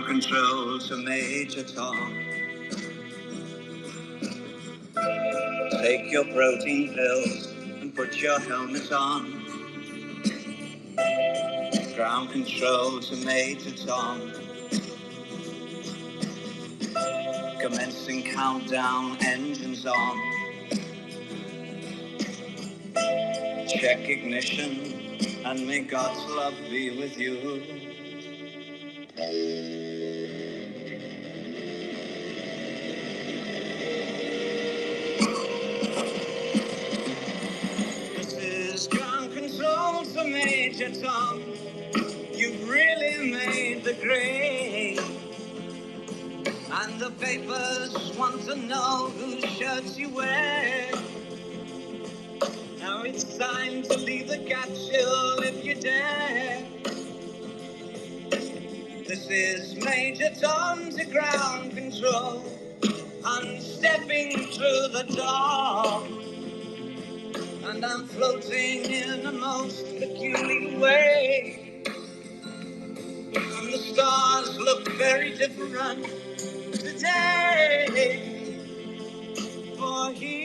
control's a major tom. Take your protein pills and put your helmet on. Ground control's a major tom. Commencing countdown, engines on. Check ignition, and may God's love be with you. This is ground control to Major Tom. You've really made the grade. And the papers want to know whose shirts you wear. Now it's time to leave the capsule if you dare. This is Major Tom to ground control. I'm stepping through the door, and I'm floating in a most peculiar way. And the stars look very different today. For here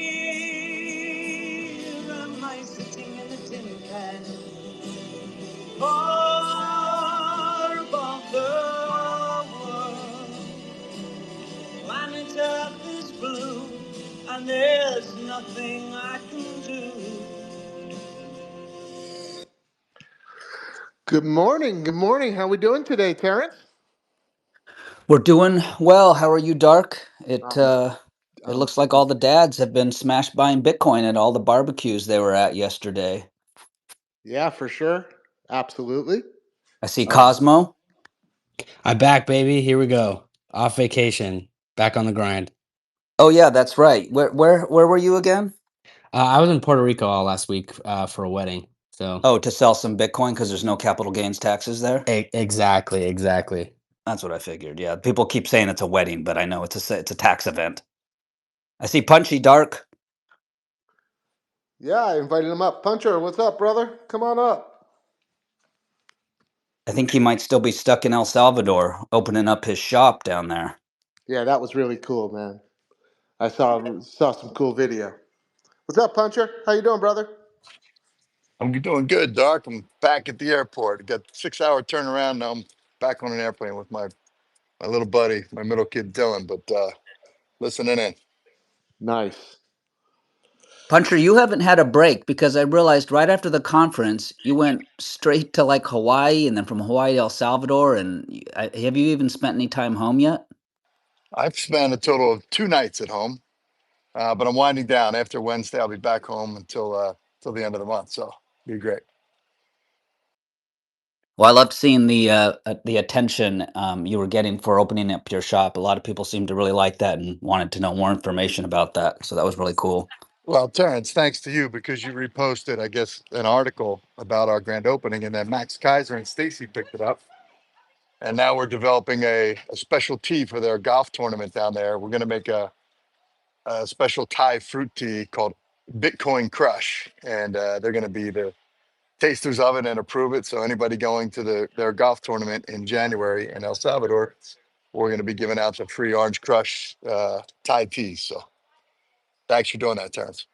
am I sitting in a tin can, far above the world. Planet Earth is blue, and there's nothing I can do. Good morning. Good morning. How we doing today, Terrence? We're doing well. How are you, Dark? It Um, looks like all the dads have been smash buying Bitcoin at all the barbecues they were at yesterday. yeah, for sure. Absolutely. I see Cosmo. I'm back, baby. Here we go. Off vacation, back on the grind. Oh yeah, that's right. Where were you again? I was in Puerto Rico all last week for a wedding. So Oh, to sell some Bitcoin because there's no capital gains taxes there. exactly. That's what I figured. Yeah, people keep saying it's a wedding, but I know it's a tax event. I see Punchy Dark. Yeah, I invited him up. Puncher, what's up, brother? Come on up. I think he might still be stuck in El Salvador, opening up his shop down there. Yeah, that was really cool, man. I saw some cool video. What's up, Puncher? How you doing, brother? I'm doing good, Doc. I'm back at the airport. Got 6 hour turnaround. Now I'm back on an airplane with my little buddy, my middle kid Dylan, but listening in. Nice. Puncher, you haven't had a break because I realized right after the conference you went straight to like Hawaii and then from Hawaii to El Salvador. And have you even spent any time home yet? I've spent a total of 2 nights at home, but I'm winding down. After Wednesday, I'll be back home until the end of the month. So be great. Well, I loved seeing the attention you were getting for opening up your shop. A lot of people seemed to really like that and wanted to know more information about that. So that was really cool. Well, Terrence, thanks to you because you reposted, I guess, an article about our grand opening, and then Max Kaiser and Stacy picked it up. And now we're developing a special tea for their golf tournament down there. We're going to make a special Thai fruit tea called Bitcoin Crush, and they're going to be the tasters of it and approve it. So anybody going to their golf tournament in January in El Salvador, we're going to be giving out the free Orange Crush Thai tea. So thanks for doing that, Terrence.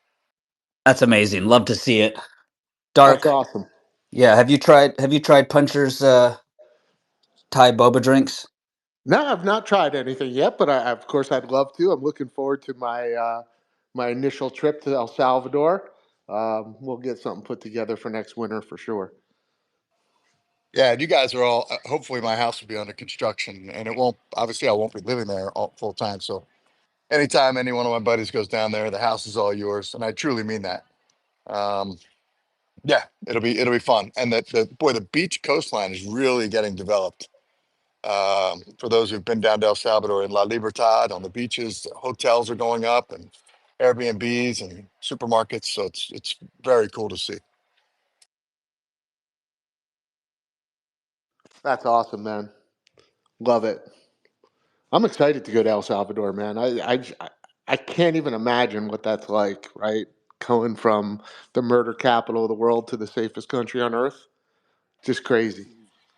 That's amazing. Love to see it. That's Dark. awesome. Yeah. Have you tried Puncher's Thai boba drinks? No, I've not tried anything yet, but of course I'd love to. I'm looking forward to my initial trip to El Salvador. We'll get something put together for next winter for sure. Yeah, and you guys are all. Hopefully, my house will be under construction, and it won't. Obviously, I won't be living there all, full time. So anytime any one of my buddies goes down there, the house is all yours, and I truly mean that. Um, yeah, it'll be fun, and the beach coastline is really getting developed. For those who've been down to El Salvador in La Libertad on the beaches, the hotels are going up, and Airbnbs and supermarkets. So it's very cool to see. That's awesome, man. Love it. I'm excited to go to El Salvador, man. I can't even imagine what that's like, right? Going from the murder capital of the world to the safest country on earth. Just crazy.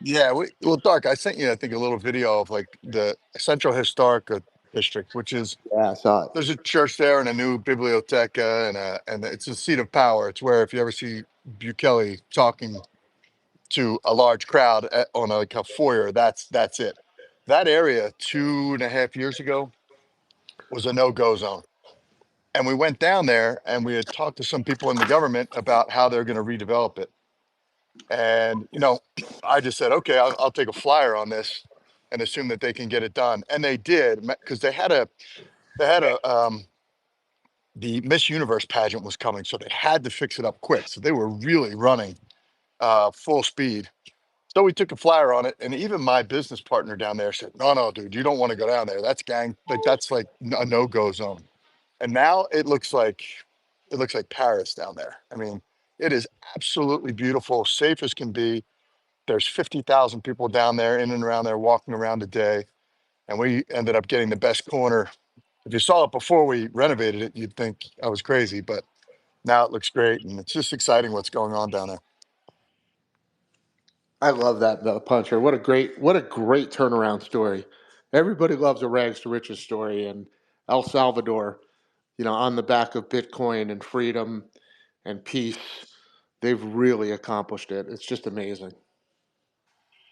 Yeah, well, Dark, I sent you, I think, a little video of like the Central Historic District, which is Yeah, I saw it. there's a church there and a new biblioteca and it's a seat of power. It's where if you ever see Bukele talking to a large crowd on like a foyer, that's it. That area 2.5 years ago was a no-go zone. And we went down there and we had talked to some people in the government about how they're going to redevelop it. And I just said, okay, I'll take a flyer on this and assume that they can get it done. And they did, because they had the Miss Universe pageant was coming, so they had to fix it up quick. So they were really running full speed. So we took a flyer on it, and even my business partner down there said, "No, no, dude, you don't want to go down there. That's gang, like that's like a no-go zone." And now it looks like Paris down there. I mean, it is absolutely beautiful, safe as can be. There's 50,000 people down there, in and around there, walking around a day, and we ended up getting the best corner. If you saw it before we renovated it, you'd think I was crazy, but now it looks great, and it's just exciting what's going on down there. I love that, Puncher. What a great turnaround story. Everybody loves a rags to riches story, and El Salvador, on the back of Bitcoin and freedom and peace, they've really accomplished it. It's just amazing.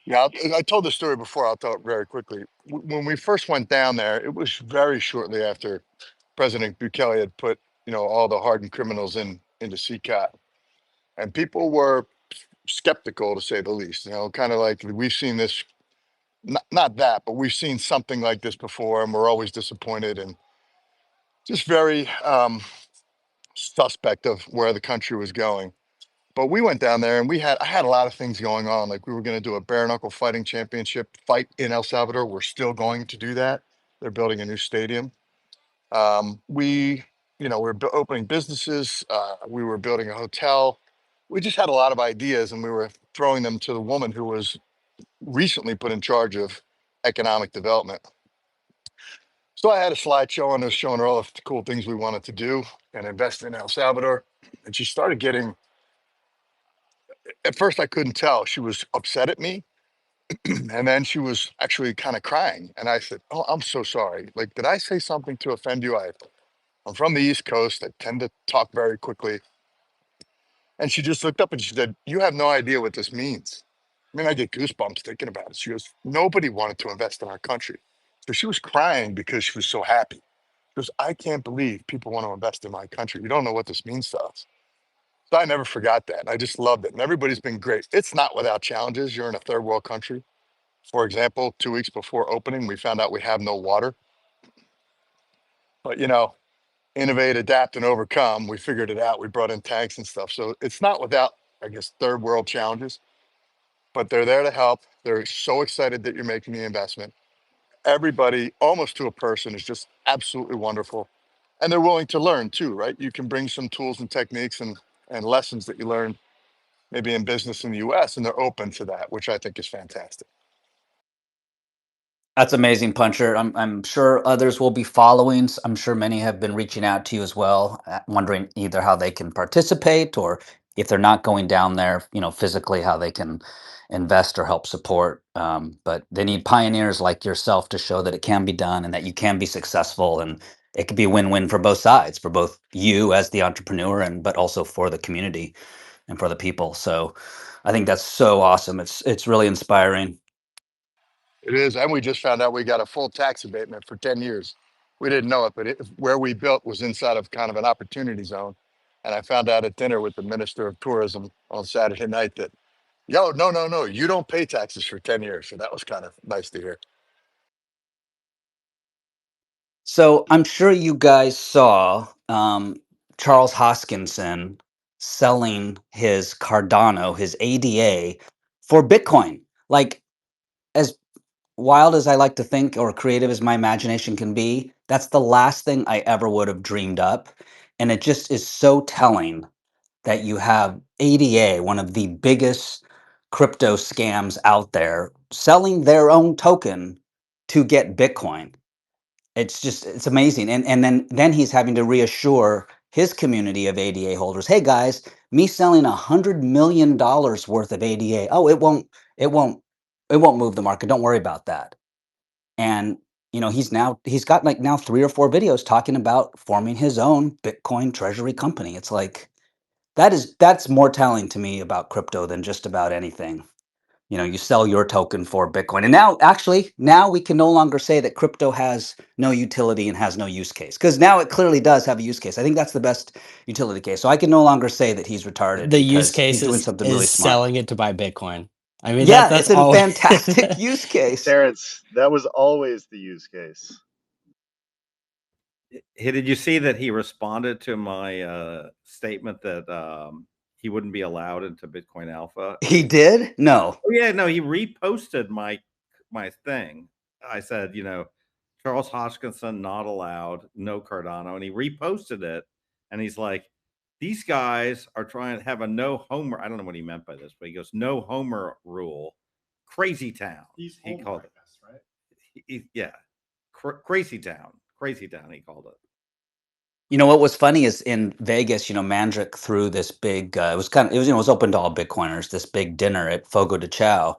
Yeah, I told the story before. I'll tell it very quickly. When we first went down there, it was very shortly after President Bukele had put, all the hardened criminals into CCAT, and people were skeptical to say the least. Kind of like we've seen this, not that, but we've seen something like this before, and we're always disappointed and just very suspect of where the country was going. But we went down there and I had a lot of things going on. Like we were going to do a bare knuckle fighting championship fight in El Salvador. We're still going to do that. They're building a new stadium. We're opening businesses. We were building a hotel. We just had a lot of ideas and we were throwing them to the woman who was recently put in charge of economic development. So I had a slideshow and I was showing her all the cool things we wanted to do and invest in El Salvador. And she started getting, at first I couldn't tell. She was upset at me. And then she was actually kind of crying. And I said, "Oh, I'm so sorry. Like, did I say something to offend you? I'm from the East Coast. I tend to talk very quickly." And she just looked up and she said, "You have no idea what this means." I mean, I get goosebumps thinking about it. She goes, "Nobody wanted to invest in our country." So she was crying because she was so happy. She goes, "I can't believe people want to invest in my country. You don't know what this means to us." So I never forgot that. I just loved it. And everybody's been great. It's not without challenges. You're in a third world country. For example, 2 weeks before opening, we found out we have no water. But innovate, adapt, and overcome. We figured it out. We brought in tanks and stuff. So it's not without, I guess, third world challenges, but they're there to help. They're so excited that you're making the investment. Everybody, almost to a person, is just absolutely wonderful. And they're willing to learn too, right? You can bring some tools and techniques and lessons that you learned maybe in business in the US, and they're open to that, which I think is fantastic. That's amazing, Puncher. I'm sure others will be following. I'm sure many have been reaching out to you as well, wondering either how they can participate or if they're not going down there, physically, how they can invest or help support. But they need pioneers like yourself to show that it can be done and that you can be successful, and it could be a win-win for both sides, for both you as the entrepreneur and but also for the community and for the people. So I think that's so awesome. It's really inspiring. It is. And we just found out we got a full tax abatement for 10 years. We didn't know it, but where we built was inside of kind of an opportunity zone. And I found out at dinner with the Minister of Tourism on Saturday night that, yo, no, no, no, you don't pay taxes for 10 years. So that was kind of nice to hear. So I'm sure you guys saw Charles Hoskinson selling his Cardano, his ADA, for Bitcoin. Like, as wild as I like to think or creative as my imagination can be, that's the last thing I ever would have dreamed up. And it just is so telling that you have ADA, one of the biggest crypto scams out there, selling their own token to get Bitcoin. It's amazing. And then he's having to reassure his community of ADA holders, hey guys, me selling $100 million worth of ADA. Oh, it won't won't move the market. Don't worry about that. And he's got like now 3 or 4 videos talking about forming his own Bitcoin treasury company. It's like that's more telling to me about crypto than just about anything. You sell your token for Bitcoin. And now we can no longer say that crypto has no utility and has no use case, because now it clearly does have a use case. I think that's the best utility case. So I can no longer say that he's retarded, The use because case he's doing something is really smart. selling it to buy Bitcoin. I mean, Yeah, that's it's a all. fantastic use case. Terrence, that was always the use case. Hey, did you see that he responded to my statement that he wouldn't be allowed into Bitcoin Alpha? He did? No. Oh yeah, no, he reposted my thing. I said, Charles Hoskinson not allowed, no Cardano, and he reposted it, and he's like, these guys are trying to have a no homer. I don't know what he meant by this, but he goes, no homer rule, crazy town. He called it, right? Yeah, crazy town, he called it. What was funny is in Vegas, Mandrick threw this big, it was open to all Bitcoiners, this big dinner at Fogo de Chao.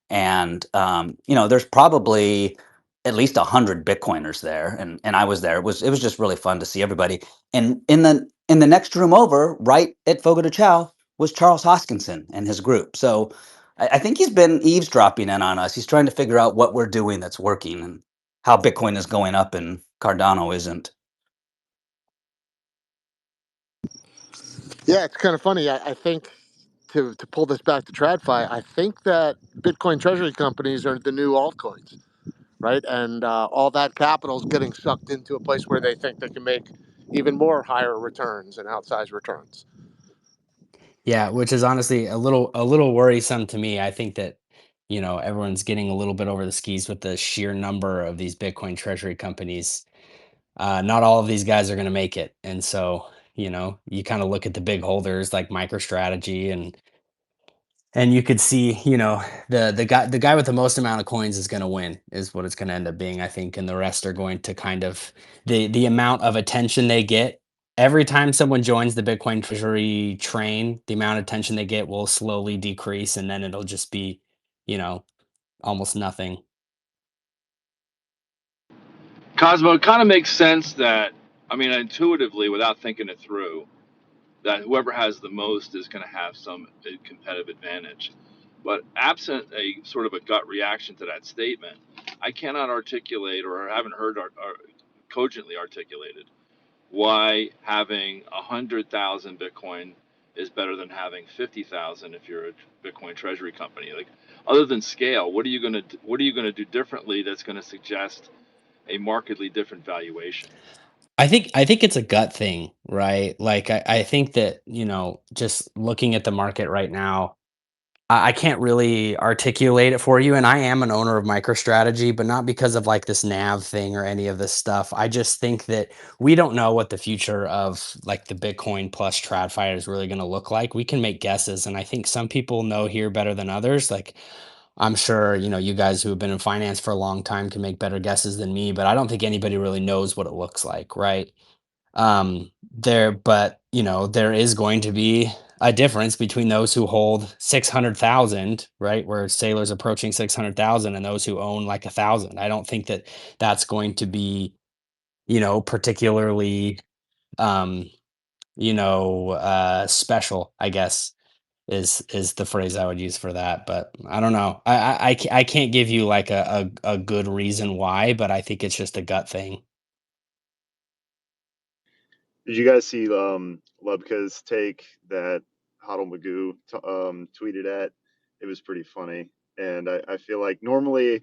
And, there's probably at least 100 Bitcoiners there. And I was there. It was just really fun to see everybody. And in the next room over, right at Fogo de Chao, was Charles Hoskinson and his group. So I think he's been eavesdropping in on us. He's trying to figure out what we're doing that's working and how Bitcoin is going up and Cardano isn't. Yeah, it's kind of funny. I think to pull this back to TradFi, I think that Bitcoin treasury companies are the new altcoins, right? And all that capital is getting sucked into a place where they think they can make even more higher returns and outsized returns. Yeah, which is honestly a little worrisome to me. I think that, everyone's getting a little bit over the skis with the sheer number of these Bitcoin treasury companies. Not all of these guys are going to make it. And so, you kind of look at the big holders like MicroStrategy, and you could see, the guy with the most amount of coins is going to win, is what it's going to end up being, I think. And the rest are going to kind of, the amount of attention they get every time someone joins the Bitcoin treasury train, the amount of attention they get will slowly decrease, and then it'll just be, you know, almost nothing. Cosmo, it kind of makes sense that, intuitively, without thinking it through, that whoever has the most is going to have some competitive advantage. But absent a sort of a gut reaction to that statement, I cannot articulate, or haven't heard cogently articulated, why having 100,000 Bitcoin is better than having 50,000 if you're a Bitcoin treasury company. Like, other than scale, what are you going to do differently that's going to suggest a markedly different valuation? I think it's a gut thing, right? Like I think that, just looking at the market right now, I can't really articulate it for you. And I am an owner of MicroStrategy, but not because of like this NAV thing or any of this stuff. I just think that we don't know what the future of like the Bitcoin plus TradFi is really going to look like. We can make guesses, and I think some people know here better than others. Like, I'm sure, you guys who have been in finance for a long time can make better guesses than me, but I don't think anybody really knows what it looks like, right? But there is going to be a difference between those who hold 600,000, right, where Sailor's approaching 600,000, and those who own like 1,000. I don't think that that's going to be, particularly, um, special, I guess, is the phrase I would use for that. But I don't know. I can't give you like a good reason why, but I think it's just a gut thing. Did you guys see Lubka's take that Hodl Magoo tweeted at? It was pretty funny, and I feel like normally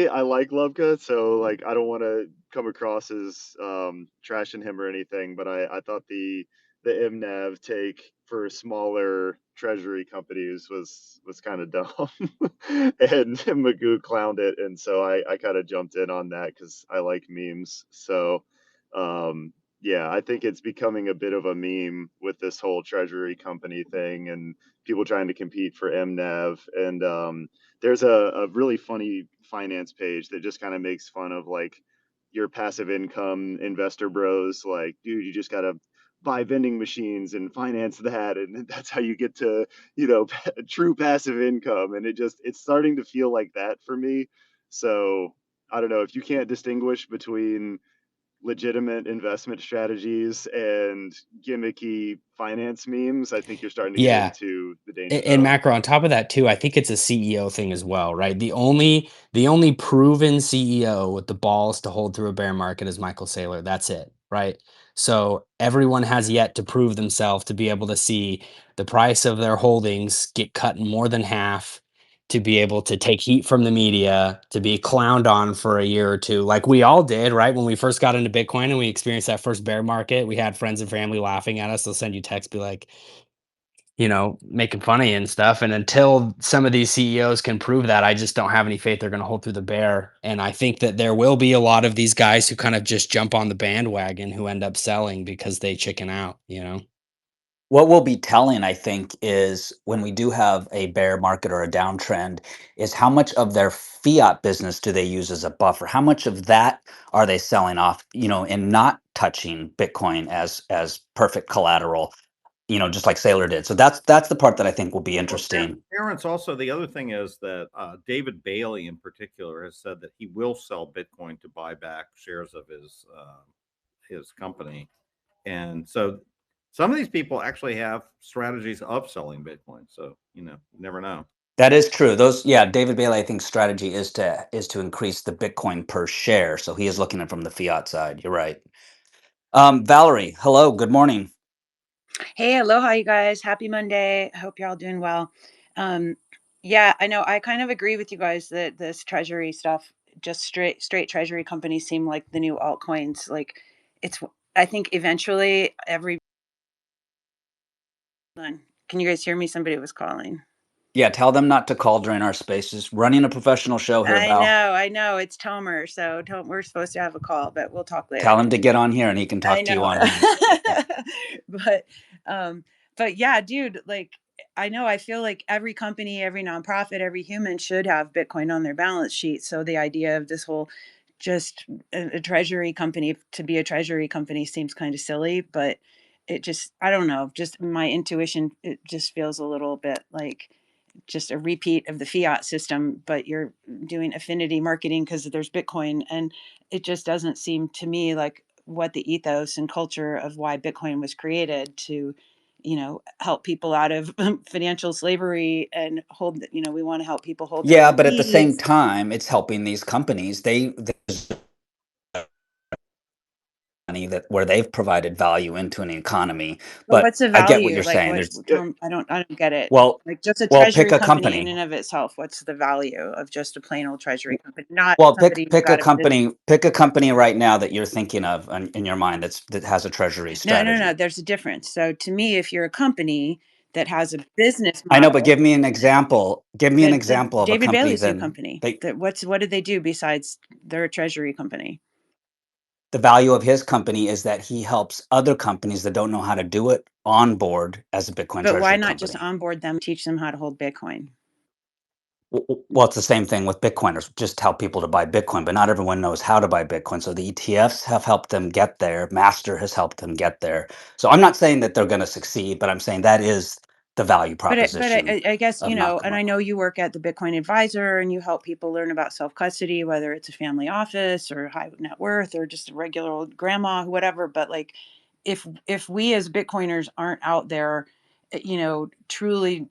I like Lubka, so like I don't want to come across as trashing him or anything, but I thought the MNAV take for smaller treasury companies was kind of dumb, and Magoo clowned it, and so I kind of jumped in on that because I like memes, so. Um, yeah, I think it's becoming a bit of a meme with this whole treasury company thing and people trying to compete for MNAV. And there's a really funny finance page that just kind of makes fun of like your passive income investor bros. Like, dude, you just got to buy vending machines and finance that, and that's how you get to, true passive income. And it's starting to feel like that for me. So I don't know, if you can't distinguish between legitimate investment strategies and gimmicky finance memes, I think you're starting to get Yeah. into the danger And zone. macro on top of that too, I think it's a CEO thing as well, right? The only proven CEO with the balls to hold through a bear market is Michael Saylor. That's it, right? So everyone has yet to prove themselves to be able to see the price of their holdings get cut in more than half, to be able to take heat from the media, to be clowned on for a year or two, like we all did, right? When we first got into Bitcoin and we experienced that first bear market, we had friends and family laughing at us. They'll send you texts, be like, making funny and stuff. And until some of these CEOs can prove that, I just don't have any faith they're going to hold through the bear. And I think that there will be a lot of these guys who kind of just jump on the bandwagon who end up selling because they chicken out. What will be telling, I think, is when we do have a bear market or a downtrend, is how much of their fiat business do they use as a buffer? How much of that are they selling off, and not touching Bitcoin as perfect collateral, just like Sailor did. So that's the part that I think will be Well, interesting. Terrence, also the other thing is that David Bailey, in particular, has said that he will sell Bitcoin to buy back shares of his company, and so some of these people actually have strategies of selling Bitcoin. So you never know. That is true. Yeah, David Bailey, I think strategy is to increase the Bitcoin per share. So he is looking at it from the fiat side. You're right. Valerie, hello, good morning. Hey, aloha, you guys. Happy Monday. I hope you're all doing well. Um, yeah, I know. I kind of agree with you guys that this treasury stuff, just straight treasury companies seem like the new altcoins. Like it's, I think eventually every. Can you guys hear me? Somebody was calling. Yeah, tell them not to call during our spaces. Running a professional show here, Val. I know. It's Tomer. So we're supposed to have a call, but we'll talk Tell later. him to get on here and he can I talk to you know. on here. but um but yeah, dude, like I know I feel like every company, every nonprofit, every human should have Bitcoin on their balance sheet. So the idea of this whole just a treasury company to be a treasury company seems kind of silly, but it just I don't know, just my intuition it just feels a little bit like just a repeat of the fiat system, but you're doing affinity marketing because there's Bitcoin. And it just doesn't seem to me like what the ethos and culture of why Bitcoin was created to, help people out of financial slavery and we want to help people hold their Yeah, own but at the same keys. time, it's helping these companies. There's money that where they've provided value into an economy. But But what's the I get what value? you're Like saying. what There's Yeah, Tom, I don't get it. well, Like just a well, pick treasury a company in company. and of itself. What's the value of just a plain old treasury company? Not Well, pick somebody who's pick a got a business. company. Pick a company right now that you're thinking of in your mind that has a treasury No, no, no. strategy. There's a difference. So to me, if you're a company that has a business I know, but model, give me an example. Give me an the example of a David company Bailey's new then company. they What do they do besides they're a treasury company? the value of his company is that he helps other companies that don't know how to do it on board as a Bitcoin But why treasury not just company. onboard them, teach them how to hold Bitcoin? Well, it's the same thing with Bitcoiners. Just tell people to buy Bitcoin, but not everyone knows how to buy Bitcoin. So the ETFs have helped them get there. Master has helped them get there. So I'm not saying that they're going to succeed, but I'm saying that is the value proposition I guess, of and I Nakamoto. know you work at the Bitcoin Advisor and you help people learn about self custody, whether it's a family office or high net worth or just a regular old grandma, whatever. But like, if we as Bitcoiners aren't out there, truly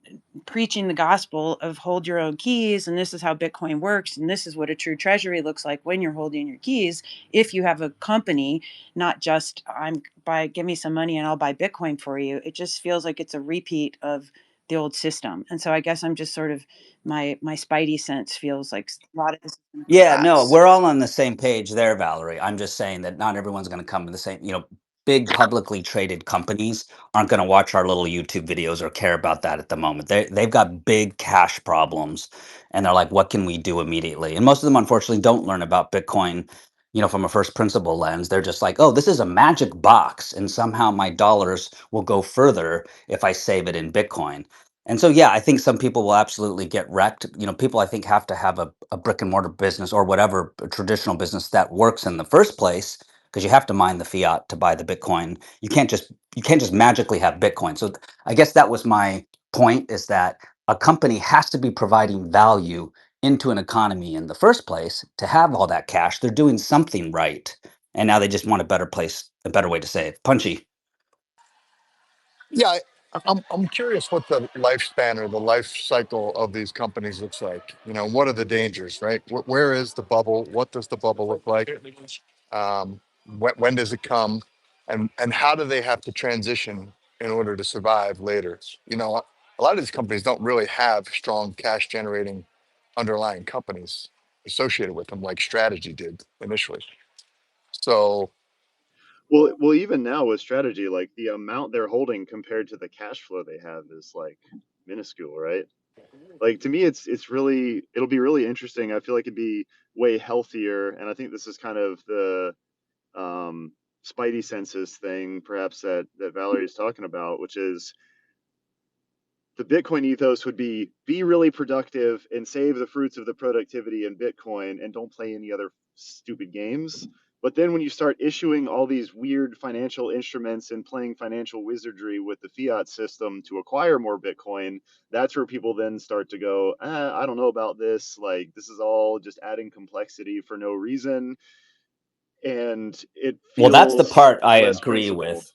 preaching the gospel of hold your own keys and this is how Bitcoin works and this is what a true treasury looks like when you're holding your keys. If you have a company, not just give me some money and I'll buy Bitcoin for you. It just feels like it's a repeat of the old system. And so I guess I'm just sort of my spidey sense feels like a lot of this is going to Yeah, no, collapse. we're all on the same page there, Valerie. I'm just saying that not everyone's going to come to the same, big publicly traded companies aren't going to watch our little YouTube videos or care about that at the moment. They've got big cash problems and they're like, what can we do immediately? And most of them, unfortunately, don't learn about Bitcoin, from a first principle lens. They're just like, oh, this is a magic box and somehow my dollars will go further if I save it in Bitcoin. And so, yeah, I think some people will absolutely get wrecked. People I think have to have a brick and mortar business or whatever a traditional business that works in the first place because you have to mine the fiat to buy the Bitcoin. You can't just magically have Bitcoin. So I guess that was my point, is that a company has to be providing value into an economy in the first place to have all that cash. They're doing something right. And now they just want a better place, a better way to save. Punchy. Yeah, I'm curious what the lifespan or the life cycle of these companies looks like. You know, what are the dangers, right? Where is the bubble? What does the bubble look like? When does it come? And how do they have to transition in order to survive later? You know, a lot of these companies don't really have strong cash generating underlying companies associated with them like Strategy did initially. So, Well, even now with strategy, like the amount they're holding compared to the cash flow they have is like minuscule, right? Like to me, it's really it'll be really interesting. I feel like it'd be way healthier, and I think this is kind of the um, spidey senses thing, perhaps that Valerie's talking about, which is the Bitcoin ethos would be really productive and save the fruits of the productivity in Bitcoin and don't play any other stupid games. But then when you start issuing all these weird financial instruments and playing financial wizardry with the fiat system to acquire more Bitcoin, that's where people then start to go, I don't know about this. Like, this is all just adding complexity for no reason. And it Well, that's the feels part I less agree principled. with.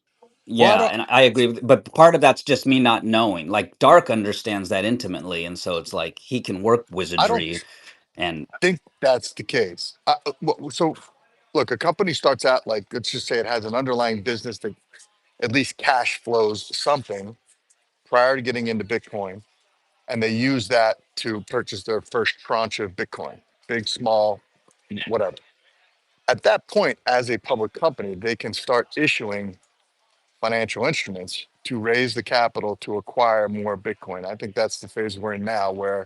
well, I Yeah, don't and I agree with, but part of that's just me not knowing. Like Dark understands that intimately, and so it's like he can work I don't wizardry and think that's the case. So, look, a company starts out like, let's just say it has an underlying business that at least cash flows something prior to getting into Bitcoin, and they use that to purchase their first tranche of Bitcoin, big, small, whatever. At that point, as a public company, they can start issuing financial instruments to raise the capital to acquire more Bitcoin. I think that's the phase we're in now, where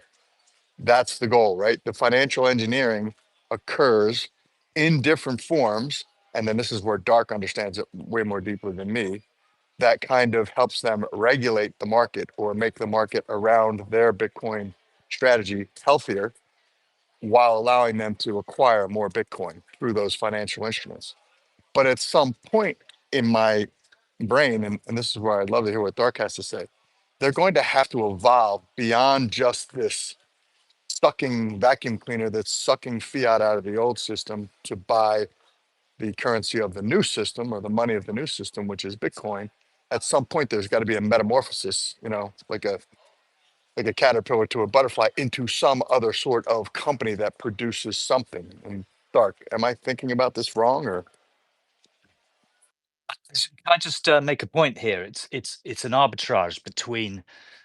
that's the goal, right? The financial engineering occurs in different forms. And then this is where Dark understands it way more deeply than me. That kind of helps them regulate the market or make the market around their Bitcoin strategy healthier while allowing them to acquire more Bitcoin through those financial instruments. But at some point in my brain, and this is where I'd love to hear what Dark has to say, they're going to have to evolve beyond just this sucking vacuum cleaner that's sucking fiat out of the old system to buy the currency of the new system or the money of the new system, which is Bitcoin. At some point, there's got to be a metamorphosis, you know, like a caterpillar to a butterfly into some other sort of company that produces something. And Dark, am I thinking about this wrong or? Can I just make a point here? It's an arbitrage between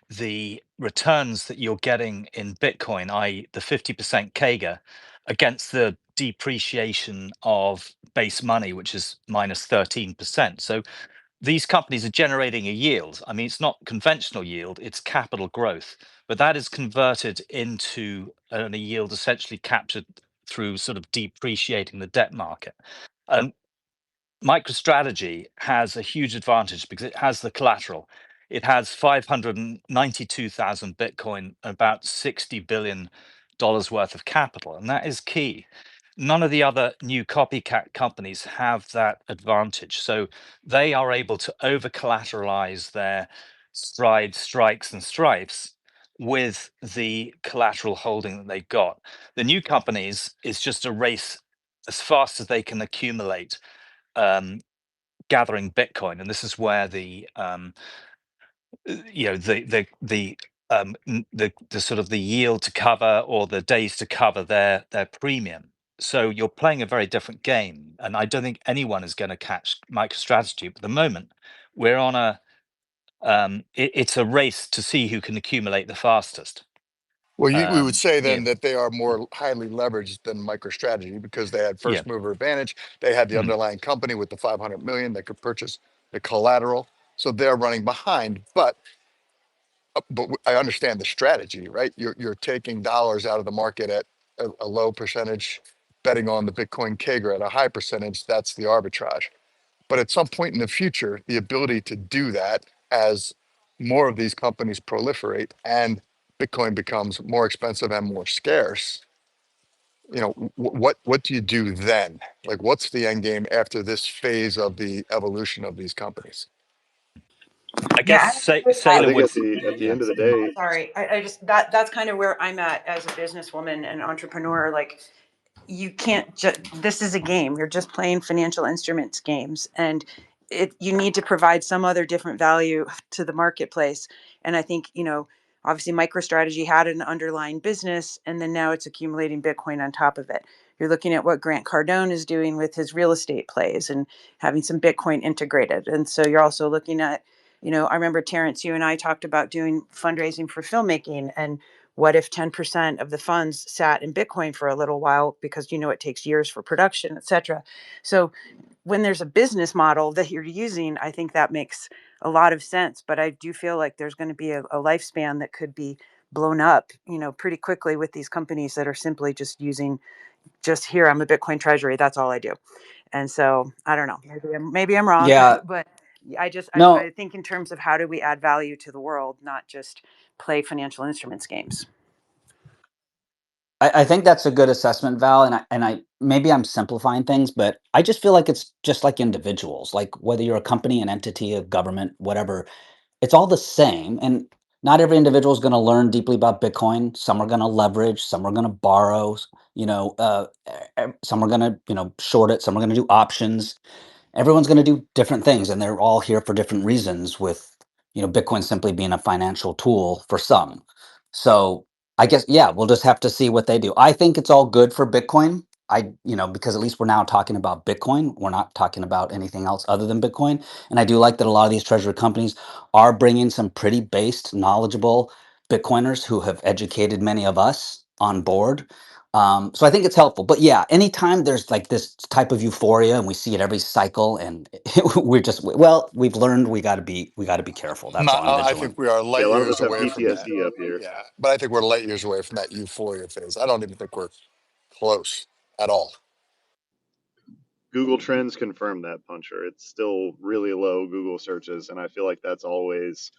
the returns that you're getting in Bitcoin, i.e., the 50% CAGR, against the depreciation of base money, which is minus 13%. So these companies are generating a yield. I mean, it's not conventional yield, it's capital growth, but that is converted into a yield essentially captured through sort of depreciating the debt market. Um, MicroStrategy has a huge advantage because it has the collateral. It has 592,000 Bitcoin, about $60 billion worth of capital, and that is key. None of the other new copycat companies have that advantage. So they are able to over collateralize their stride, strikes, and stripes with the collateral holding that they've got. The new companies is just a race as fast as they can accumulate um, gathering Bitcoin, and this is where the sort of the yield to cover or the days to cover their premium. So you're playing a very different game, and I don't think anyone is going to catch MicroStrategy. But at the moment, we're on it's a race to see who can accumulate the fastest. Well, we would Um, say yeah, then that they are more highly leveraged than MicroStrategy because they had yeah. first mover advantage. They had the Mm. underlying company with the 500 million that could purchase the collateral. So they're running behind. But I understand the strategy, right? You're taking dollars out of the market at a low percentage, betting on the Bitcoin CAGR at a high percentage. That's the arbitrage. But at some point in the future, the ability to do that as more of these companies proliferate and Bitcoin becomes more expensive and more scarce, what do you do then? Like, what's the end game after this phase of the evolution of these companies? I Yeah, guess I agree with I Sailor that. think would. at the Yeah. end of the Oh, day, sorry. I just that's kind of where I'm at as a businesswoman and entrepreneur. Like, you can't just, this is a game, you're just playing financial instruments games, and you need to provide some other different value to the marketplace. And I think, obviously MicroStrategy had an underlying business, and then now it's accumulating Bitcoin on top of it. You're looking at what Grant Cardone is doing with his real estate plays and having some Bitcoin integrated. And so you're also looking at, I remember, Terrence, you and I talked about doing fundraising for filmmaking, and what if 10% of the funds sat in Bitcoin for a little while, because it takes years for production, et cetera. So when there's a business model that you're using, I think that makes a lot of sense. But I do feel like there's going to be a lifespan that could be blown up, pretty quickly, with these companies that are simply just using, just here, I'm a Bitcoin treasury, that's all I do. And so I don't know, maybe I'm wrong, Yeah, but I no, think in terms of how do we add value to the world, not just play financial instruments games. I think that's a good assessment, Val. And I maybe I'm simplifying things, but I just feel like it's just like individuals, like whether you're a company, an entity, a government, whatever, it's all the same. And not every individual is going to learn deeply about Bitcoin. Some are going to leverage, some are going to borrow, some are going to, short it, some are going to do options. Everyone's going to do different things, and they're all here for different reasons, with Bitcoin simply being a financial tool for some. So I guess, yeah, we'll just have to see what they do. I think it's all good for Bitcoin. Because at least we're now talking about Bitcoin, we're not talking about anything else other than Bitcoin. And I do like that a lot of these treasury companies are bringing some pretty based, knowledgeable Bitcoiners who have educated many of us on board. So I think it's helpful. But yeah, anytime there's like this type of euphoria, and we see it every cycle, and we've learned we got to be careful. That's all. I'm I vigilant. think we are yeah, a light lot of years us have away from that. PTSD up here. Yeah, but I think we're light years away from that euphoria phase. I don't even think we're close at all. Google Trends confirm that, Puncher. It's still really low Google searches, and I feel like that's always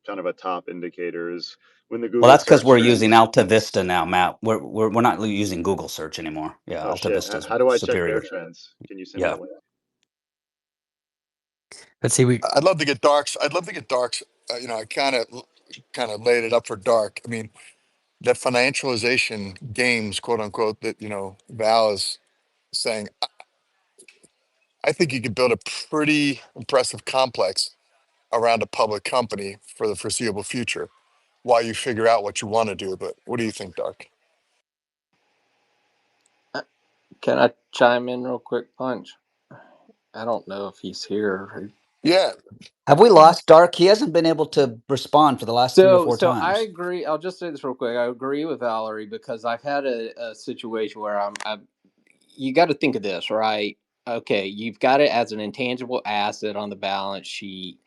kind of a top indicator is when the Well, Google that's because search we're using trends. Alta Vista now, Matt. We're not using Google search anymore. Yeah, Oh Alta shit! Vista is How do I check their superior. trends? Can you send me a Yeah. link? Let's see. We I'd love to get Darks. I'd love to get Darks. I kind of laid it up for Dark. I mean, that financialization games, quote unquote, that Val is saying. I think you could build a pretty impressive complex around a public company for the foreseeable future while you figure out what you want to do. But what do you think, Dark? Uh, Can I chime in real quick, Punch? I don't know if he's here. Yeah, Have we lost Dark? He hasn't been able to respond for the last three or So, four so I times. agree. I'll just say this real quick. I agree with Valerie because I've had a situation where you got to think of this, right? Okay, you've got it as an intangible asset on the balance sheet.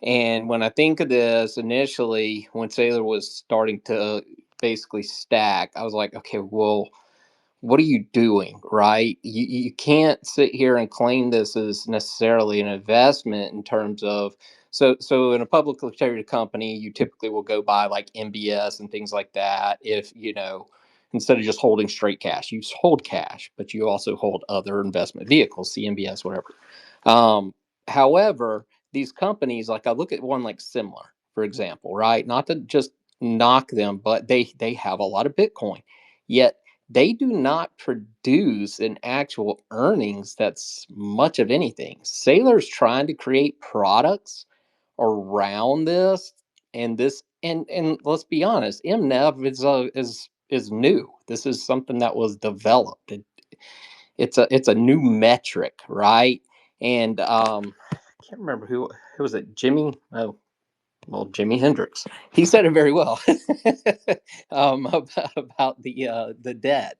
And when I think of this initially, when Sailor was starting to basically stack, I was like, okay, well, what are you doing, right? You can't sit here and claim this as necessarily an investment in terms of, so in a publicly traded company you typically will go buy like MBS and things like that. If instead of just holding straight cash, you hold cash, but you also hold other investment vehicles, CMBS, whatever. Um, however, these companies, like I look at one like Similar, for example, right? Not to just knock them, but they have a lot of Bitcoin, yet they do not produce an actual earnings that's much of anything. Sailor's trying to create products around this, and let's be honest, MNEV is new. This is something that was developed. It's a new metric, right? And I can't remember who was it. Jimmy? Oh, well, Jimi Hendrix. He said it very well about the debt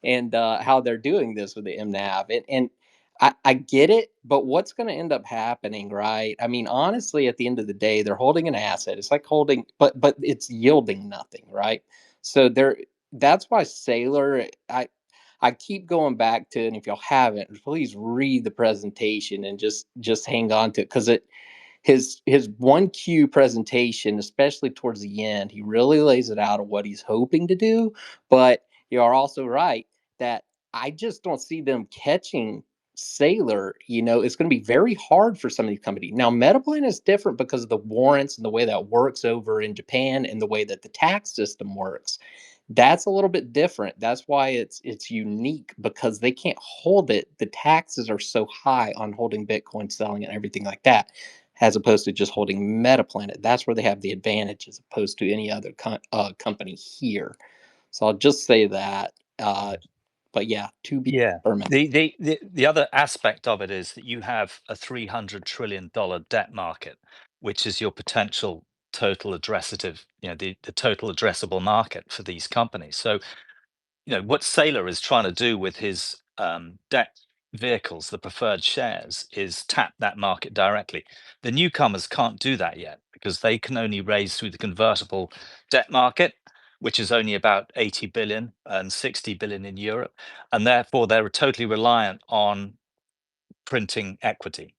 and how they're doing this with the MNAV. And I get it, but what's going to end up happening, right? I mean, honestly, at the end of the day, they're holding an asset. It's like holding, but it's yielding nothing, right? So that's why Sailor. I keep going back to, and if y'all haven't, please read the presentation and just hang on to it, because his 1Q presentation, especially towards the end, he really lays it out of what he's hoping to do. But you are also right that I just don't see them catching Sailor. It's going to be very hard for some of these companies. Now, Metaplan is different because of the warrants and the way that works over in Japan and the way that the tax system works. That's a little bit different. That's why it's unique, because they can't hold it. The taxes are so high on holding Bitcoin, selling, and everything like that, as opposed to just holding Metaplanet. That's where they have the advantage as opposed to any other company here. So I'll just say that. But yeah, to be Yeah. determined. The other aspect of it is that you have a $300 trillion debt market, which is your potential total addressative, the total addressable market for these companies. So, what Saylor is trying to do with his debt vehicles, the preferred shares, is tap that market directly. The newcomers can't do that yet because they can only raise through the convertible debt market, which is only about 80 billion and 60 billion in Europe. And therefore, they're totally reliant on printing equity.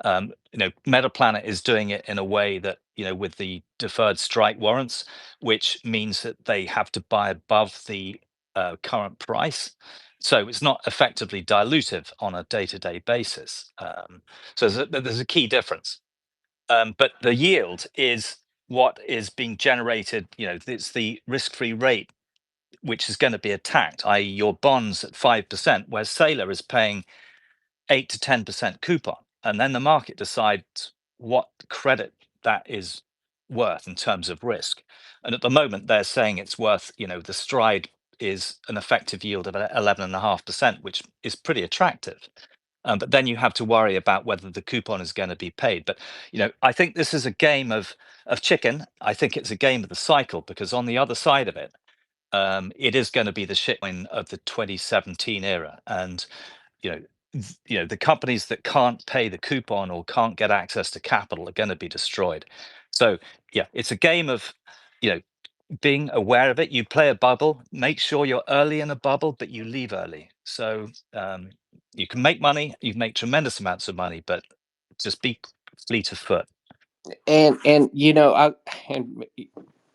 Metaplanet is doing it in a way that, with the deferred strike warrants, which means that they have to buy above the current price. So it's not effectively dilutive on a day-to-day basis. So there's a key difference. But the yield is what is being generated. It's the risk-free rate which is going to be attacked, i.e. your bonds at 5%, where Sailor is paying 8 to 10% coupon. And then the market decides what credit that is worth in terms of risk. And at the moment, they're saying it's worth, the stride is an effective yield of 11.5%, which is pretty attractive. But then you have to worry about whether the coupon is going to be paid. But, I think this is a game of chicken. I think it's a game of the cycle, because on the other side of it, it is going to be the shitcoin of the 2017 era. And, the companies that can't pay the coupon or can't get access to capital are going to be destroyed. So, yeah, it's a game of, being aware of it. You play a bubble, make sure you're early in a bubble, but you leave early. So you can make money, you make tremendous amounts of money, but just be fleet of foot. And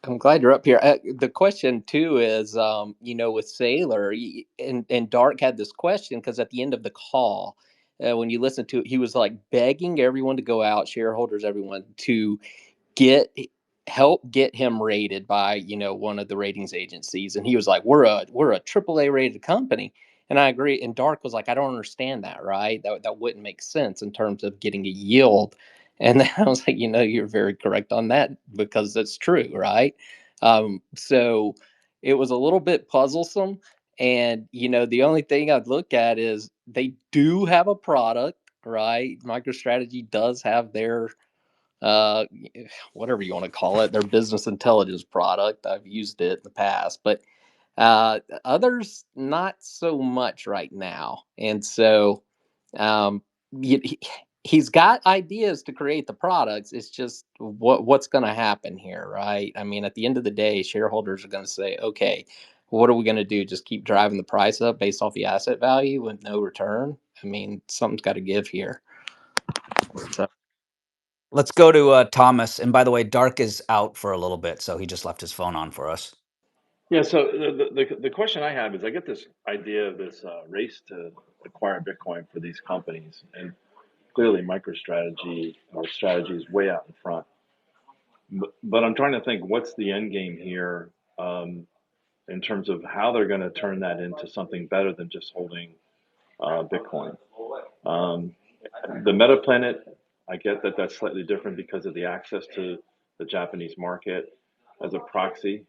I'm glad you're up here. The question too is, with Sailor, and Dark had this question because at the end of the call, when you listen to it, he was like begging everyone to go out, shareholders, everyone, to get help get him rated by one of the ratings agencies. And he was like, we're a AAA rated company. And I agree. And Dark was like, I don't understand that, right? That wouldn't make sense in terms of getting a yield. And then I was like, you're very correct on that, because that's true, right? So it was a little bit puzzlesome. And the only thing I'd look at is they do have a product, right? MicroStrategy does have their uh whatever you want to call it, their business intelligence product. I've used it in the past, but others not so much right now. And so um he's got ideas to create the products. It's just what's going to happen here, right? I mean, at the end of the day, shareholders are going to say, okay, what are we going to do? Just keep driving the price up based off the asset value with no return? I mean, something's got to give here. So Let's go to Thomas. And by the way, Dark is out for a little bit, so he just left his phone on for us. Yeah, so the question I have is, I get this idea of this race to acquire Bitcoin for these companies, and clearly MicroStrategy or strategy is way out in front. But I'm trying to think, what's the end game here, in terms of how they're going to turn that into something better than just holding Bitcoin. Um, the Metaplanet, I get that that's slightly different because of the access to the Japanese market as a proxy.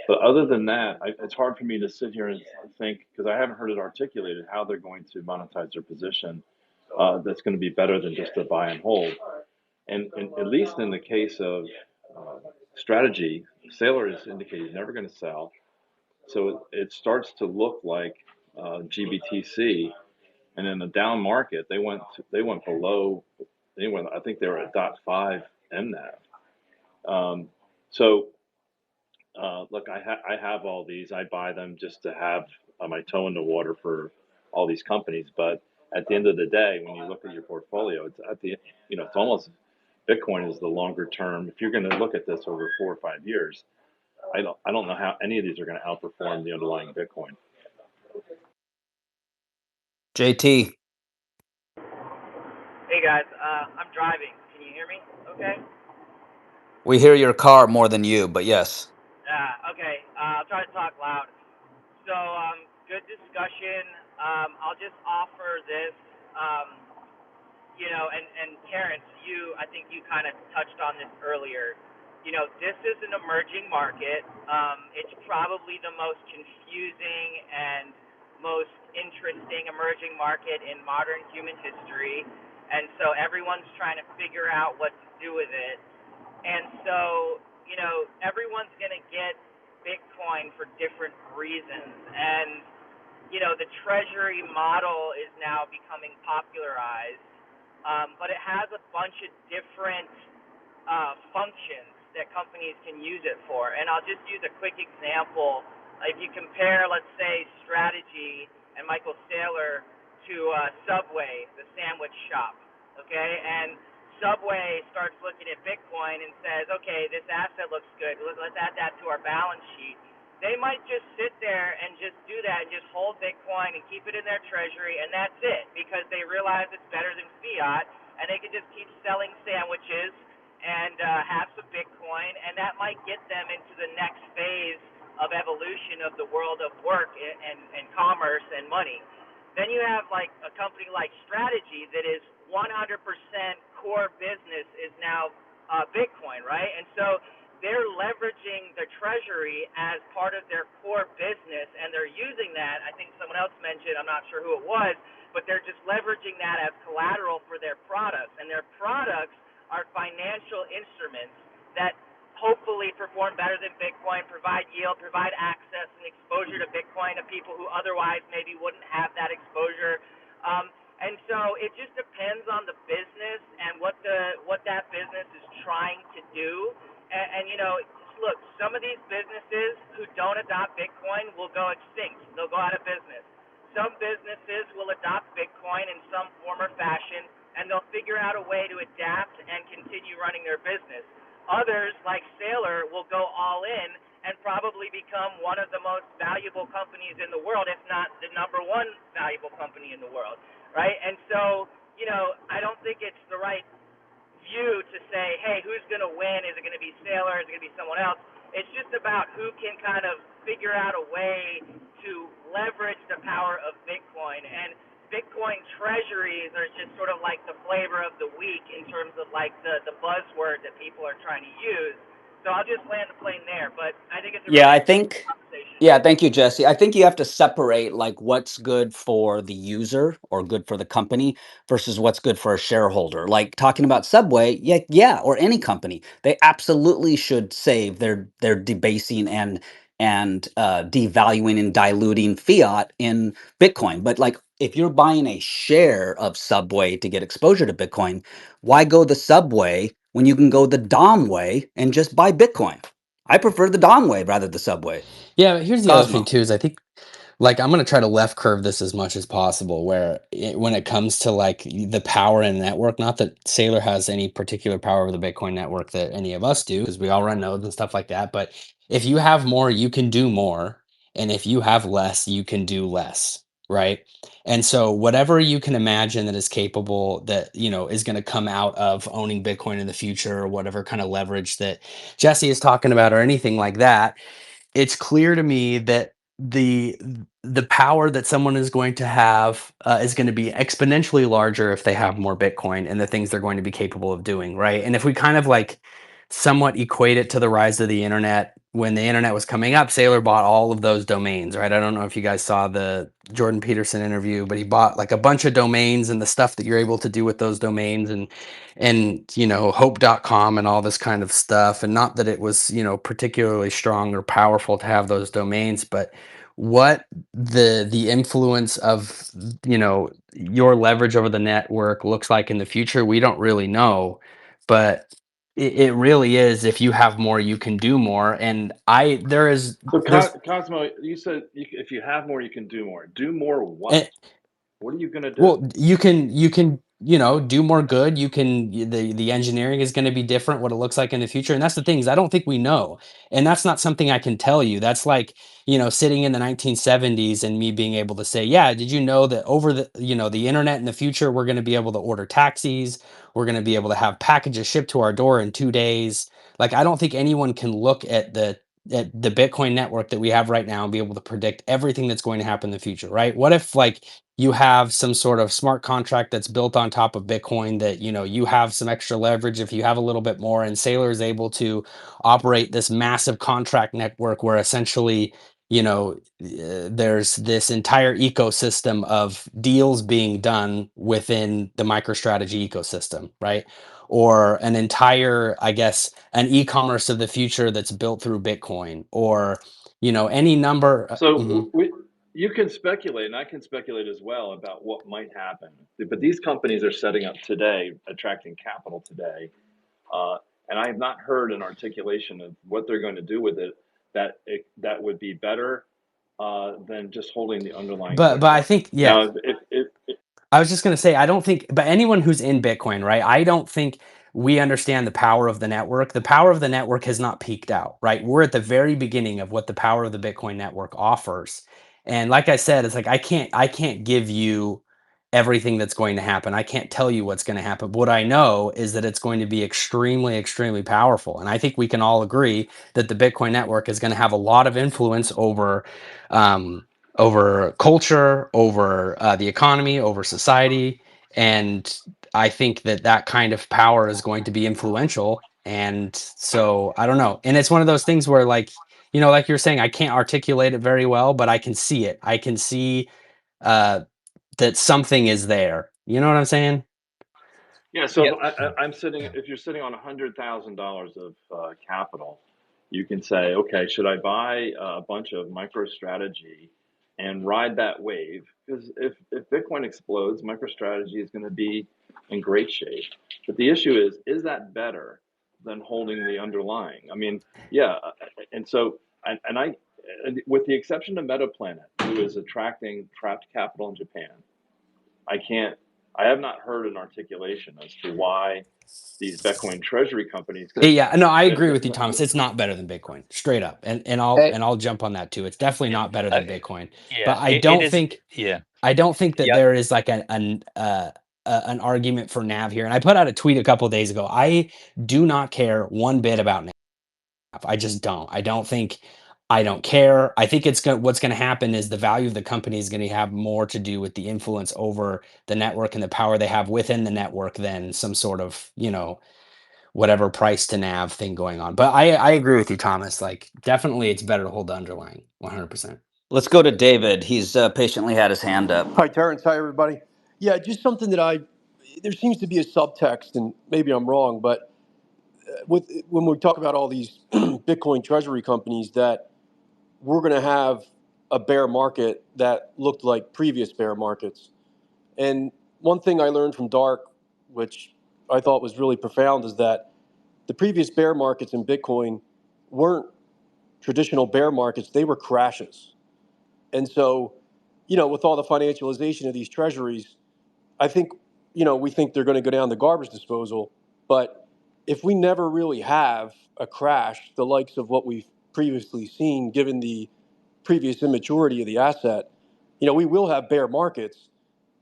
But other than that, it's hard for me to sit here and think, because I haven't heard it articulated, how they're going to monetize their position that's going to be better than just a buy and hold. And at least in the case of strategy, Sailor has indicated he's never going to sell. So it starts to look like GBTC. And in the down market, they went below. I think they were at 0.5 MNAV. So look, I have all these. I buy them just to have my toe in the water for all these companies. But at the end of the day, when you look at your portfolio, it's almost Bitcoin is the longer term. If you're going to look at this over 4 or 5 years, I don't know how any of these are going to outperform the underlying Bitcoin. JT, Hey guys, I'm driving. Can you hear me? Okay. we hear your car more than you, but yes. Okay. I'll try to talk loud. So, good discussion. I'll just offer this. Um, and Terrence, I think you kind of touched on this earlier. This is an emerging market. It's probably the most confusing and most interesting emerging market in modern human history. And so everyone's trying to figure out what to do with it. And so, everyone's going to get Bitcoin for different reasons. And, the treasury model is now becoming popularized, but it has a bunch of different functions that companies can use it for. And I'll just use a quick example. If you compare, let's say, Strategy and Michael Saylor to Subway, the sandwich shop, okay? And Subway starts looking at Bitcoin and says, okay, this asset looks good. Let's add that to our balance sheet. They might just sit there and just do that and just hold Bitcoin and keep it in their treasury, and that's it, because they realize it's better than fiat, and they can just keep selling sandwiches and have some Bitcoin, and that might get them into the next phase of evolution of the world of work and commerce and money. Then you have like a company like Strategy that is 100% core business is now Bitcoin, right? And so they're leveraging the treasury as part of their core business, and they're using that. I think someone else mentioned, I'm not sure who it was, but they're just leveraging that as collateral for their products. And their products are financial instruments that hopefully perform better than Bitcoin, provide yield, provide access and exposure to Bitcoin to people who otherwise maybe wouldn't have that exposure. And so it just depends on the business and what that business is trying to do. And look, some of these businesses who don't adopt Bitcoin will go extinct. They'll go out of business. Some businesses will adopt Bitcoin in some form or fashion, and they'll figure out a way to adapt and continue running their business. Others, like Saylor, will go all in and probably become one of the most valuable companies in the world, if not the number one valuable company in the world, right? And so, I don't think it's the right view to say, hey, who's going to win? Is it going to be Saylor? Is it going to be someone else? It's just about who can kind of figure out a way to leverage the power of Bitcoin. And Bitcoin treasuries are just sort of like the flavor of the week in terms of like the buzzword that people are trying to use. So I'll just land the plane there. But I think it's a Yeah, really I interesting think conversation. Yeah, thank you, Jesse. I think you have to separate like what's good for the user or good for the company versus what's good for a shareholder. Like talking about Subway, yeah, or any company, they absolutely should save their debasing and devaluing and diluting fiat in Bitcoin. But like if you're buying a share of Subway to get exposure to Bitcoin, why go the Subway when you can go the Dom way and just buy Bitcoin? I prefer the Dom way rather than the Subway. Yeah, but here's the other thing Cosmo. too is I think like I'm going to try to left curve this as much as possible where when it comes to like the power in the network, not that Saylor has any particular power over the Bitcoin network that any of us do because we all run nodes and stuff like that, but if you have more you can do more, and if you have less you can do less, right? And so whatever you can imagine that is capable that is going to come out of owning Bitcoin in the future, or whatever kind of leverage that Jesse is talking about or anything like that, it's clear to me that the the power that someone is going to have is going to be exponentially larger if they have more Bitcoin and the things they're going to be capable of doing, right? And if we kind of like somewhat equate it to the rise of the internet, when the internet was coming up, Saylor bought all of those domains, right? I don't know if you guys saw the Jordan Peterson interview, but he bought like a bunch of domains and the stuff that you're able to do with those domains and hope.com and all this kind of stuff. And not that it was particularly strong or powerful to have those domains, but what the influence of your leverage over the network looks like in the future, we don't really know. But it really is, if you have more you can do more. And So there's Cosmo, you said if you have more, you can do more. Do more eh, what? What are you gonna do? well, you can do more good. You can the engineering is going to be different, what it looks like in the future. And that's the things I don't think we know. And that's not something I can tell you. That's like, sitting in the 1970s and me being able to say, yeah, did you know that over the internet in the future, we're going to be able to order taxis, we're going to be able to have packages shipped to our door in 2 days. Like, I don't think anyone can look at the Bitcoin network that we have right now and be able to predict everything that's going to happen in the future, right? What if, like, you have some sort of smart contract that's built on top of Bitcoin that, you have some extra leverage if you have a little bit more, and Sailor is able to operate this massive contract network where essentially, there's this entire ecosystem of deals being done within the MicroStrategy ecosystem, right? Or an entire, I guess, an e-commerce of the future that's built through Bitcoin, or any number. So you can speculate, and I can speculate as well about what might happen. But these companies are setting up today, attracting capital today, and I have not heard an articulation of what they're going to do with it that would be better than just holding the underlying But I Bitcoin. think, yeah, Now, if I was just going to say, I don't think, but anyone who's in Bitcoin, right? I don't think we understand the power of the network. The power of the network has not peaked out, right? We're at the very beginning of what the power of the Bitcoin network offers. And like I said, it's like I can't give you everything that's going to happen. I can't tell you what's going to happen. What I know is that it's going to be extremely, extremely powerful. And I think we can all agree that the Bitcoin network is going to have a lot of influence um, over culture, over the economy, over society. And I think that kind of power is going to be influential. And so I don't know. And it's one of those things where, like, like you're saying, I can't articulate it very well, but I can see it. I can see uh, that something is there. You know what I'm saying? Yeah, so Yeah. I'm sitting. If you're sitting on $100,000 of capital, you can say, okay, should I buy a bunch of MicroStrategy and ride that wave? Because if Bitcoin explodes, MicroStrategy is going to be in great shape. But the issue is that better than holding the underlying? I mean, yeah, and so and with the exception of MetaPlanet, who is attracting trapped capital in Japan, I can't. I have not heard an articulation as to why these Bitcoin treasury companies. Because Yeah, no, I agree with you, Thomas. It's not better than Bitcoin, straight up, and I'll Hey, and I'll jump on that too. It's definitely Yeah. not better than Bitcoin, but Yeah. I It don't is. think Yeah. I don't think that Yeah. there is like an argument for Nav here. And I put out a tweet a couple of days ago. I do not care one bit about Nav. I just don't. I don't care. I think what's going to happen is the value of the company is going to have more to do with the influence over the network and the power they have within the network than some sort of, whatever price to Nav thing going on. But I agree with you, Thomas. Like, definitely it's better to hold the underlying 100%. Let's go to David. He's patiently had his hand up. Hi, Terrence. Hi, everybody. Yeah, just something there seems to be a subtext, and maybe I'm wrong, but when we talk about all these Bitcoin treasury companies, that we're going to have a bear market that looked like previous bear markets. And one thing I learned from Dark, which I thought was really profound, is that the previous bear markets in Bitcoin weren't traditional bear markets, they were crashes. And so, with all the financialization of these treasuries, I think, we think they're going to go down the garbage disposal. But if we never really have a crash, the likes of what we've previously seen, given the previous immaturity of the asset, we will have bear markets.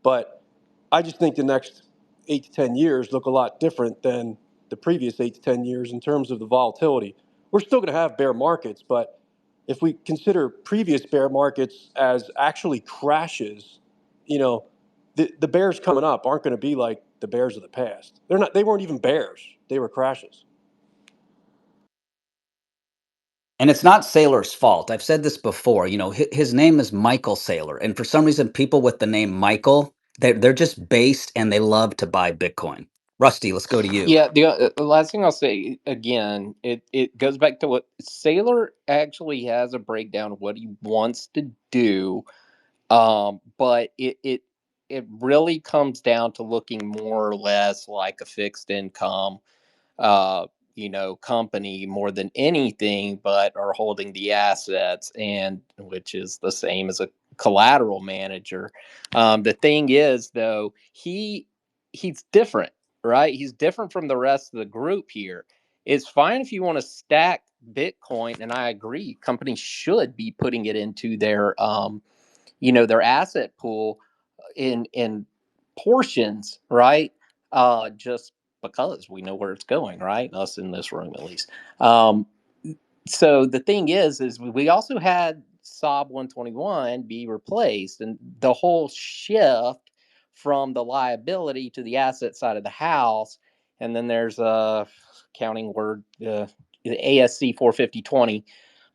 But I just think the next 8 to 10 years look a lot different than the previous 8 to 10 years in terms of the volatility. We're still going to have bear markets, but if we consider previous bear markets as actually crashes, you know, the bears coming up aren't going to be like the bears of the past. They're not. They weren't even bears. They were crashes. And it's not Saylor's fault. I've said this before. His name is Michael Saylor, and for some reason, people with the name Michael, they're just based and they love to buy Bitcoin. Rusty, let's go to you. yeah, the last thing I'll say again, it goes back to what Sailor actually has a breakdown of what he wants to do, but it really comes down to looking more or less like a fixed income uh, company more than anything, but are holding the assets, and which is the same as a collateral manager. The thing is, though, he he's different, right? He's different from the rest of the group here. It's fine if you want to stack Bitcoin, and I agree, companies should be putting it into their their asset pool in portions, right? Just because we know where it's going, right? Us in this room, at least. So the thing is we also had Sob 121 be replaced, and the whole shift from the liability to the asset side of the house. And then there's a counting word, the ASC 45020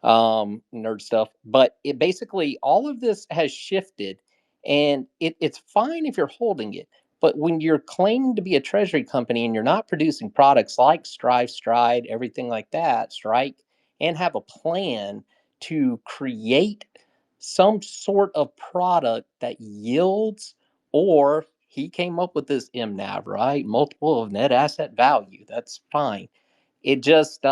nerd stuff. But it basically, all of this has shifted, and it's fine if you're holding it. But when you're claiming to be a treasury company and you're not producing products like Strive, Stride, everything like that, Strike, and have a plan to create some sort of product that yields, or he came up with this MNAV, right? Multiple of net asset value. That's fine. It just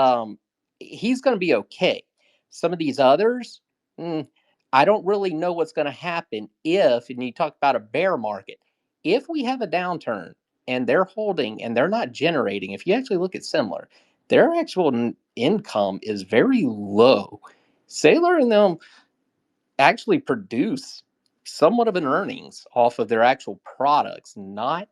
he's going to be okay. Some of these others, I don't really know what's going to happen if, and you talk about a bear market, if we have a downturn and they're holding and they're not generating. If you actually look at similar, their actual income is very low. Sailor and them actually produce somewhat of an earnings off of their actual products, not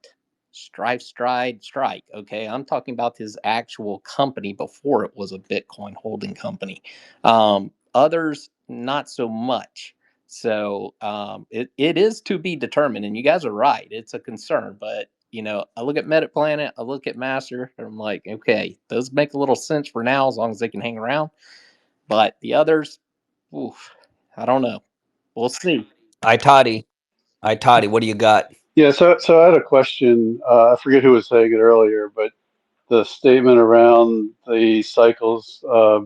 Strive, Stride, Strike. Okay, I'm talking about his actual company before it was a Bitcoin holding company. Others, not so much. So it is to be determined. And you guys are right; it's a concern. But I look at Metaplanet, I look at Master, and I'm like, okay, those make a little sense for now as long as they can hang around. But the others, oof, I don't know. We'll see. I Toddy, what do you got? Yeah, so I had a question. I forget who was saying it earlier, but the statement around the cycles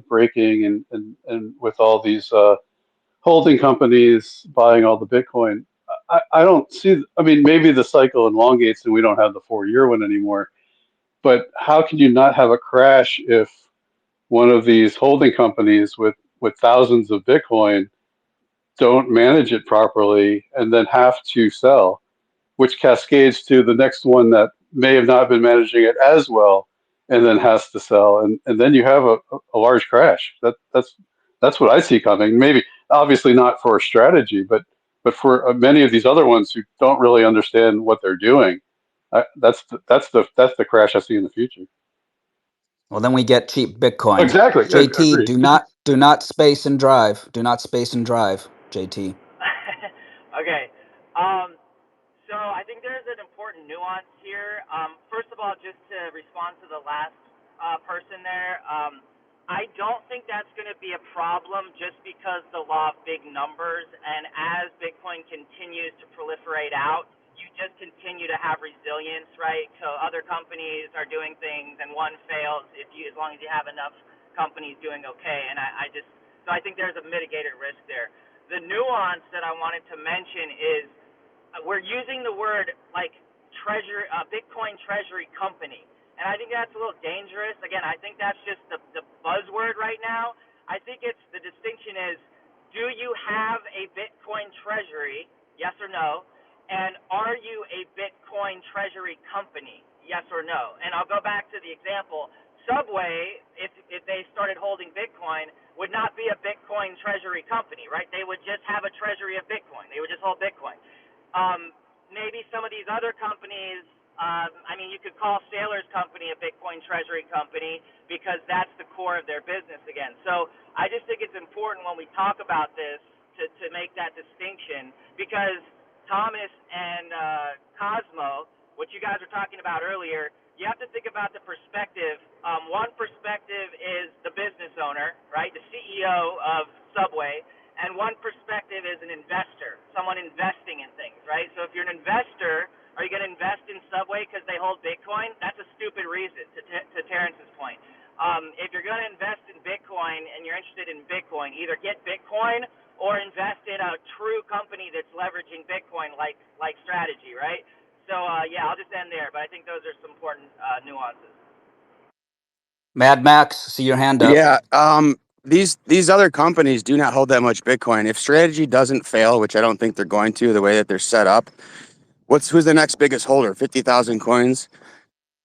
breaking and with all these holding companies buying all the Bitcoin, I don't see. I mean, maybe the cycle elongates and we don't have the 4-year one anymore. But how can you not have a crash if one of these holding companies with thousands of Bitcoin don't manage it properly and then have to sell, which cascades to the next one that may have not been managing it as well and then has to sell, and then you have a large crash. That's what I see coming. Maybe obviously not for a strategy, but for many of these other ones who don't really understand what they're doing. That's the crash I see in the future. Well, then we get cheap Bitcoin. Exactly. JT, Agreed. do not space and drive. Do not space and drive, JT. Okay. So I think there's an important nuance here. First of all, just to respond to the last person there, I don't think that's going to be a problem just because the law of big numbers, and as Bitcoin continues to proliferate out, you just continue to have resilience, right? So other companies are doing things and one fails as long as you have enough companies doing okay. And I think there's a mitigated risk there. The nuance that I wanted to mention is we're using the word like Bitcoin treasury company, and I think that's a little dangerous. Again, I think that's just the buzzword right now. I think the distinction is, do you have a Bitcoin treasury? Yes or no? And are you a Bitcoin treasury company? Yes or no? And I'll go back to the example. Subway, if they started holding Bitcoin, would not be a Bitcoin treasury company, right? They would just have a treasury of Bitcoin. They would just hold Bitcoin. Maybe some of these other companies, you could call Sailor's company a Bitcoin treasury company because that's the core of their business again. So I just think it's important when we talk about this to make that distinction, because Thomas and Cosmo, what you guys were talking about earlier, you have to think about the perspective. One perspective is the business owner, right, the CEO of Subway, and one perspective is an investor, someone investing in things, right? So if you're an investor, are you going to invest in Subway because they hold Bitcoin? That's a stupid reason, to Terrence's point. If you're going to invest in Bitcoin and you're interested in Bitcoin, either get Bitcoin or invest in a true company that's leveraging Bitcoin like strategy, right? So, I'll just end there, but I think those are some important nuances. Mad Max, see your hand up. Yeah, these other companies do not hold that much Bitcoin. If strategy doesn't fail, which I don't think they're going to, the way that they're set up, Who's the next biggest holder? 50,000 coins.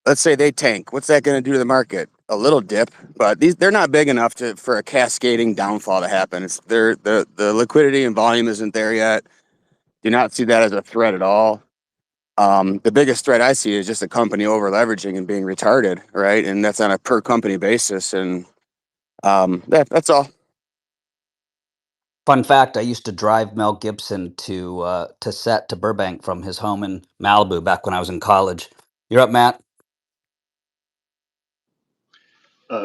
Let's say they tank. What's that going to do to the market? A little dip, but they're not big enough for a cascading downfall to happen. The liquidity and volume isn't there yet. Do not see that as a threat at all. The biggest threat I see is just a company over leveraging and being retarded, right? And that's on a per company basis. And that's all. Fun fact: I used to drive Mel Gibson to set to Burbank from his home in Malibu back when I was in college. You're up, Matt.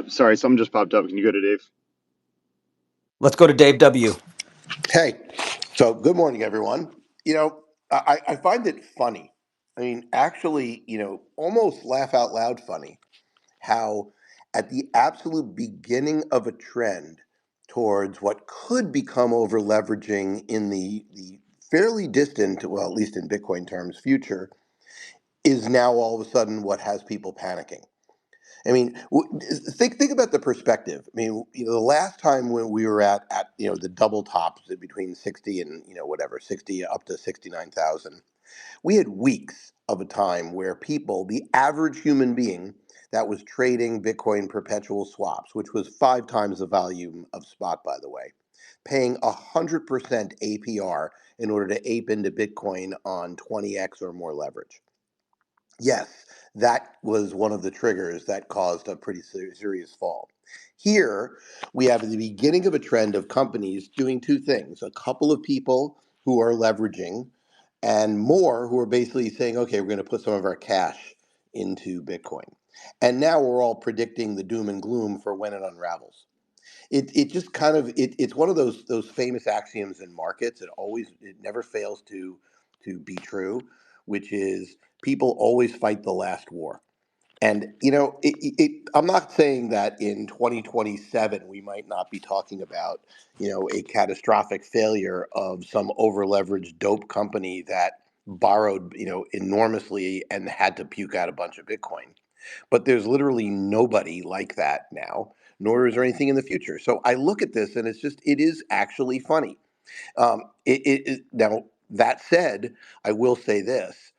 Sorry, something just popped up. Can you go to Dave? Let's go to Dave W. Hey, so good morning, everyone. I find it funny. I mean, actually, almost laugh out loud funny how at the absolute beginning of a trend towards what could become over leveraging in the fairly distant, well, at least in Bitcoin terms, future, is now all of a sudden what has people panicking. I mean, think about the perspective. I mean, the last time when we were at the double tops between 60 and whatever 60 up to 69,000, we had weeks of a time where people, the average human being that was trading Bitcoin perpetual swaps, which was 5 times the volume of spot, by the way, paying 100% APR in order to ape into Bitcoin on 20x or more leverage. Yes, that was one of the triggers that caused a pretty serious fall. Here, we have the beginning of a trend of companies doing two things: a couple of people who are leveraging, and more who are basically saying, okay, we're going to put some of our cash into Bitcoin. And now we're all predicting the doom and gloom for when it unravels. It just kind of it's one of those famous axioms in markets. It never fails to be true, which is people always fight the last war. And I'm not saying that in 2027 we might not be talking about a catastrophic failure of some over leveraged dope company that borrowed enormously and had to puke out a bunch of Bitcoin. But there's literally nobody like that now, nor is there anything in the future. So I look at this and it is actually funny. Now, that said, I will say this: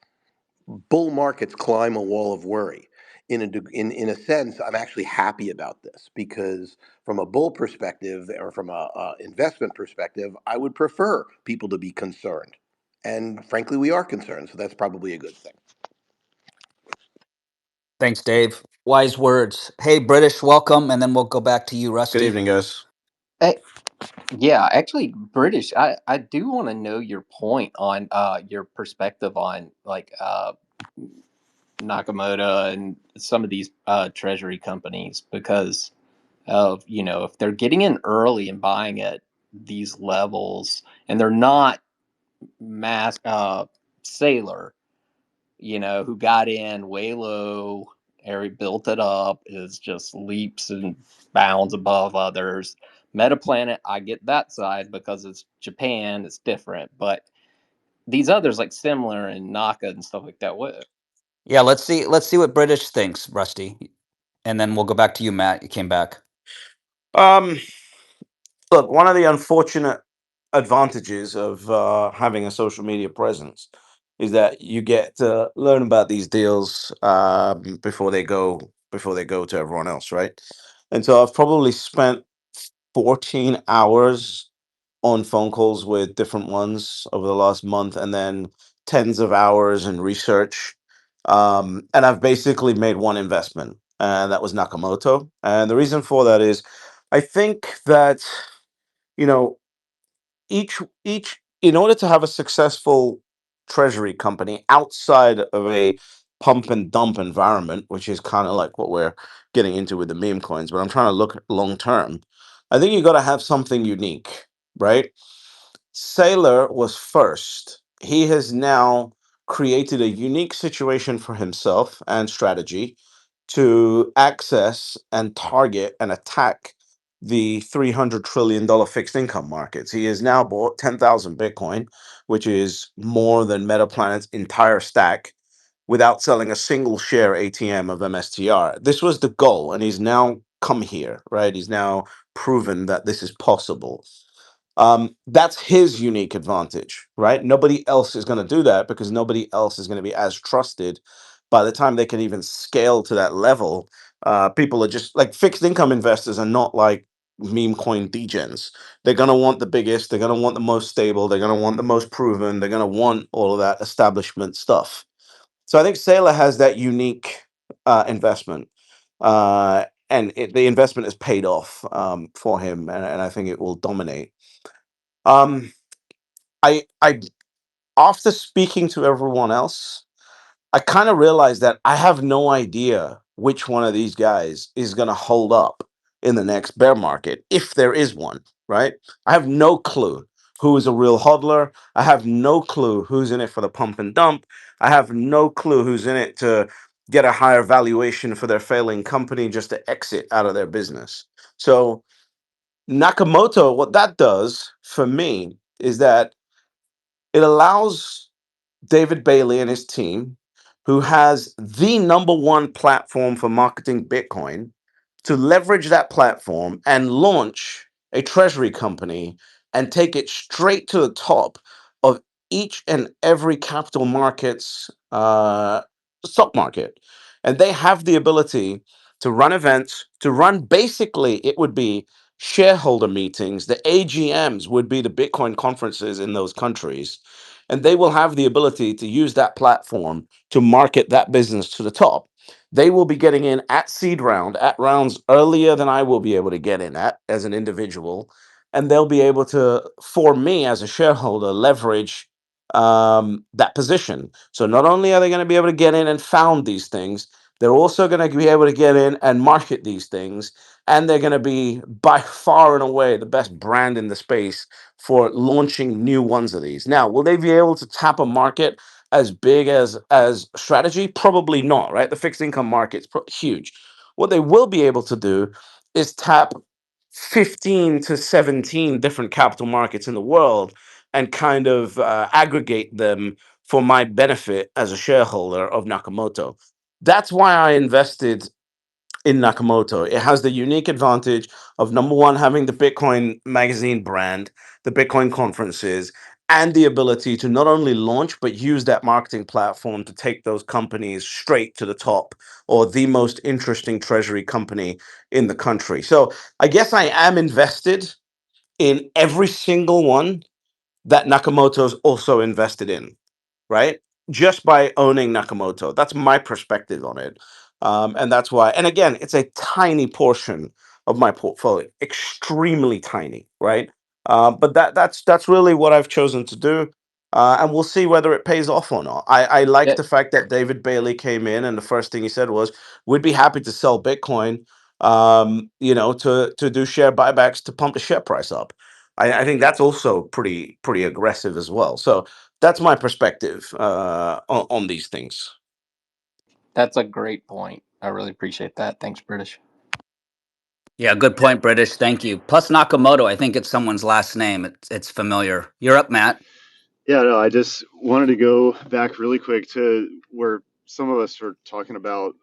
bull markets climb a wall of worry. In a sense, I'm actually happy about this because, from a bull perspective or from a investment perspective, I would prefer people to be concerned, and frankly, we are concerned. So that's probably a good thing. Thanks, Dave. Wise words. Hey, British, welcome, and then we'll go back to you, Good Rusty. evening, guys. Hey, yeah, actually, British. I do want to know your point on your perspective on like Nakamoto and some of these treasury companies because of if they're getting in early and buying at these levels and they're not mass Sailor, who got in way low, Harry built it up, is just leaps and bounds above others. Metaplanet, I get that side because it's Japan, it's different, but these others like Similar and Naka and stuff like that. What? Yeah, let's see what British thinks, Rusty, and then we'll go back to you, Matt. You came back. Um, Look, one of the unfortunate advantages of having a social media presence is that you get to learn about these deals before they go to everyone else, right? And so I've probably spent 14 hours on phone calls with different ones over the last month, and then tens of hours in research. And I've basically made one investment, and that was Nakamoto. And the reason for that is I think that, you know, each in order to have a successful treasury company outside of a pump and dump environment, which is kind of like what we're getting into with the meme coins, but I'm trying to look long term. I think you got to have something unique, right? Saylor was first. He has now created a unique situation for himself and strategy to access and target and attack the $300 trillion fixed income markets. He has now bought 10,000 Bitcoin, which is more than Metaplanet's entire stack, without selling a single share ATM of MSTR. This was the goal, and he's now come here, right? He's now proven that this is possible. That's his unique advantage, right? Nobody else is going to do that because nobody else is going to be as trusted. By the time they can even scale to that level, people are just like fixed income investors are not like meme coin degens. They're going to want the biggest, they're going to want the most stable, they're going to want the most proven, they're going to want all of that establishment stuff. So I think Saylor has that unique investment. The investment has paid off for him, and I think it will dominate. Um, I after speaking to everyone else, I kind of realized that I have no idea which one of these guys is going to hold up in the next bear market, if there is one, right? I have no clue who is a real hodler. I have no clue who's in it for the pump and dump. I have no clue who's in it to get a higher valuation for their failing company just to exit out of their business. So, Nakamoto, what that does for me is that it allows David Bailey and his team, who has the number one platform for marketing Bitcoin, to leverage that platform and launch a treasury company and take it straight to the top of each and every capital markets stock market. And they have the ability to run events, to run basically, it would be shareholder meetings. The AGMs would be the Bitcoin conferences in those countries, and they will have the ability to use that platform to market that business to the top. They will be getting in at seed round, at rounds earlier than I will be able to get in at as an individual. And they'll be able to, for me as a shareholder, leverage that position. So not only are they going to be able to get in and found these things, they're also going to be able to get in and market these things. And they're going to be by far and away the best brand in the space for launching new ones of these. Now, will they be able to tap a market as big as strategy? Probably not, right? The fixed income market's huge. What they will be able to do is tap 15 to 17 different capital markets in the world and kind of aggregate them for my benefit as a shareholder of Nakamoto. That's why I invested in Nakamoto. It has the unique advantage of number one, having the Bitcoin magazine brand, the Bitcoin conferences, and the ability to not only launch, but use that marketing platform to take those companies straight to the top or the most interesting treasury company in the country. So I guess I am invested in every single one that Nakamoto's also invested in, right? Just by owning Nakamoto. That's my perspective on it. And that's why, and again, it's a tiny portion of my portfolio, extremely tiny, right? But that's really what I've chosen to do. And we'll see whether it pays off or not. I like Yeah, the fact that David Bailey came in and the first thing he said was, we'd be happy to sell Bitcoin, to do share buybacks to pump the share price up. I think that's also pretty aggressive as well. So that's my perspective on these things. that's a great point. I really appreciate that. Thanks, British. Yeah, good point, British. Thank you. Plus Nakamoto, I think it's someone's last name. It's familiar. You're up, Matt. Yeah, no, I just wanted to go back really quick to where some of us are talking about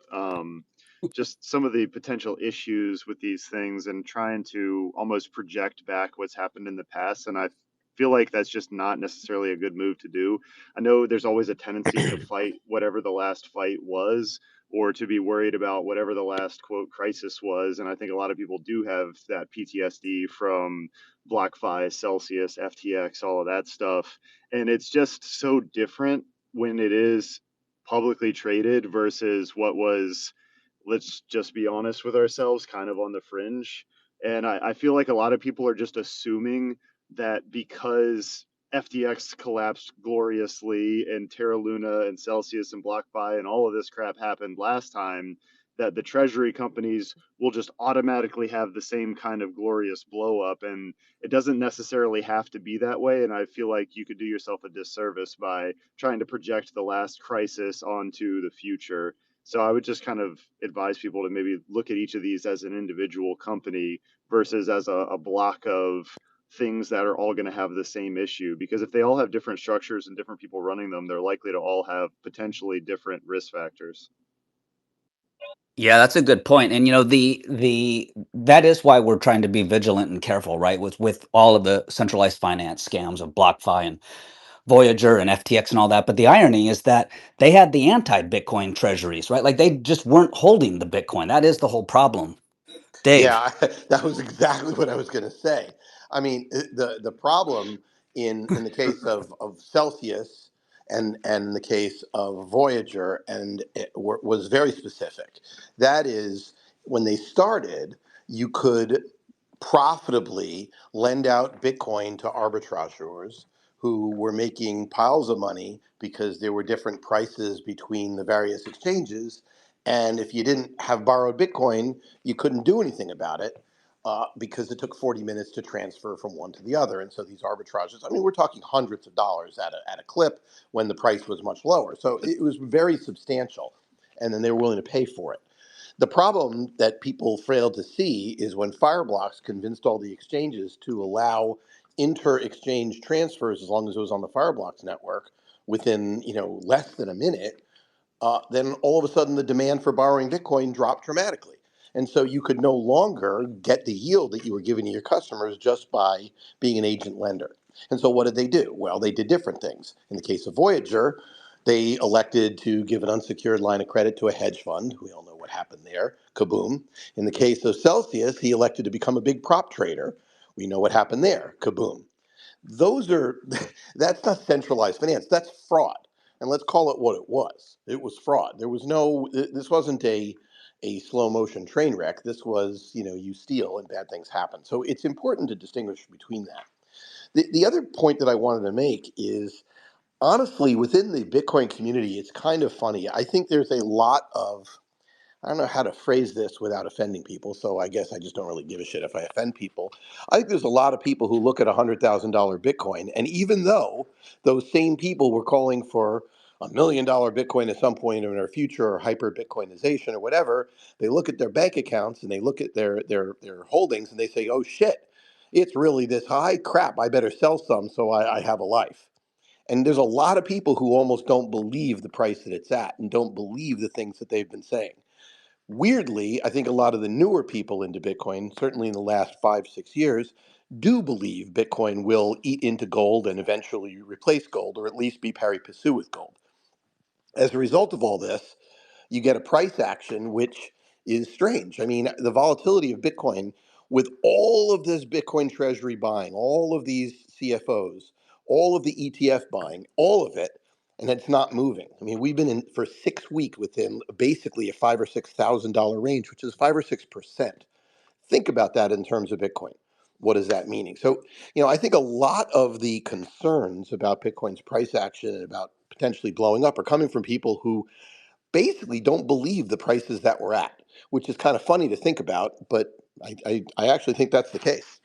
just some of the potential issues with these things and trying to almost project back what's happened in the past. And I feel like that's just not necessarily a good move to do. I know there's always a tendency to fight whatever the last fight was or to be worried about whatever the last quote crisis was. And I think a lot of people do have that PTSD from BlockFi, Celsius, FTX, all of that stuff, and it's just so different when it is publicly traded versus what was, let's just be honest with ourselves, kind of on the fringe. And I feel like a lot of people are just assuming that because FTX collapsed gloriously and Terra Luna and Celsius and BlockFi and all of this crap happened last time, that the treasury companies will just automatically have the same kind of glorious blow up. And it doesn't necessarily have to be that way. And I feel like you could do yourself a disservice by trying to project the last crisis onto the future. So I would just kind of advise people to maybe look at each of these as an individual company versus as a block of things that are all going to have the same issue. Because if they all have different structures and different people running them, they're likely to all have potentially different risk factors. Yeah, that's a good point. And the that is why we're trying to be vigilant and careful, right? With all of the centralized finance scams of BlockFi and Voyager and FTX and all that. But the irony is that they had the anti-Bitcoin treasuries, right? Like they just weren't holding the Bitcoin. That is the whole problem. Dave. Yeah, that was exactly what I was going to say. I mean, the problem in the case of Celsius and the case of Voyager was very specific. That is, when they started, you could profitably lend out Bitcoin to arbitrageurs who were making piles of money because there were different prices between the various exchanges. And if you didn't have borrowed Bitcoin, you couldn't do anything about it because it took 40 minutes to transfer from one to the other. And so these arbitrages, I mean, we're talking hundreds of dollars at a clip when the price was much lower. So it was very substantial. And then they were willing to pay for it. The problem that people failed to see is when Fireblocks convinced all the exchanges to allow inter-exchange transfers as long as it was on the Fireblocks network within less than a minute, then all of a sudden the demand for borrowing Bitcoin dropped dramatically. And so you could no longer get the yield that you were giving to your customers just by being an agent lender. And so what did they do? Well, they did different things. In the case of Voyager, they elected to give an unsecured line of credit to a hedge fund. We all know what happened there. Kaboom. In the case of Celsius, he elected to become a big prop trader. We know what happened there. Kaboom. Those are that's not centralized finance. That's fraud. And let's call it what it was. It was fraud. There was no. This wasn't a slow motion train wreck. This was, you steal and bad things happen. So it's important to distinguish between that. The other point that I wanted to make is, honestly, within the Bitcoin community, it's kind of funny. I think there's a lot of, I don't know how to phrase this without offending people, so I guess I just don't really give a shit if I offend people. I think there's a lot of people who look at $100,000 Bitcoin, and even though those same people were calling for $1 million Bitcoin at some point in our future, or hyper Bitcoinization or whatever, they look at their bank accounts and they look at their holdings and they say, "Oh shit, it's really this high? Crap! I better sell some so I have a life." And there's a lot of people who almost don't believe the price that it's at and don't believe the things that they've been saying. Weirdly, I think a lot of the newer people into Bitcoin, certainly in the last 5, 6 years, do believe Bitcoin will eat into gold and eventually replace gold, or at least be pari passu with gold. As a result of all this, you get a price action, which is strange. I mean, the volatility of Bitcoin, with all of this Bitcoin treasury buying, all of these CFOs, all of the ETF buying, all of it, and it's not moving. I mean, we've been in for 6 weeks within basically a $5,000 or $6,000 range, which is 5 or 6%. Think about that in terms of Bitcoin. What is that meaning? So, I think a lot of the concerns about Bitcoin's price action and about potentially blowing up are coming from people who basically don't believe the prices that we're at, which is kind of funny to think about, but I actually think that's the case.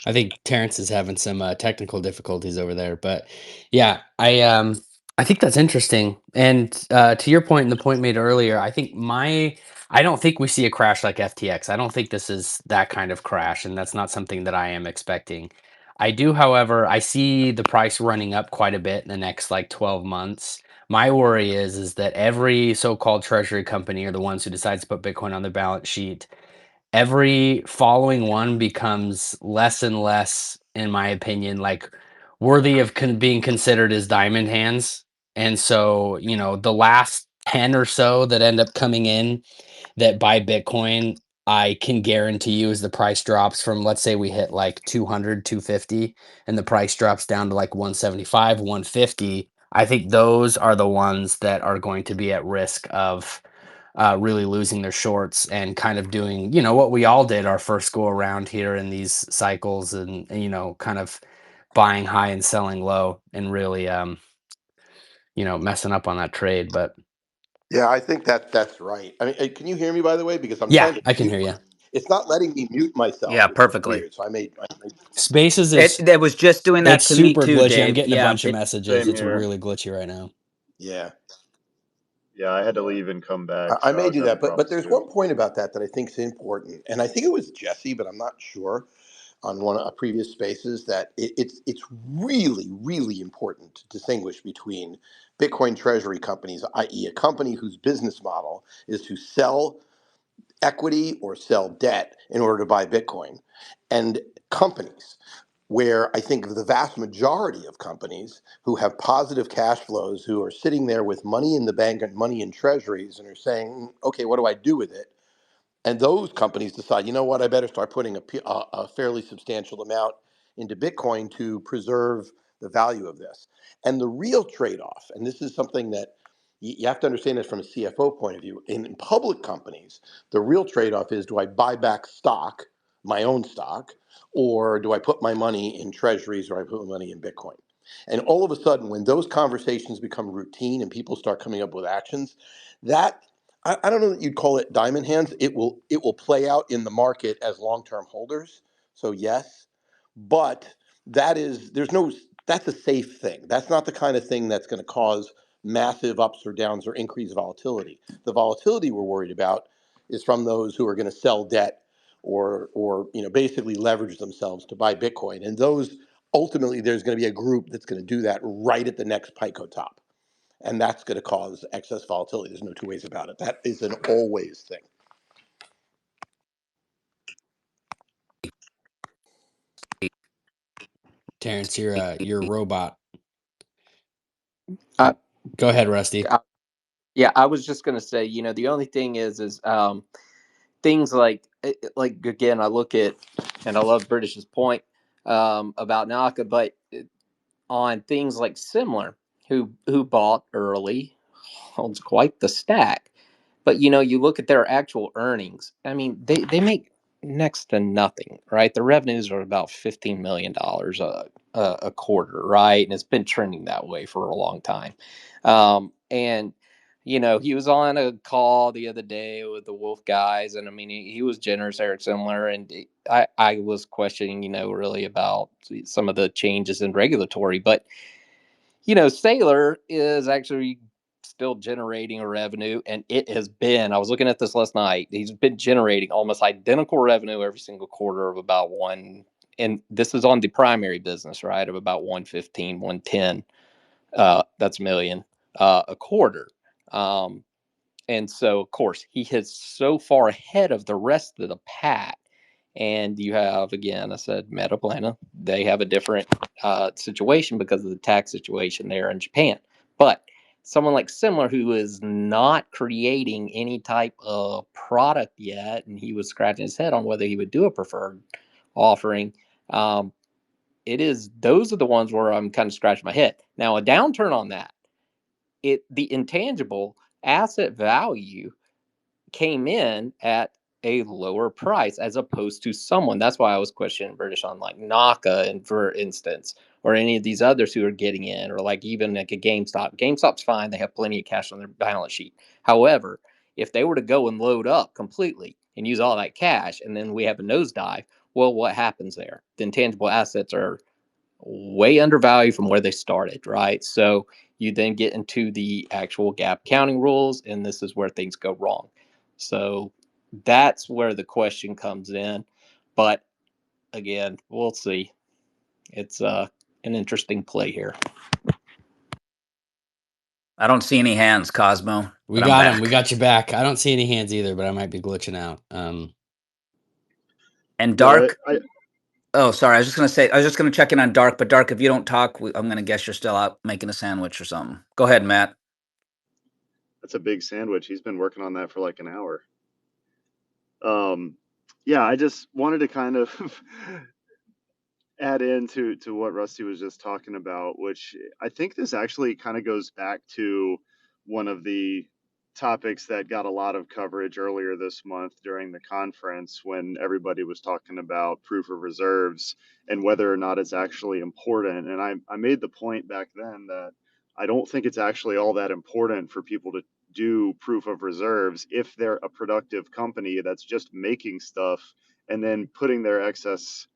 I think Terrence is having some technical difficulties over there, but yeah, I think that's interesting. And to your point and the point made earlier, I don't think we see a crash like FTX. I don't think this is that kind of crash, and that's not something that I am expecting. I do, however, I see the price running up quite a bit in the next like 12 months. My worry is that every so-called treasury company, or the ones who decide to put Bitcoin on their balance sheet, every following one becomes less and less, in my opinion, like worthy of being considered as diamond hands. And so, the last 10 or so that end up coming in that buy Bitcoin, I can guarantee you, as the price drops from, let's say we hit like 200, 250, and the price drops down to like 175, 150. I think those are the ones that are going to be at risk of really losing their shorts and kind of doing, what we all did our first go around here in these cycles, and kind of buying high and selling low, and really, messing up on that trade. But Yeah, I think that's right. I mean, can you hear me, by the way? Because I'm yeah, trying to I can mute hear you. it's not letting me mute myself, Yeah, which is perfectly. weird. So I made Spaces It is that was just doing that it's to me super too, glitchy. I'm Dave. getting a Yeah, bunch of messages. Same It's here. really glitchy right now. yeah. Yeah, I had to leave and come back, I so I may was do having that, but problems there's too. one point about that I think is important, and I think it was Jesse, but I'm not sure. on one of previous spaces that it's really, really important to distinguish between Bitcoin treasury companies, i.e., a company whose business model is to sell equity or sell debt in order to buy Bitcoin, and companies where I think the vast majority of companies who have positive cash flows, who are sitting there with money in the bank and money in treasuries and are saying, okay, what do I do with it? And those companies decide, you know what, I better start putting a fairly substantial amount into Bitcoin to preserve the value of this. And the real trade-off, and this is something that you have to understand this from a CFO point of view, in public companies, the real trade-off is, do I buy back stock, my own stock, or do I put my money in treasuries, or I put my money in Bitcoin? And all of a sudden, when those conversations become routine and people start coming up with actions, that I don't know that you'd call it diamond hands. It will play out in the market as long-term holders. So yes, but that's a safe thing. That's not the kind of thing that's going to cause massive ups or downs or increased volatility. The volatility we're worried about is from those who are going to sell debt or basically leverage themselves to buy Bitcoin. And those ultimately there's going to be a group that's going to do that right at the next Pico top. And that's going to cause excess volatility. There's no two ways about it. That is an always thing. Terrence, you're a robot. Uh, Go ahead, Rusty. yeah, I was just gonna say, the only thing is things like again, I look at, and I love British's point about Naka, but on things like Similar, who bought early, holds quite the stack. But you look at their actual earnings. I mean, they make next to nothing, right? The revenues are about $15 million a quarter, right? And it's been trending that way for a long time. And he was on a call the other day with the Wolf guys, and I mean, he was generous, Eric Similar, and I was questioning, really about some of the changes in regulatory, but Sailor is actually still generating a revenue, and it has been, I was looking at this last night, he's been generating almost identical revenue every single quarter of about one, and this is on the primary business, right, of about 115, 110, that's million a quarter. And so, of course, he is so far ahead of the rest of the pack. And you have, again, I said Metaplana, they have a different situation because of the tax situation there in Japan. But someone like Similar, who is not creating any type of product yet, and he was scratching his head on whether he would do a preferred offering. Those are the ones where I'm kind of scratching my head. Now, a downturn on that, the intangible asset value came in at a lower price as opposed to someone. That's why I was questioning British on like Naka, and for instance, or any of these others who are getting in, or like even like a GameStop. GameStop's fine; they have plenty of cash on their balance sheet. However, if they were to go and load up completely and use all that cash, and then we have a nosedive, well, what happens there? The intangible assets are way undervalued from where they started, right? So you then get into the actual gap counting rules, and this is where things go wrong. So that's where the question comes in. But again, we'll see. It's an interesting play here. I don't see any hands, Cosmo. We But I'm got him. We back. got you back. I don't see any hands either, but I might be glitching out. And No, Dark. Oh, sorry. I was just gonna check in on Dark. But Dark, if you don't talk, I'm gonna guess you're still out making a sandwich or something. Go ahead, Matt. that's a big sandwich. He's been working on that for like an hour. Yeah, I just wanted to kind of add into what Rusty was just talking about, which I think this actually kind of goes back to one of the topics that got a lot of coverage earlier this month during the conference when everybody was talking about proof of reserves and whether or not it's actually important. And I made the point back then that I don't think it's actually all that important for people to do proof of reserves if they're a productive company that's just making stuff and then putting their excess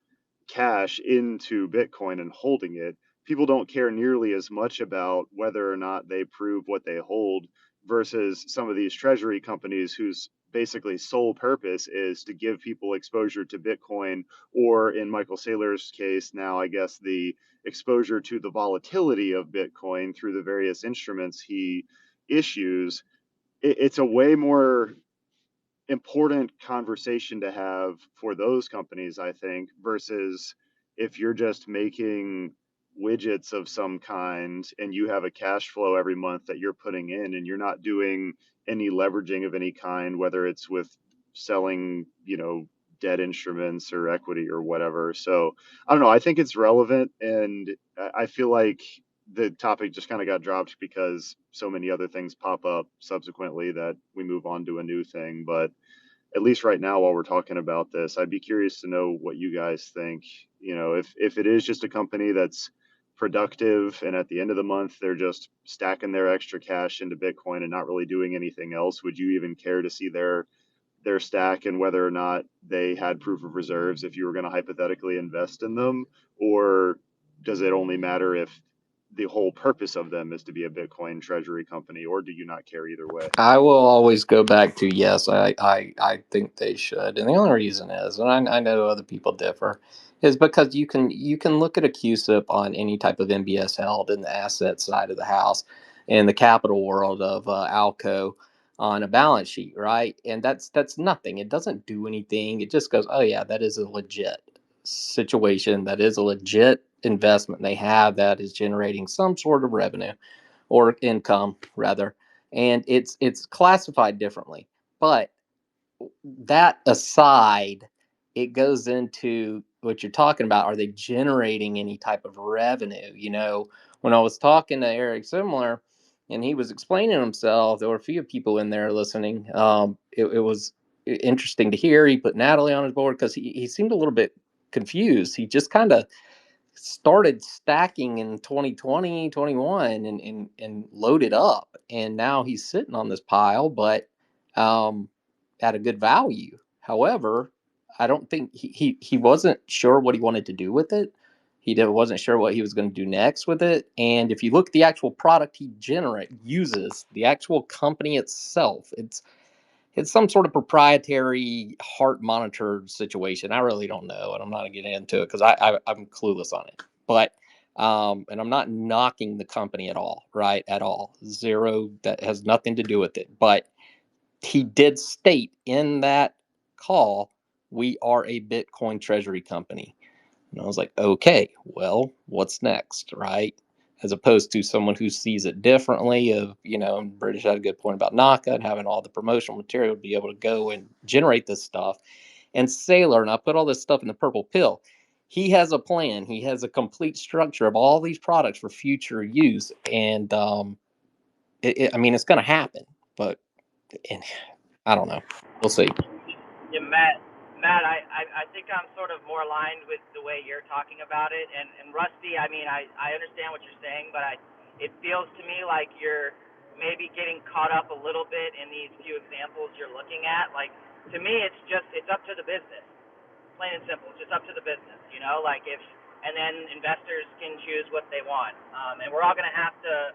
cash into Bitcoin and holding it. People don't care nearly as much about whether or not they prove what they hold versus some of these treasury companies whose basically sole purpose is to give people exposure to Bitcoin, or in Michael Saylor's case now, I guess the exposure to the volatility of Bitcoin through the various instruments he issues. It's a way more important conversation to have for those companies, I think, versus if you're just making widgets of some kind and you have a cash flow every month that you're putting in and you're not doing any leveraging of any kind, whether it's with selling, debt instruments or equity or whatever. So I don't know. I think it's relevant, and I feel like the topic just kind of got dropped because so many other things pop up subsequently that we move on to a new thing. But at least right now, while we're talking about this, I'd be curious to know what you guys think. If it is just a company that's productive and at the end of the month they're just stacking their extra cash into Bitcoin and not really doing anything else, would you even care to see their stack and whether or not they had proof of reserves if you were going to hypothetically invest in them? Or does it only matter if the whole purpose of them is to be a Bitcoin treasury company, or do you not care either way? I will always go back to yes, I think they should, and the only reason is, and I know other people differ, is because you can look at a CUSIP on any type of MBS held in the asset side of the house, in the capital world of Alco, on a balance sheet, right? And that's nothing. It doesn't do anything. It just goes, oh yeah, that is a legit situation. That is a legit investment they have that is generating some sort of revenue or income rather, and it's classified differently. But that aside, it goes into what you're talking about. Are they generating any type of revenue? When I was talking to Eric Similar and he was explaining himself, there were a few people in there listening. It was interesting to hear. He put Natalie on his board because he seemed a little bit confused. He just kind of started stacking in 2020, 21, and loaded up, and now he's sitting on this pile, but um at a good value. However, I don't think he wasn't sure what he wanted to do with it. Wasn't sure what he was going to do next with it. And if you look at the actual product he uses, the actual company itself, it's some sort of proprietary heart monitor situation. I really don't know, and I'm not gonna get into it because I'm clueless on it. But and I'm not knocking the company at all, right? At all, zero. That has nothing to do with it. But he did state in that call, we are a Bitcoin treasury company. And I was like, okay, well, what's next, right? As opposed to someone who sees it differently. British had a good point about Naka and having all the promotional material to be able to go and generate this stuff. And Saylor, and I put all this stuff in the purple pill. He has a plan. He has a complete structure of all these products for future use. And I mean, it's going to happen. But and, I don't know. We'll see. Yeah, Matt, I think I'm sort of more aligned with the way you're talking about it. And Rusty, I mean, I understand what you're saying, but it feels to me like you're maybe getting caught up a little bit in these few examples you're looking at. Like, to me, it's up to the business, plain and simple. It's just up to the business, like and then investors can choose what they want. And we're all going to have to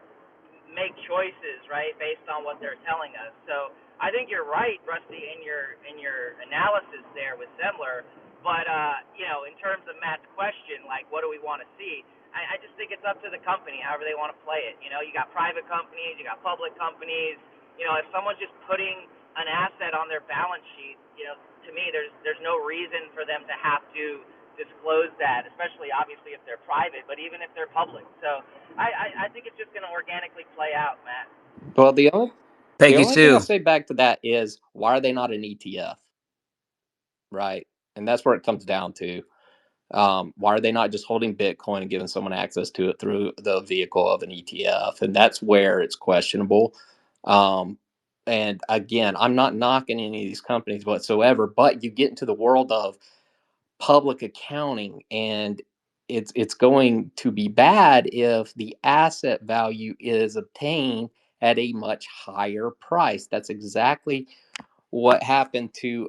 make choices, right, based on what they're telling us. So I think you're right, Rusty, in your analysis there with Semler. But in terms of Matt's question, like, what do we want to see? I just think it's up to the company, however they want to play it. You got private companies, you got public companies. If someone's just putting an asset on their balance sheet, to me, there's no reason for them to have to disclose that, especially obviously if they're private, but even if they're public. So I think it's just going to organically play out, Matt. Well, the Thank you, only thing I'll Stu. say back to that is, why are they not an ETF, right? And that's where it comes down to. Why are they not just holding Bitcoin and giving someone access to it through the vehicle of an ETF? And that's where it's questionable. And again, I'm not knocking any of these companies whatsoever, but you get into the world of public accounting, and it's going to be bad if the asset value is obtained at a much higher price. That's exactly what happened to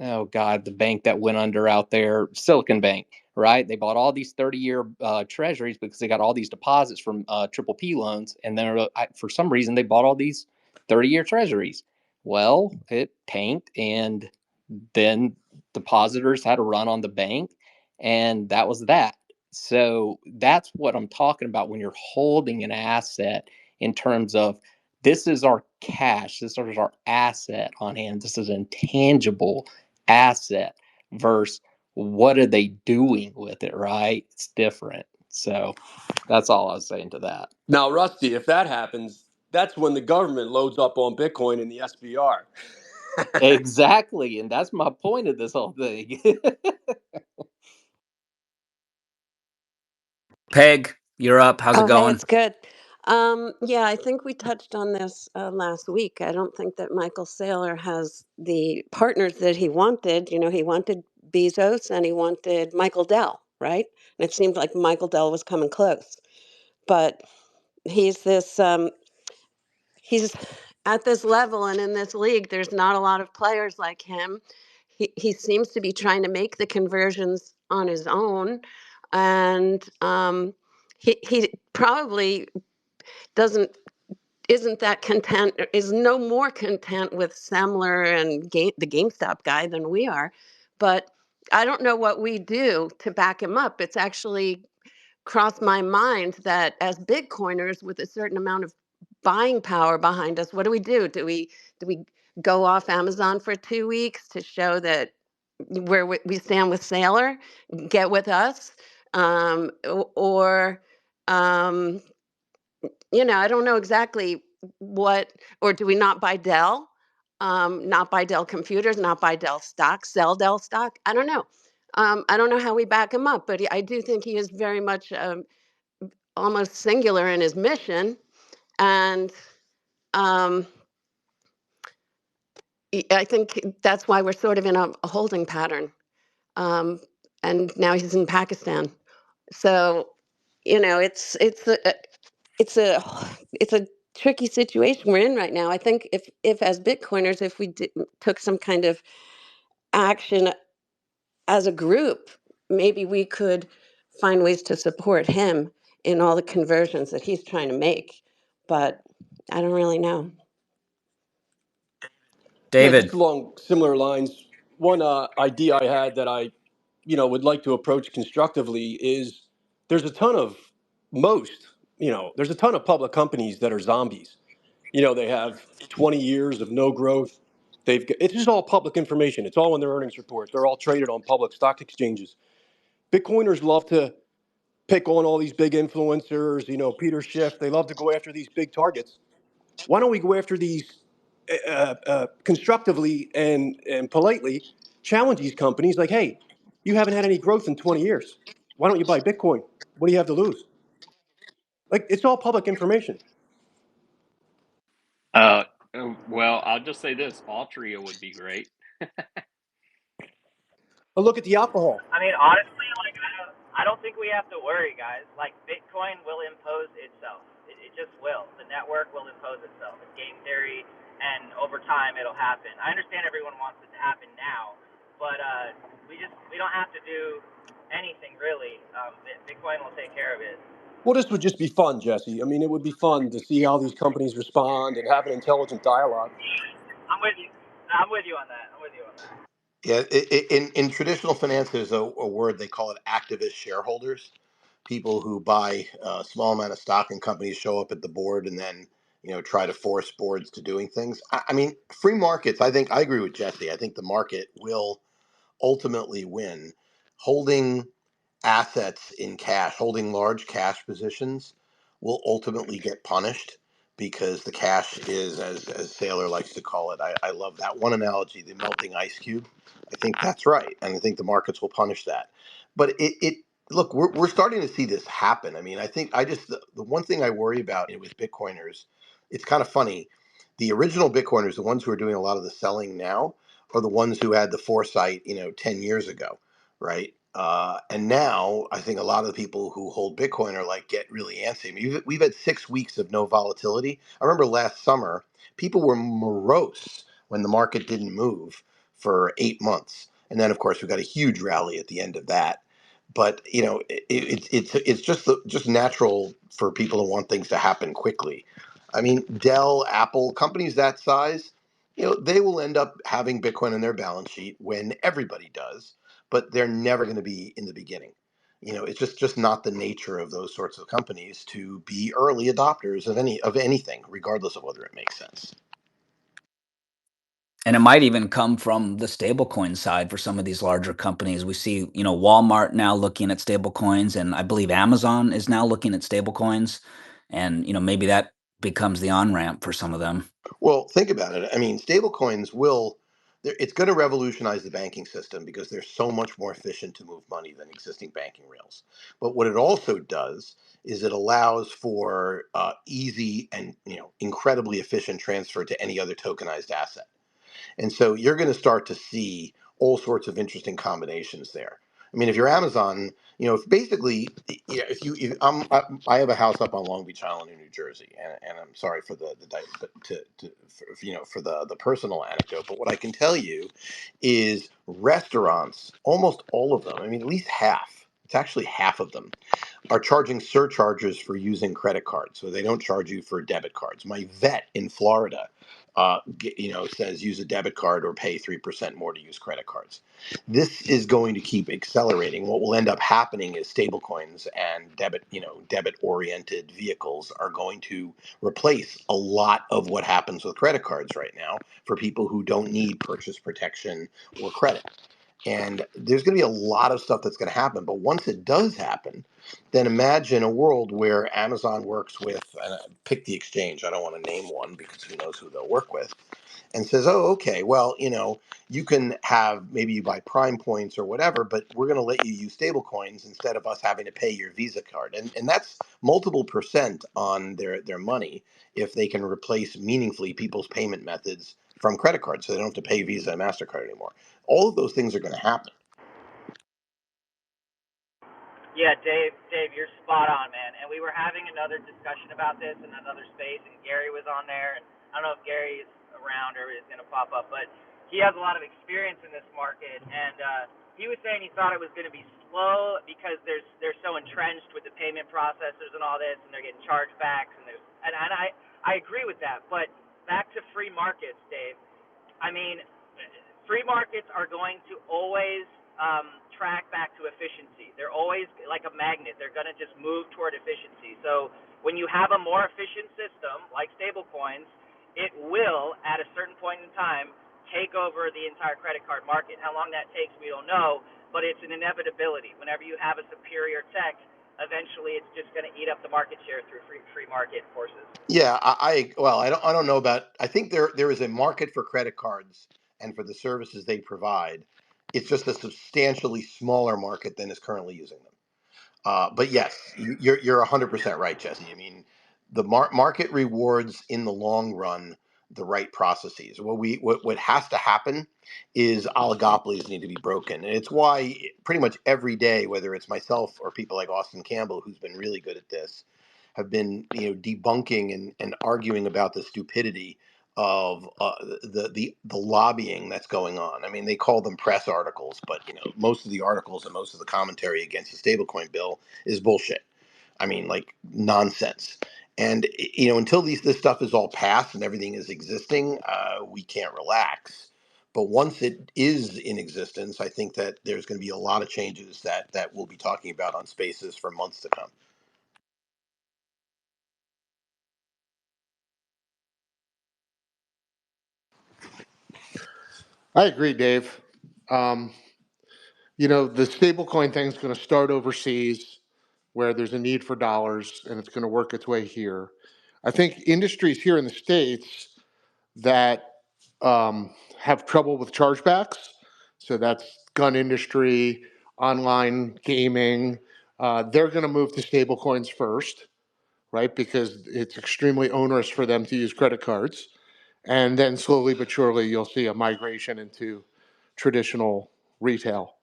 oh God, the bank that went under out there, Silicon Bank, right? They bought all these 30-year treasuries because they got all these deposits from triple P loans, and then for some reason they bought all these 30-year treasuries. Well, it tanked, and then depositors had to run on the bank, and that was that. So that's what I'm talking about when you're holding an asset in terms of this is our cash, this is our asset on hand, this is an intangible asset versus what are they doing with it, right? It's different. So that's all I was saying to that. Now, Rusty, if that happens, that's when the government loads up on Bitcoin in the SBR. Exactly. And that's my point of this whole thing. Peg, you're up. How's it Oh, hey, going? it's good. Yeah, I think we touched on this last week. I don't think that Michael Saylor has the partners that he wanted. You know, he wanted Bezos and he wanted Michael Dell, right? And it seemed like Michael Dell was coming close. But he's this, he's at this level and in this league, there's not a lot of players like him. He seems to be trying to make the conversions on his own. And he probably doesn't isn't that content is no more content with Semler and the GameStop guy than we are. But I don't know what we do to back him up. It's actually crossed my mind that as Bitcoiners with a certain amount of buying power behind us, what do we do? Do we go off Amazon for 2 weeks to show that where we stand with Sailor, get with us, or I don't know exactly what, or do we not buy Dell? Not buy Dell computers, not buy Dell stock, sell Dell stock? I don't know. I don't know how we back him up, but I do think he is very much almost singular in his mission. And um, I think that's why we're sort of in a holding pattern. Um, and now he's in Pakistan. So, it's a it's a tricky situation we're in right now. I think if as Bitcoiners, if we took some kind of action as a group, maybe we could find ways to support him in all the conversions that he's trying to make. But I don't really know. Yeah, just David. along similar lines, one idea I had that I, would like to approach constructively is there's a ton of there's a ton of public companies that are zombies. They have 20 years of no growth. It's just all public information. It's all in their earnings reports. They're all traded on public stock exchanges. Bitcoiners love to pick on all these big influencers, Peter Schiff. They love to go after these big targets. Why don't we go after these constructively and politely challenge these companies like, hey, you haven't had any growth in 20 years. Why don't you buy Bitcoin? What do you have to lose? Like, it's all public information. Uh, well, I'll just say this: Altria would be great. But look at the alcohol. I mean, honestly, like I don't think we have to worry, guys. Like Bitcoin will impose itself. It just will. The network will impose itself. It's game theory, and over time it'll happen. I understand everyone wants it to happen now, but we don't have to do anything really. Bitcoin will take care of it. Well, this would just be fun, Jesse. I mean, it would be fun to see how these companies respond and have an intelligent dialogue. I'm with you. I'm with you on that. I'm with you on that. Yeah, in traditional finance, there's a word they call it activist shareholders. People who buy a small amount of stock in companies, show up at the board, and then try to force boards to doing things. I mean, free markets. I think I agree with Jesse. I think the market will ultimately win. Holding assets in cash, holding large cash positions, will ultimately get punished because the cash is, as Sailor likes to call it. I love that one analogy, the melting ice cube. I think that's right, and I think the markets will punish that. But it look, we're starting to see this happen. I mean, I think the one thing I worry about with Bitcoiners, it's kind of funny. The original Bitcoiners, the ones who are doing a lot of the selling now, are the ones who had the foresight, 10 years ago, right? And now I think a lot of the people who hold Bitcoin are like get really antsy. I mean, we've had 6 weeks of no volatility. I remember last summer, people were morose when the market didn't move for 8 months, and then of course we got a huge rally at the end of that. But it's just natural for people to want things to happen quickly. I mean, Dell, Apple, companies that size, they will end up having Bitcoin on their balance sheet when everybody does, but they're never going to be in the beginning. It's just not the nature of those sorts of companies to be early adopters of anything, regardless of whether it makes sense. And it might even come from the stablecoin side for some of these larger companies. We see, Walmart now looking at stablecoins, and I believe Amazon is now looking at stablecoins, and maybe that becomes the on ramp for some of them. Well, think about it. I mean, stablecoins it's going to revolutionize the banking system because they're so much more efficient to move money than existing banking rails. But what it also does is it allows for easy and incredibly efficient transfer to any other tokenized asset. And so you're going to start to see all sorts of interesting combinations there. I mean, if you're Amazon, if basically, I have a house up on Long Beach Island in New Jersey, and I'm sorry for for the personal anecdote, but what I can tell you is restaurants, almost all of them, I mean, at least half, it's actually half of them, are charging surcharges for using credit cards, so they don't charge you for debit cards. My vet in Florida, says use a debit card or pay 3% more to use credit cards. This is going to keep accelerating. What will end up happening is stablecoins and debit-oriented vehicles are going to replace a lot of what happens with credit cards right now for people who don't need purchase protection or credit. And there's going to be a lot of stuff that's going to happen. But once it does happen, then imagine a world where Amazon works with, pick the exchange. I don't want to name one because who knows who they'll work with, and says, oh, okay, well, you can have, maybe you buy Prime points or whatever, but we're going to let you use stable coins instead of us having to pay your Visa card. And that's multiple percent on their money if they can replace meaningfully people's payment methods from credit cards so they don't have to pay Visa and MasterCard anymore. All of those things are going to happen. Yeah, Dave, you're spot on, man. And we were having another discussion about this in another space, and Gary was on there. And I don't know if Gary is around or is going to pop up, but he has a lot of experience in this market. And he was saying he thought it was going to be slow because they're so entrenched with the payment processors and all this, and they're getting chargebacks. And I agree with that. But back to free markets, Dave. I mean, free markets are going to always track back to efficiency. They're always like a magnet. They're going to just move toward efficiency. So when you have a more efficient system like stablecoins, it will, at a certain point in time, take over the entire credit card market. How long that takes, we don't know, but it's an inevitability. Whenever you have a superior tech, eventually it's just going to eat up the market share through free market forces. Yeah, I don't know about. I think there is a market for credit cards and for the services they provide. It's just a substantially smaller market than is currently using them. But yes, you're 100% right, Jesse. I mean, the market rewards in the long run the right processes. What has to happen is oligopolies need to be broken, and it's why pretty much every day, whether it's myself or people like Austin Campbell, who's been really good at this, have been debunking and arguing about the stupidity of the lobbying that's going on. I mean, they call them press articles, but most of the articles and most of the commentary against the stablecoin bill is bullshit. I mean, like nonsense. And until this stuff is all passed and everything is existing, we can't relax. But once it is in existence, I think that there's going to be a lot of changes that we'll be talking about on Spaces for months to come. I agree, Dave. Um, the stablecoin thing is going to start overseas where there's a need for dollars and it's going to work its way here. I think industries here in the States that have trouble with chargebacks, so that's gun industry, online gaming, they're going to move to stablecoins first, right? Because it's extremely onerous for them to use credit cards. And then slowly but surely, you'll see a migration into traditional retail.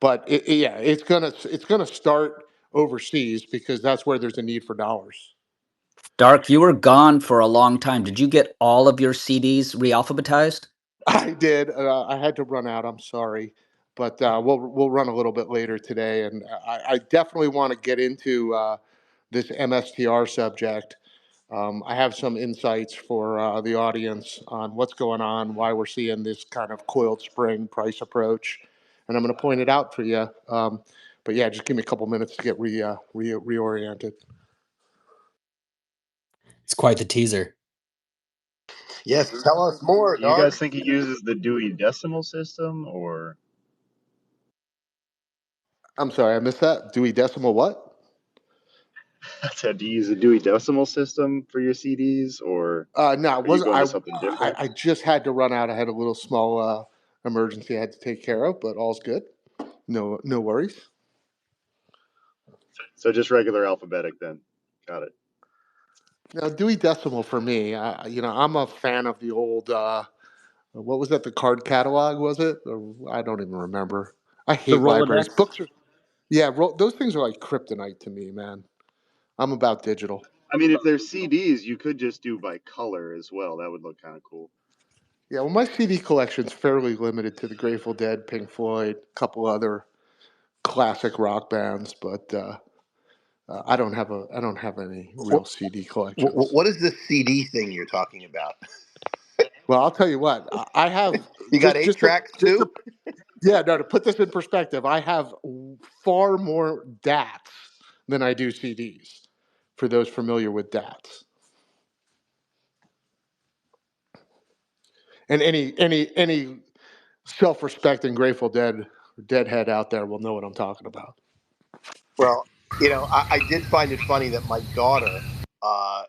But it's gonna start overseas because that's where there's a need for dollars. Dark, you were gone for a long time. Did you get all of your CDs re-alphabetized? I did. I had to run out. I'm sorry, but we'll run a little bit later today, and I definitely want to get into this MSTR subject I have some insights for the audience on what's going on, why we're seeing this kind of coiled spring price approach, and I'm going to point it out for you. But yeah, just give me a couple minutes to get reoriented. It's quite the teaser. Yes, tell us more, Do you dog. guys think he uses the Dewey Decimal System, or I'm sorry, I missed that. Dewey Decimal what? I said, do you use the Dewey Decimal System for your CDs, or No, it are you wasn't. going to something I different? I just had to run out. I had a little small emergency I had to take care of, but all's good. No worries. So just regular alphabetic then. Got it. Now, Dewey Decimal for me, I'm a fan of the old. What was that? The card catalog was it? Or, I don't even remember. I The hate libraries. Rolodex. Books are. Yeah, those things are like kryptonite to me, man. I'm about digital. I mean, if they're CDs, you could just do by color as well. That would look kind of cool. Yeah, well, my CD collection's fairly limited to the Grateful Dead, Pink Floyd, a couple other classic rock bands, but I don't have any real CD collections. What is this CD thing you're talking about? Well, I'll tell you what. I have You got just eight just to tracks just to too? yeah, no, to put this in perspective, I have far more DATs than I do CDs. For those familiar with DATs, and any self-respecting Grateful Dead Deadhead out there will know what I'm talking about. Well, I did find it funny that my daughter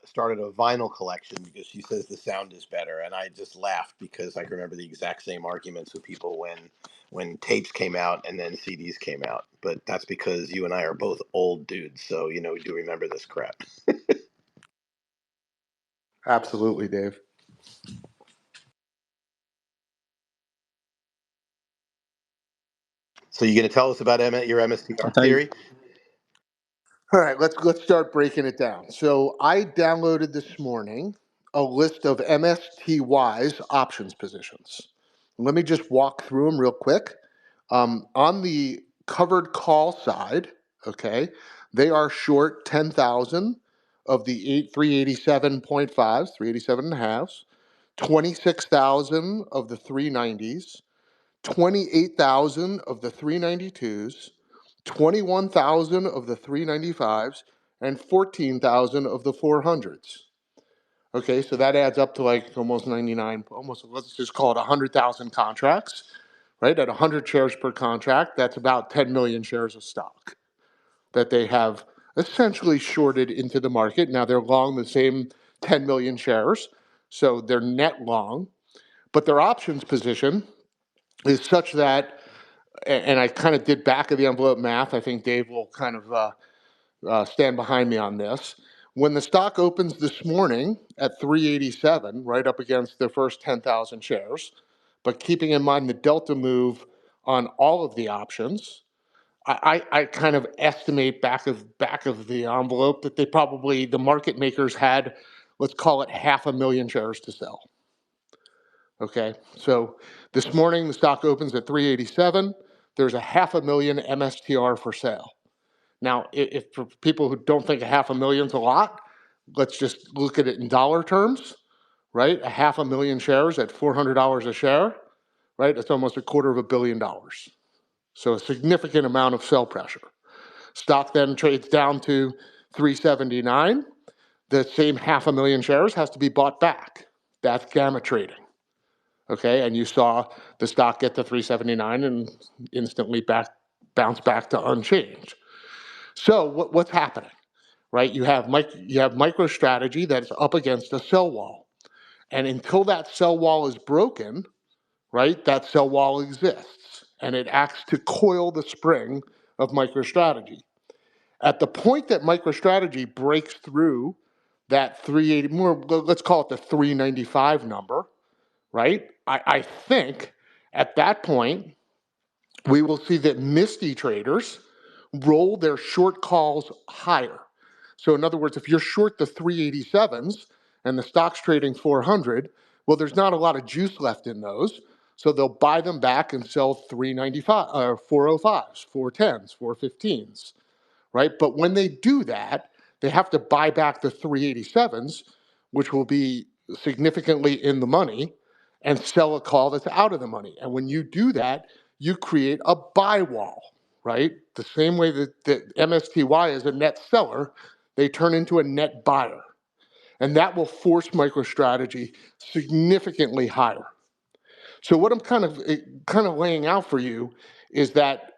started a vinyl collection because she says the sound is better, and I just laughed because I can remember the exact same arguments with people when tapes came out and then CDs came out. But that's because you and I are both old dudes, so we do remember this crap. Absolutely, Dave. So you going to tell us about your I'll MSTR tell you. theory? All right, let's start breaking it down. So I downloaded this morning a list of MSTY's options positions. Let me just walk through them real quick. On the covered call side, okay, they are short 10,000 of the 387.5s, 387 and a half, 26,000 of the 390s, 28,000 of the 392s, 21,000 of the 395s, and 14,000 of the 400s. Okay, so that adds up to like almost 99, almost, let's just call it 100,000 contracts, right? At 100 shares per contract, that's about 10 million shares of stock that they have essentially shorted into the market. Now they're long the same 10 million shares, so they're net long, but their options position is such that, and I kind of did back of the envelope math. I think Dave will kind of stand behind me on this. When the stock opens this morning at 387, right up against the first 10,000 shares, but keeping in mind the delta move on all of the options, I kind of estimate back of the envelope that the market makers had, let's call it 500,000 shares to sell. Okay, so this morning the stock opens at 387. There's 500,000 MSTR for sale. Now, if for people who don't think 500,000 is a lot, let's just look at it in dollar terms, right? 500,000 shares at $400 a share, right? That's almost $250 million. So a significant amount of sell pressure. Stock then trades down to 379. The same 500,000 shares has to be bought back. That's gamma trading. Okay, and you saw the stock get to 379 and instantly bounce back to unchanged. So what's happening, right? You have MicroStrategy that's up against a sell wall, and until that sell wall is broken, right, that sell wall exists, and it acts to coil the spring of MicroStrategy. At the point that MicroStrategy breaks through that 380, more, let's call it the 395 number, right? I think at that point, we will see that Misty traders roll their short calls higher. So in other words, if you're short the 387s and the stock's trading 400, well, there's not a lot of juice left in those. So they'll buy them back and sell 395 or 405s, 410s, 415s, right? But when they do that, They have to buy back the 387s, which will be significantly in the money, and sell a call that's out of the money. And when you do that, you create a buy wall, right? The same way that MSTY is a net seller, they turn into a net buyer. And that will force MicroStrategy significantly higher. So what I'm kind of laying out for you is that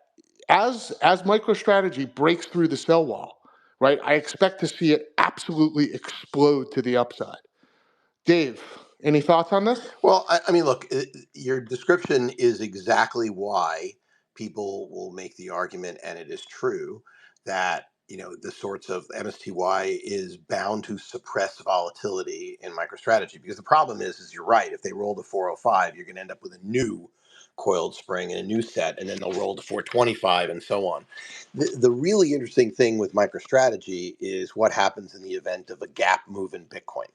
as MicroStrategy breaks through the sell wall, right, I expect to see it absolutely explode to the upside. Dave, any thoughts on this? Well, I mean, look, your description is exactly why people will make the argument, and it is true, that the sorts of MSTY is bound to suppress volatility in MicroStrategy. Because the problem is you're right. If they roll to 405, you're going to end up with a new coiled spring and a new set, and then they'll roll to 425 and so on. The really interesting thing with MicroStrategy is what happens in the event of a gap move in Bitcoin.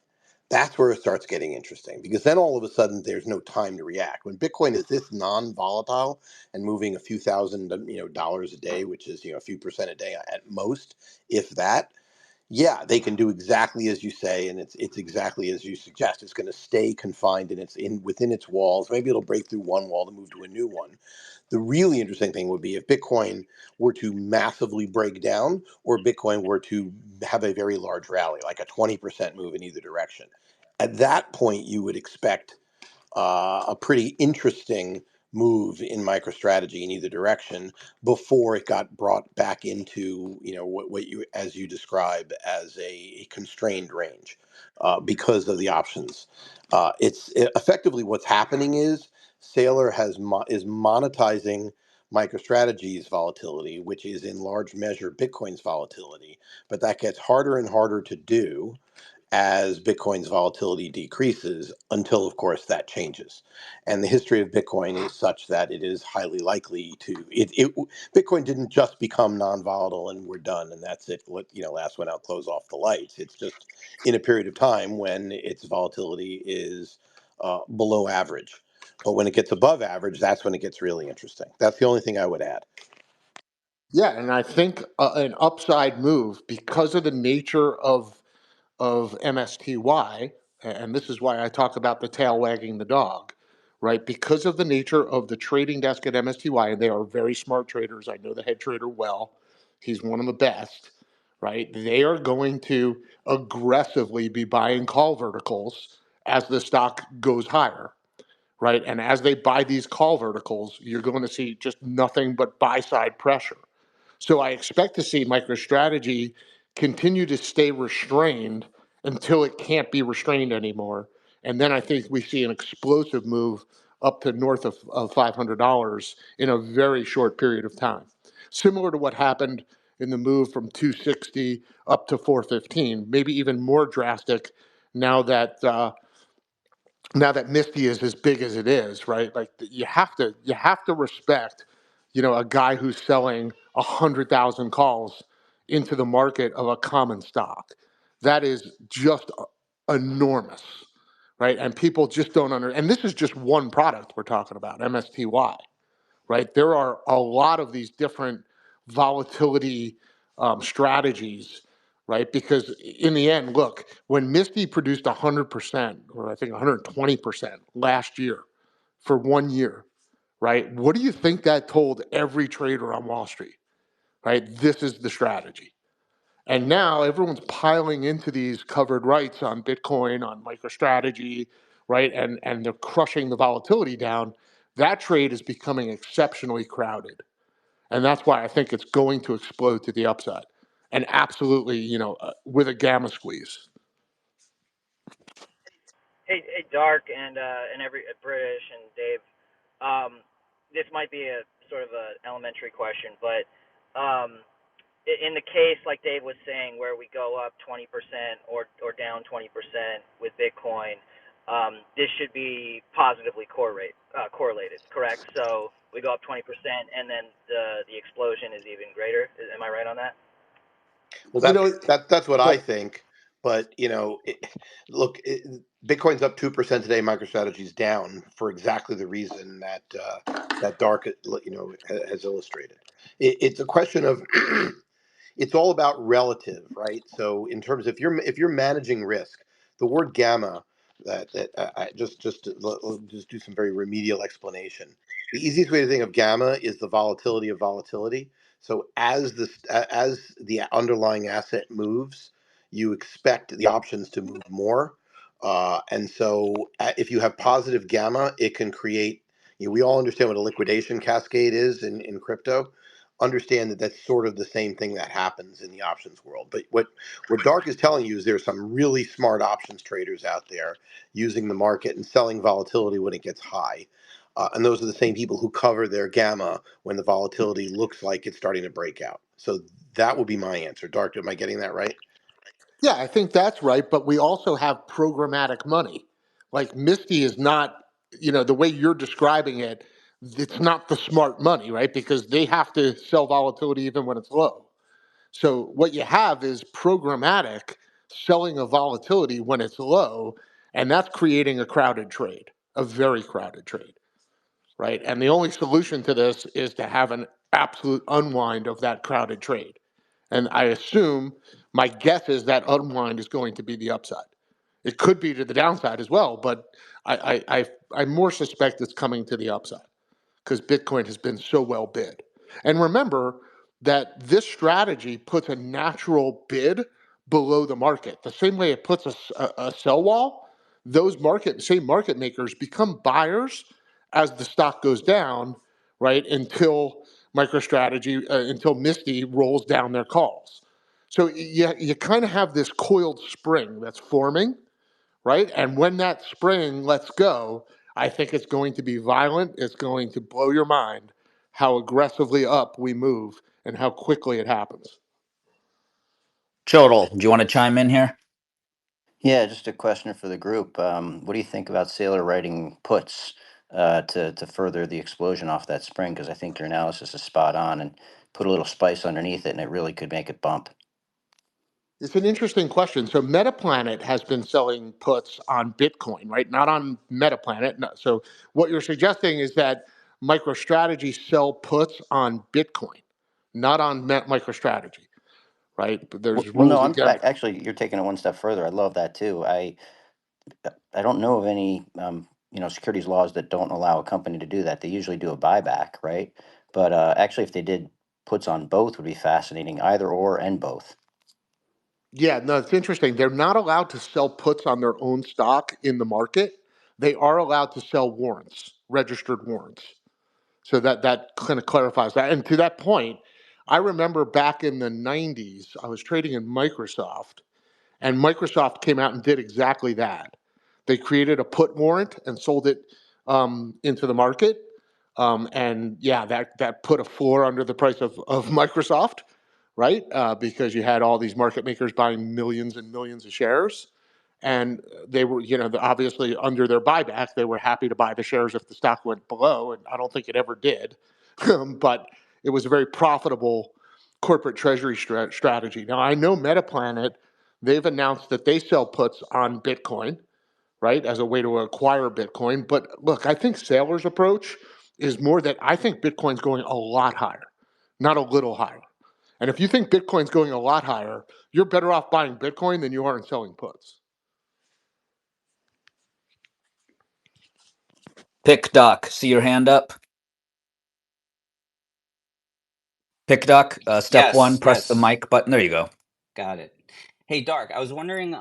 That's where it starts getting interesting, because then all of a sudden there's no time to react. When Bitcoin is this non-volatile and moving a few thousand dollars a day, which is a few percent a day at most, if that, yeah, they can do exactly as you say, and it's exactly as you suggest. It's going to stay confined and it's within its walls. Maybe it'll break through one wall to move to a new one. The really interesting thing would be if Bitcoin were to massively break down, or Bitcoin were to have a very large rally, like a 20% move in either direction. At that point, you would expect a pretty interesting move in MicroStrategy in either direction before it got brought back into what you, as you describe, as a constrained range because of the options. Effectively what's happening is Saylor is monetizing MicroStrategy's volatility, which is in large measure Bitcoin's volatility, but that gets harder and harder to do as Bitcoin's volatility decreases, until, of course, that changes. And the history of Bitcoin is such that it is highly likely to. Bitcoin didn't just become non-volatile and we're done and that's it. Last one out, close off the lights. It's just in a period of time when its volatility is below average. But when it gets above average, that's when it gets really interesting. That's the only thing I would add. Yeah, and I think an upside move, because of the nature of MSTY, and this is why I talk about the tail wagging the dog, right? Because of the nature of the trading desk at MSTY, and they are very smart traders. I know the head trader well. He's one of the best, right? They are going to aggressively be buying call verticals as the stock goes higher, right? And as they buy these call verticals, you're going to see just nothing but buy side pressure. So I expect to see MicroStrategy continue to stay restrained until it can't be restrained anymore. And then I think we see an explosive move up to north of $500 in a very short period of time. Similar to what happened in the move from 260 up to 415, maybe even more drastic now that Misty is as big as it is, right? Like you have to respect, a guy who's selling 100,000 calls into the market of a common stock. That is just enormous, right? And people just don't and this is just one product we're talking about, MSTY, right? There are a lot of these different volatility strategies, right? Because in the end, look, when Misty produced 100%, or I think 120% last year for 1 year, right? What do you think that told every trader on Wall Street, right? This is the strategy. And now everyone's piling into these covered rights on Bitcoin, on MicroStrategy, right? And they're crushing the volatility down. That trade is becoming exceptionally crowded. And that's why I think it's going to explode to the upside. And absolutely, with a gamma squeeze. Hey, Dark and every British and Dave. This might be a sort of a elementary question, but um, in the case like Dave was saying, where we go up 20% or down 20% with Bitcoin, this should be positively correlated, correct? So we go up 20%, and then the explosion is even greater. Am I right on that? Well, You know, that's what I but think. But look, Bitcoin's up 2% today. MicroStrategy's down for exactly the reason that Dark has illustrated. It's a question of it's all about relative, right? So in terms, if you're managing risk, the word gamma, that I just do some very remedial explanation. The easiest way to think of gamma is the volatility of volatility. So as the underlying asset moves, you expect the options to move more. And so if you have positive gamma, it can create, we all understand what a liquidation cascade is in crypto. Understand that that's sort of the same thing that happens in the options world. But what Dark is telling you is there's some really smart options traders out there using the market and selling volatility when it gets high. And those are the same people who cover their gamma when the volatility looks like it's starting to break out. So that would be my answer. Dark, am I getting that right? Yeah, I think that's right. But we also have programmatic money. Like Misty is not, the way you're describing it, it's not the smart money, right? Because they have to sell volatility even when it's low. So what you have is programmatic selling of volatility when it's low, and that's creating a crowded trade, a very crowded trade, right? And the only solution to this is to have an absolute unwind of that crowded trade. And I assume, my guess is that unwind is going to be the upside. It could be to the downside as well, but I more suspect it's coming to the upside because Bitcoin has been so well bid. And remember that this strategy puts a natural bid below the market. The same way it puts a sell wall, those same market makers become buyers as the stock goes down, right? Until Misty rolls down their calls. So you kind of have this coiled spring that's forming, right? And when that spring lets go, I think it's going to be violent. It's going to blow your mind how aggressively up we move and how quickly it happens. Chodel, do you want to chime in here? Yeah, just a question for the group. What do you think about Sailor writing puts to further the explosion off that spring? Because I think your analysis is spot on, and put a little spice underneath it, and it really could make it bump. It's an interesting question. So Metaplanet has been selling puts on Bitcoin, right? Not on Metaplanet. No. So what you're suggesting is that MicroStrategy sell puts on Bitcoin, not on MicroStrategy, right? But there's Well, no, rules against. actually, you're taking it one step further. I love that too. I don't know of any securities laws that don't allow a company to do that. They usually do a buyback, right? But actually, if they did puts on both, would be fascinating. Either or and both. Yeah, no, it's interesting. They're not allowed to sell puts on their own stock in the market. They are allowed to sell warrants, registered warrants. So that kind of clarifies that. And to that point, I remember back in the 90s, I was trading in Microsoft, and Microsoft came out and did exactly that. They created a put warrant and sold it into the market. And yeah, that put a floor under the price of Microsoft, right? Because you had all these market makers buying millions and millions of shares. And they were, obviously under their buyback, they were happy to buy the shares if the stock went below. And I don't think it ever did. But it was a very profitable corporate treasury strategy. Now, I know Metaplanet, they've announced that they sell puts on Bitcoin, right, as a way to acquire Bitcoin. But look, I think Saylor's approach is more that I think Bitcoin's going a lot higher, not a little higher. And if you think Bitcoin's going a lot higher, you're better off buying Bitcoin than you are in selling puts. Pick Duck, see your hand up? Pick Duck, step one, Yes, press the yes, mic button. There you go. got it. Hey, Dark, I was wondering,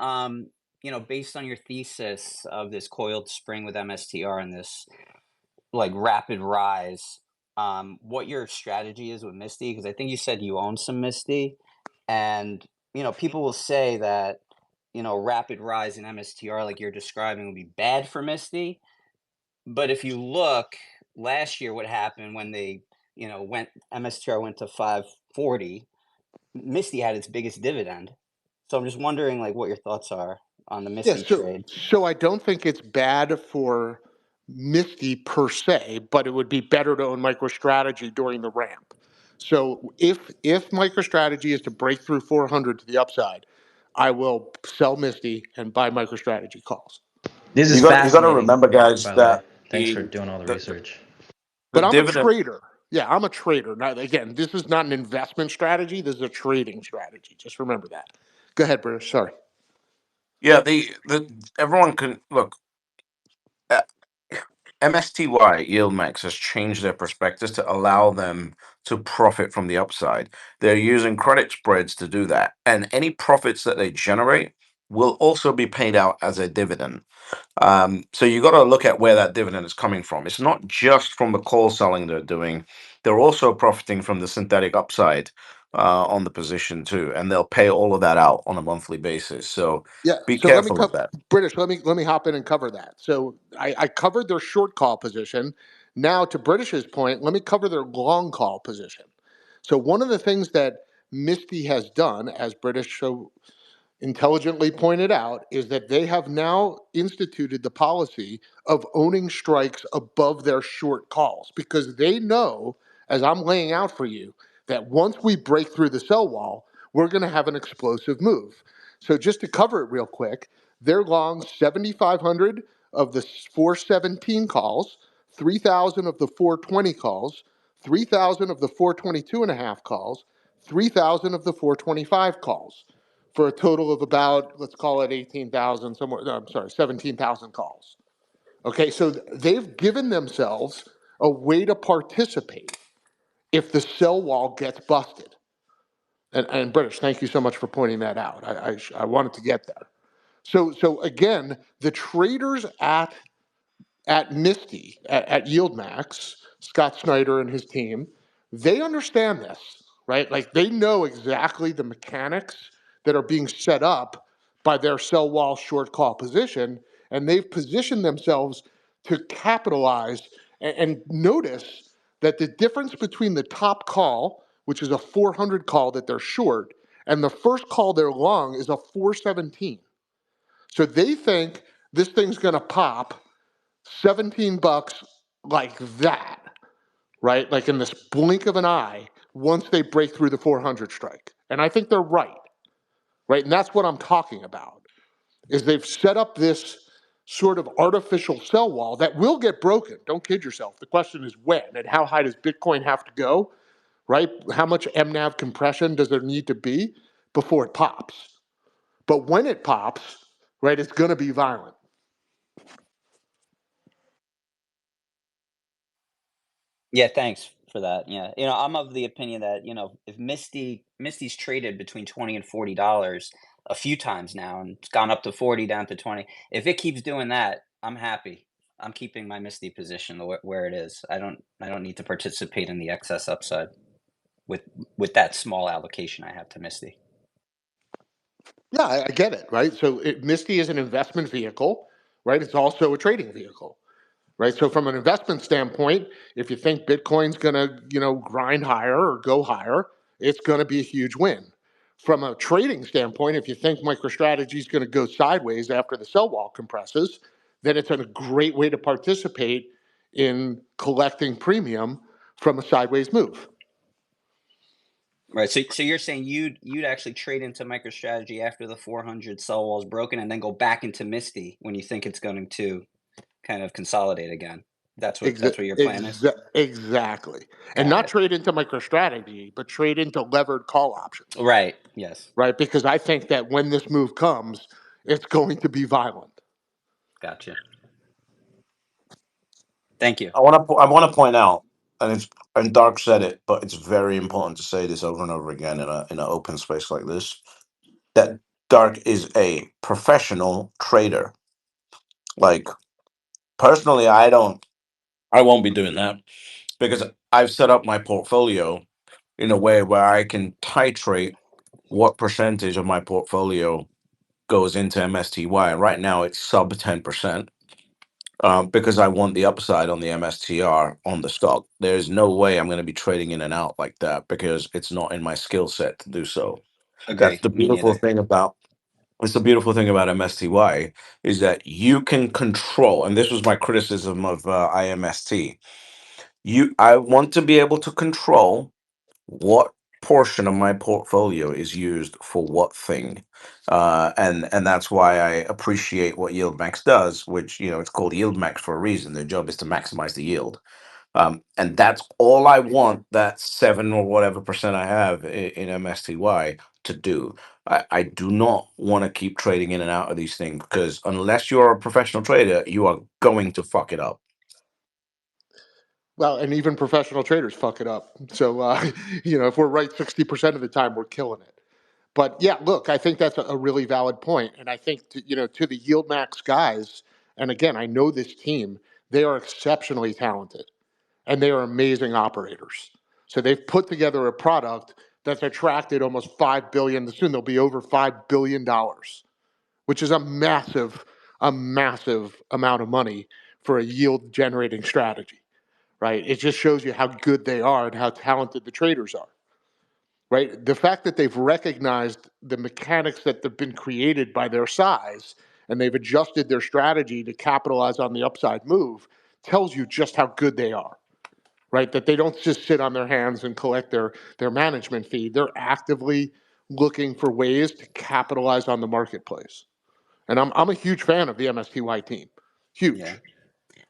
based on your thesis of this coiled spring with MSTR and this like rapid rise, what your strategy is with Misty, because I think you said you own some Misty, and people will say that rapid rise in MSTR like you're describing would be bad for Misty, but if you look last year, what happened when they went MSTR went to 540. Misty had its biggest dividend. So I'm just wondering, like, what your thoughts are on the Yeah, Misty so trade. so I don't think it's bad for Misty per se, but it would be better to own MicroStrategy during the ramp. So if MicroStrategy is to break through 400 to the upside, I will sell Misty and buy MicroStrategy calls. This is You got to fascinating, remember, guys, by the way. that Thanks for doing all the the research. the But I'm a dividend. trader. Yeah, I'm a trader. Now, again, this is not an investment strategy. This is a trading strategy. Just remember that. Go ahead, British. Sorry. Yeah, the everyone can look. uh, MSTY YieldMax has changed their prospectus to allow them to profit from the upside. They're using credit spreads to do that, and any profits that they generate will also be paid out as a dividend. So you got to look at where that dividend is coming from. It's not just from the call selling they're doing; they're also profiting from the synthetic upside on the position too, and they'll pay all of that out on a monthly basis. So Yeah. be So let me careful of cover that. British. Let me hop in and cover that. So I covered their short call position. Now to British's point, let me cover their long call position. So one of the things that Misty has done, as British so intelligently pointed out, is that they have now instituted the policy of owning strikes above their short calls because they know, as I'm laying out for you, that once we break through the sell wall, we're going to have an explosive move. So just to cover it real quick, they're long 7,500 of the 417 calls, 3,000 of the 420 calls, 3,000 of the 422 and a half calls, 3,000 of the 425 calls for a total of about, let's call it 18,000, somewhere, no, I'm sorry, 17,000 calls. Okay, so they've given themselves a way to participate if the sell wall gets busted. And British, thank you so much for pointing that out. I wanted to get there. So again, the traders at Misty, at YieldMax, Scott Snyder and his team, they understand this, right? Like they know exactly the mechanics that are being set up by their sell wall short call position, and they've positioned themselves to capitalize and notice that the difference between the top call, which is a 400 call that they're short, and the first call they're long is a 417. So they think this thing's going to pop 17 bucks like that, right? Like in this blink of an eye once they break through the 400 strike. And I think they're right? And that's what I'm talking about. Is they've set up this sort of artificial sell wall that will get broken. Don't kid yourself. The question is when and how high does Bitcoin have to go, right? How much MNAV compression does there need to be before it pops? But when it pops, right, it's going to be violent. Yeah, thanks for that. Yeah, I'm of the opinion that if Misty's traded between $20 and $40 a few times now, and it's gone up to 40, down to 20. If it keeps doing that, I'm happy. I'm keeping my Misty position where it is. I don't need to participate in the excess upside with that small allocation I have to Misty. Yeah, I get it, right? So Misty is an investment vehicle, right? It's also a trading vehicle, right? So from an investment standpoint, if you think Bitcoin's going to, grind higher or go higher, it's going to be a huge win. From a trading standpoint, if you think MicroStrategy is going to go sideways after the sell wall compresses, then it's a great way to participate in collecting premium from a sideways move. Right. So you're saying you'd actually trade into MicroStrategy after the 400 sell wall is broken, and then go back into Misty when you think it's going to kind of consolidate again. That's what your plan is. Exactly. And Got not it. trade into MicroStrategy, but trade into levered call options, Right. Yes. right? Because I think that when this move comes, it's going to be violent. Gotcha. Thank you. I want to point out, and Dark said it, but it's very important to say this over and over again in an open space like this, that Dark is a professional trader. Like personally, I won't be doing that because I've set up my portfolio in a way where I can titrate what percentage of my portfolio goes into MSTY. And right now it's sub 10%. Because I want the upside on the MSTR on the stock. There's no way I'm going to be trading in and out like that because it's not in my skill set to do so. That's Agree. the Me beautiful neither. thing about it's the beautiful thing about MSTY is that you can control, and this was my criticism of IMST. I want to be able to control what portion of my portfolio is used for what thing, and that's why I appreciate what YieldMax does, which it's called YieldMax for a reason. Their job is to maximize the yield. And that's all I want that 7 or whatever percent I have in MSTY to do. I do not want to keep trading in and out of these things because unless you're a professional trader, you are going to fuck it up. Well, and even professional traders fuck it up. So, if we're right 60% of the time, we're killing it. But yeah, look, I think that's a really valid point. And I think, to the Yield Max guys, and again, I know this team, they are exceptionally talented and they are amazing operators. So they've put together a product that's attracted almost 5 billion. Soon they'll be over $5 billion, which is a massive amount of money for a yield generating strategy, right? It just shows you how good they are and how talented the traders are, right? The fact that they've recognized the mechanics that have been created by their size and they've adjusted their strategy to capitalize on the upside move tells you just how good they are, right? That they don't just sit on their hands and collect their management fee. They're actively looking for ways to capitalize on the marketplace. And I'm a huge fan of the MSTY team. Yeah. Huge.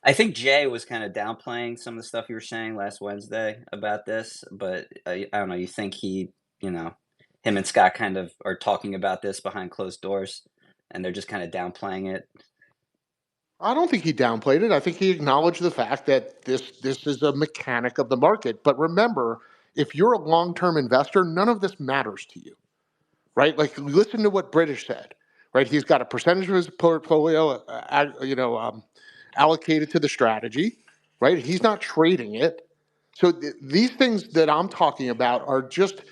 I think Jay was kind of downplaying some of the stuff you were saying last Wednesday about this, but I don't know. You think him and Scott kind of are talking about this behind closed doors, and they're just kind of downplaying it? I don't think he downplayed it. I think he acknowledged the fact that this is a mechanic of the market. But remember, if you're a long-term investor, none of this matters to you, right? Like listen to what British said, right? He's got a percentage of his portfolio, allocated to the strategy, right? He's not trading it. So these things that I'm talking about are just,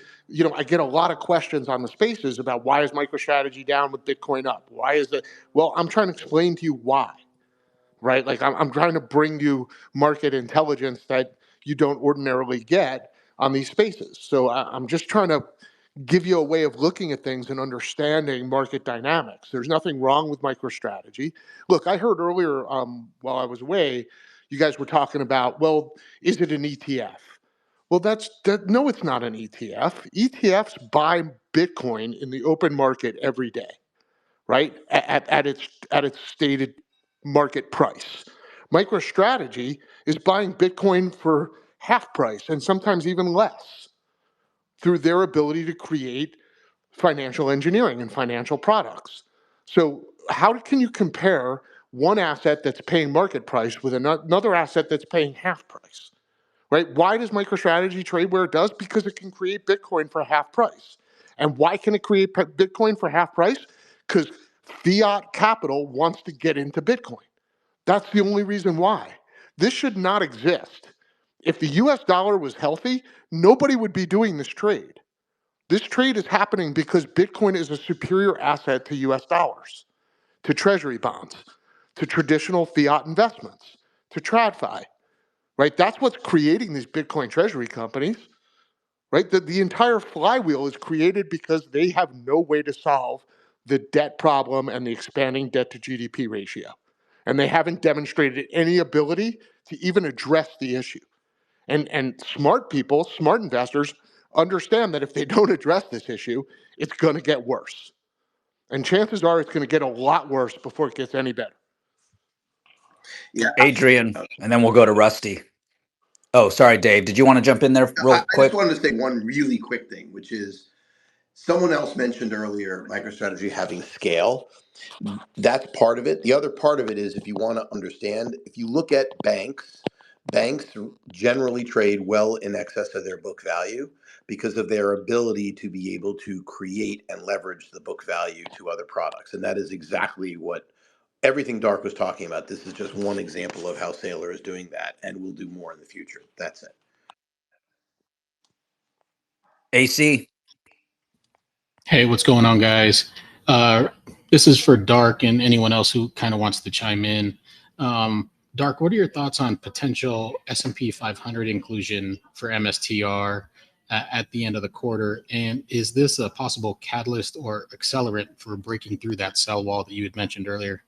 I get a lot of questions on the spaces about why is MicroStrategy down with Bitcoin up? Why is it? Well, I'm trying to explain to you why, right? Like I'm trying to bring you market intelligence that you don't ordinarily get on these spaces. So I'm just trying to give you a way of looking at things and understanding market dynamics. There's nothing wrong with MicroStrategy. Look, I heard earlier while I was away, you guys were talking about, well, is it an ETF? Well, no, it's not an ETF. ETFs buy Bitcoin in the open market every day, right? At its stated market price. MicroStrategy is buying Bitcoin for half price and sometimes even less through their ability to create financial engineering and financial products. So, how can you compare one asset that's paying market price with another asset that's paying half price? Right? Why does MicroStrategy trade where it does? Because it can create Bitcoin for half price. And why can it create Bitcoin for half price? Because fiat capital wants to get into Bitcoin. That's the only reason why. This should not exist. If the US dollar was healthy, nobody would be doing this trade. This trade is happening because Bitcoin is a superior asset to US dollars, to treasury bonds, to traditional fiat investments, to TradFi, right? That's what's creating these Bitcoin treasury companies, right? The entire flywheel is created because they have no way to solve the debt problem and the expanding debt to GDP ratio. And they haven't demonstrated any ability to even address the issue. And smart people, smart investors understand that if they don't address this issue, it's going to get worse. And chances are it's going to get a lot worse before it gets any better. Yeah. Adrian, and then we'll go to Rusty. Oh, sorry, Dave. Did you want to jump in there real quick? I just wanted to say one really quick thing, which is someone else mentioned earlier MicroStrategy having scale. That's part of it. The other part of it is if you want to understand, if you look at banks, banks generally trade well in excess of their book value because of their ability to be able to create and leverage the book value to other products. And that is exactly what everything Dark was talking about. This is just one example of how Sailor is doing that and will do more in the future. That's it. AC. Hey, what's going on, guys? This is for Dark and anyone else who kind of wants to chime in. Dark, what are your thoughts on potential S&P 500 inclusion for MSTR at the end of the quarter? And is this a possible catalyst or accelerant for breaking through that sell wall that you had mentioned earlier?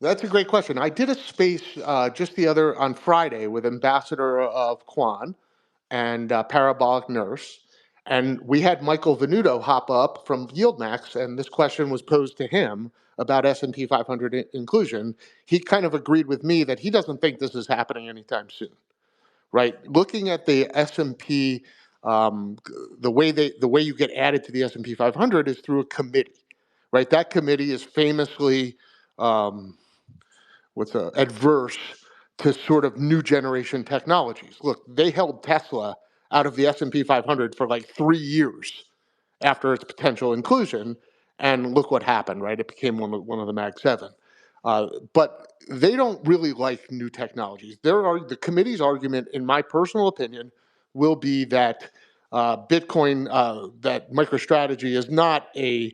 That's a great question. I did a space just on Friday with Ambassador of Quan and Parabolic Nurse. And we had Michael Venuto hop up from YieldMax, and this question was posed to him about S&P 500 inclusion. He kind of agreed with me that he doesn't think this is happening anytime soon. right? Looking at the S&P, the way you get added to the S&P 500 is through a committee, right? That committee is famously um, adverse to sort of new generation technologies. Look, they held Tesla out of the S&P 500 for like 3 years after its potential inclusion, and look what happened, right? It became one of the Mag 7. But they don't really like new technologies. The committee's argument, in my personal opinion, will be that Bitcoin, that MicroStrategy is not a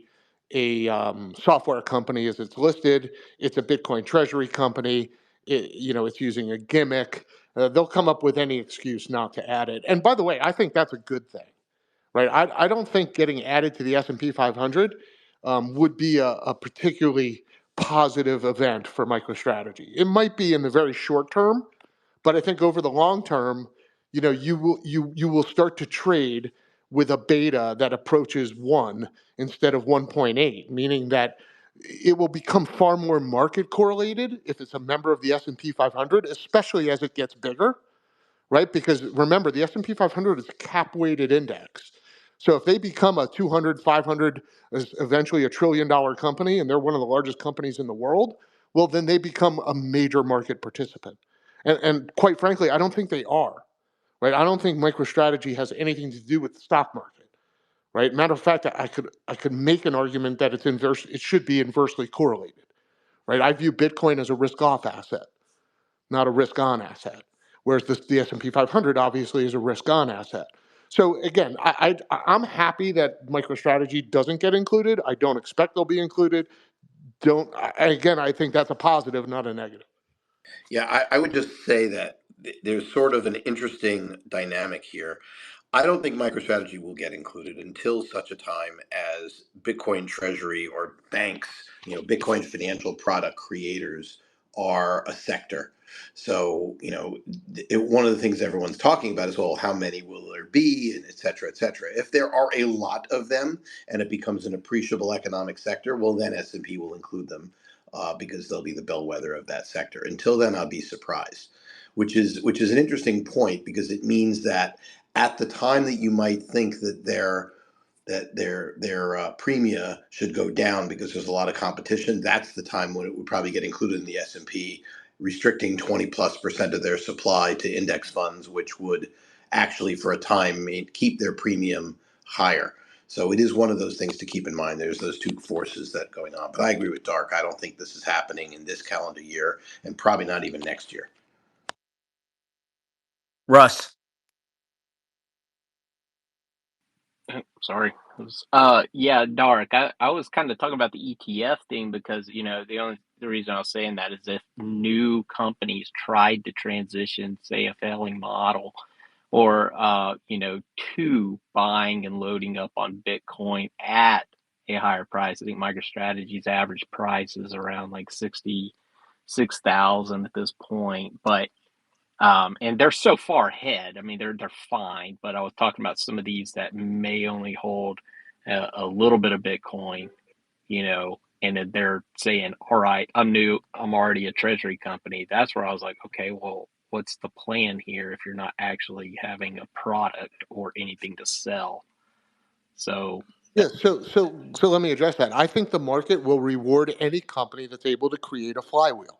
software company as it's listed. It's a Bitcoin treasury company. It's using a gimmick. They'll come up with any excuse not to add it. And by the way, I think that's a good thing, right? I don't think getting added to the S&P 500 would be a particularly positive event for MicroStrategy. It might be in the very short term, but I think over the long term, you will start to trade with a beta that approaches 1 instead of 1.8, meaning that it will become far more market correlated if it's a member of the S&P 500, especially as it gets bigger, right? Because remember, the S&P 500 is a cap-weighted index. So if they become a 200, 500, eventually a $1 trillion company, and they're one of the largest companies in the world, well, then they become a major market participant. And quite frankly, I don't think they are, right? I don't think MicroStrategy has anything to do with the stock market, right? Matter of fact, I could make an argument that it should be inversely correlated, right? I view Bitcoin as a risk-off asset, not a risk-on asset, whereas the S&P 500 obviously is a risk-on asset. So again, I'm happy that MicroStrategy doesn't get included. I don't expect they'll be included. Again, I think that's a positive, not a negative. Yeah, I would just say that there's sort of an interesting dynamic here. I don't think MicroStrategy will get included until such a time as Bitcoin Treasury or banks, Bitcoin financial product creators are a sector. So, one of the things everyone's talking about is, well, how many will there be, and et cetera, et cetera. If there are a lot of them and it becomes an appreciable economic sector, well, then S&P will include them because they'll be the bellwether of that sector. Until then, I'll be surprised, which is an interesting point because it means that at the time that you might think that their premia should go down because there's a lot of competition, that's the time when it would probably get included in the S&P, restricting 20+% of their supply to index funds, which would actually for a time keep their premium higher. So it is one of those things to keep in mind. There's those two forces that going on. But I agree with Dark. I don't think this is happening in this calendar year and probably not even next year. Russ. Sorry. Yeah, Dark. I was kind of talking about the ETF thing because, the reason I was saying that is if new companies tried to transition, say, a failing model or, to buying and loading up on Bitcoin at a higher price. I think MicroStrategy's average price is around like 66,000 at this point, but and they're so far ahead. I mean, they're fine, but I was talking about some of these that may only hold a little bit of Bitcoin, and then they're saying, "All right, I'm new. I'm already a treasury company." That's where I was like, "Okay, well, what's the plan here if you're not actually having a product or anything to sell?" So, Yeah, so let me address that. I think the market will reward any company that's able to create a flywheel,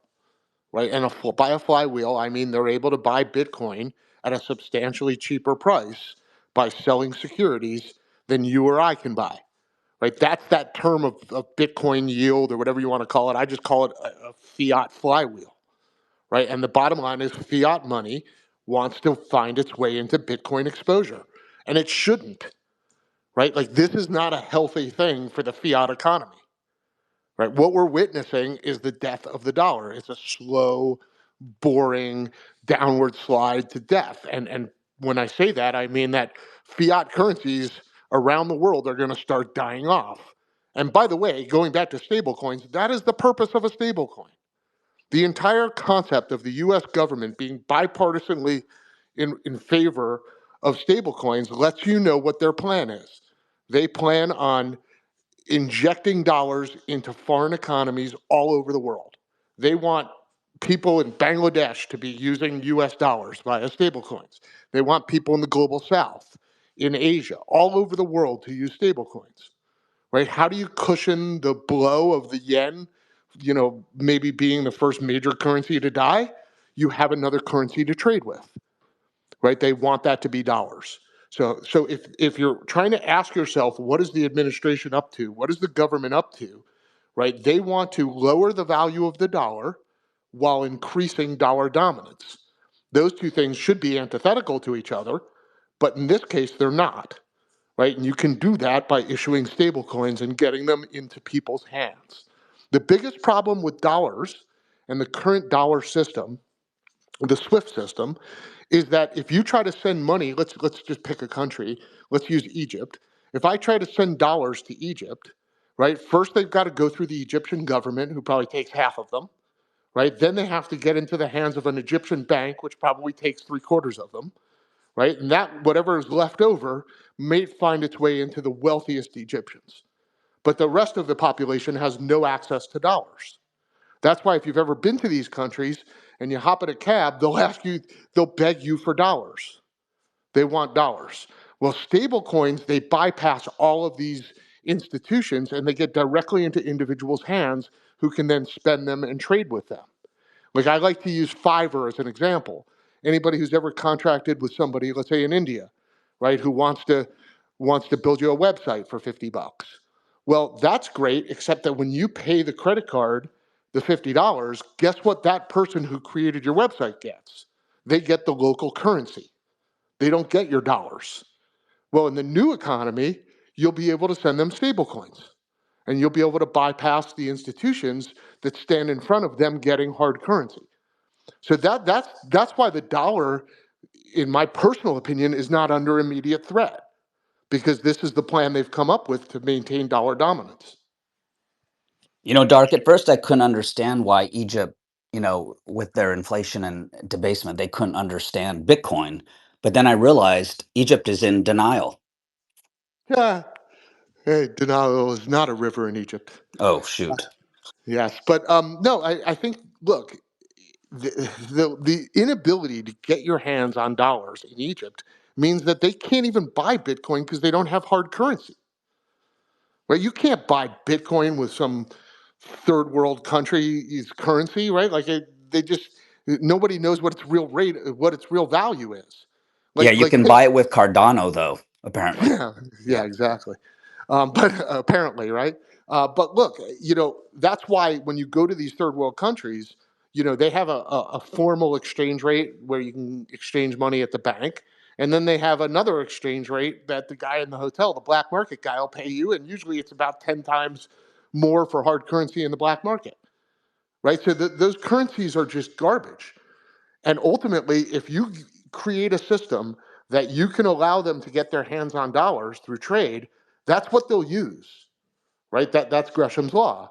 right? And by a flywheel, I mean they're able to buy Bitcoin at a substantially cheaper price by selling securities than you or I can buy, right? That's that term of Bitcoin yield or whatever you want to call it. I just call it a fiat flywheel, right? And the bottom line is fiat money wants to find its way into Bitcoin exposure, and it shouldn't, right? Like this is not a healthy thing for the fiat economy, right? What we're witnessing is the death of the dollar. It's a slow, boring downward slide to death. And when I say that, I mean that fiat currencies around the world are going to start dying off. And by the way, going back to stablecoins, that is the purpose of a stablecoin. The entire concept of the US government being bipartisanly in favor of stablecoins lets you know what their plan is. They plan on injecting dollars into foreign economies all over the world. They want people in Bangladesh to be using US dollars via stablecoins. They want people in the global south, in Asia, all over the world to use stablecoins, right? How do you cushion the blow of the yen, maybe being the first major currency to die? You have another currency to trade with, right? They want that to be dollars. So if you're trying to ask yourself, what is the administration up to? What is the government up to? Right? They want to lower the value of the dollar while increasing dollar dominance. Those two things should be antithetical to each other, but in this case, they're not. Right? And you can do that by issuing stable coins and getting them into people's hands. The biggest problem with dollars and the current dollar system, the SWIFT system, is that if you try to send money, let's just pick a country, let's use Egypt. If I try to send dollars to Egypt, right, first they've got to go through the Egyptian government, who probably takes half of them, right? Then they have to get into the hands of an Egyptian bank, which probably takes 3/4 of them, right? And that, whatever is left over, may find its way into the wealthiest Egyptians. But the rest of the population has no access to dollars. That's why if you've ever been to these countries and you hop in a cab, they'll beg you for dollars. They want dollars. Well, stable coins, they bypass all of these institutions and they get directly into individuals' hands who can then spend them and trade with them. Like I like to use Fiverr as an example. Anybody who's ever contracted with somebody, let's say in India, right, who wants to build you a website for $50. Well, that's great, except that when you pay the credit card the $50, guess what that person who created your website gets? They get the local currency. They don't get your dollars. Well, in the new economy, you'll be able to send them stablecoins, and you'll be able to bypass the institutions that stand in front of them getting hard currency. So that's why the dollar, in my personal opinion, is not under immediate threat, because this is the plan they've come up with to maintain dollar dominance. Dark, at first I couldn't understand why Egypt, with their inflation and debasement, they couldn't understand Bitcoin. But then I realized Egypt is in denial. Yeah, hey, denial is not a river in Egypt. Oh, shoot. Yes, but no, I think, look, the inability to get your hands on dollars in Egypt means that they can't even buy Bitcoin because they don't have hard currency. Right? You can't buy Bitcoin with some third world country's currency, right? They just, nobody knows what its real rate, what its real value is. Yeah, Like you like can buy it with Cardano, though, apparently. yeah, yeah, Yeah. exactly. But apparently, right? But look, that's why when you go to these third world countries, they have a formal exchange rate where you can exchange money at the bank. And then they have another exchange rate that the guy in the hotel, the black market guy, will pay you. And usually it's about 10 times more for hard currency in the black market, right? So those currencies are just garbage. And ultimately, if you create a system that you can allow them to get their hands on dollars through trade, that's what they'll use, right? That's Gresham's law.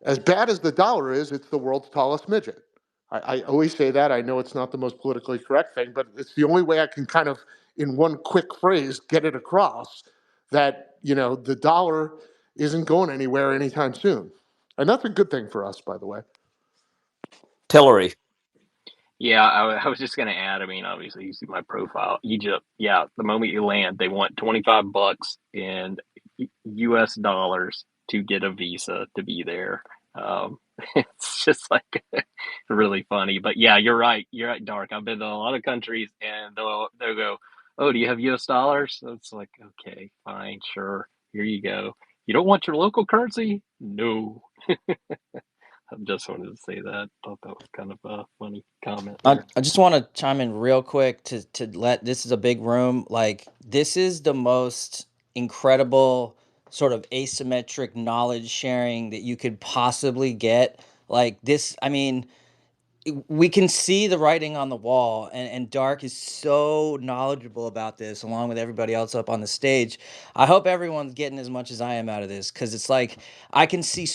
As bad as the dollar is, it's the world's tallest midget. I always say that. I know it's not the most politically correct thing, but it's the only way I can kind of, in one quick phrase, get it across that, the dollar isn't going anywhere anytime soon. And that's a good thing for us, by the way. Tillery. Yeah, I was just going to add. I mean, obviously, you see my profile. Egypt, yeah. The moment you land, they want $25 in U.S. dollars to get a visa to be there. It's just like really funny. But yeah, you're right. You're right, Dark. I've been to a lot of countries, and they'll go, "Oh, do you have U.S. dollars?" So it's like, okay, fine, sure. Here you go. You don't want your local currency? No. I just wanted to say that. Thought that was kind of a funny comment there. I just want to chime in real quick to let this is a big room. Like this is the most incredible sort of asymmetric knowledge sharing that you could possibly get. Like this, I mean, we can see the writing on the wall, and Dark is so knowledgeable about this along with everybody else up on the stage. I hope everyone's getting as much as I am out of this, because it's like I can see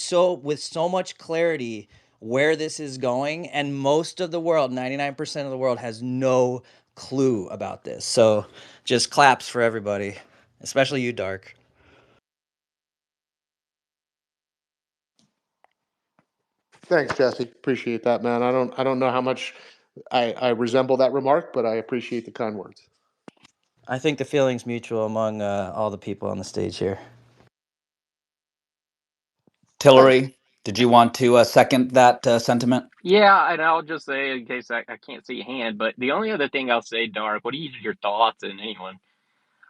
with so much clarity where this is going, and most of the world, 99% of the world, has no clue about this. So just claps for everybody, especially you, Dark. Thanks, Jesse. Appreciate that, man. I don't know how much I resemble that remark, but I appreciate the kind words. I think the feeling's mutual among all the people on the stage here. Tillery, did you want to second that sentiment? Yeah, and I'll just say, in case I can't see a hand, but the only other thing I'll say, Dark, what are your thoughts, and anyone,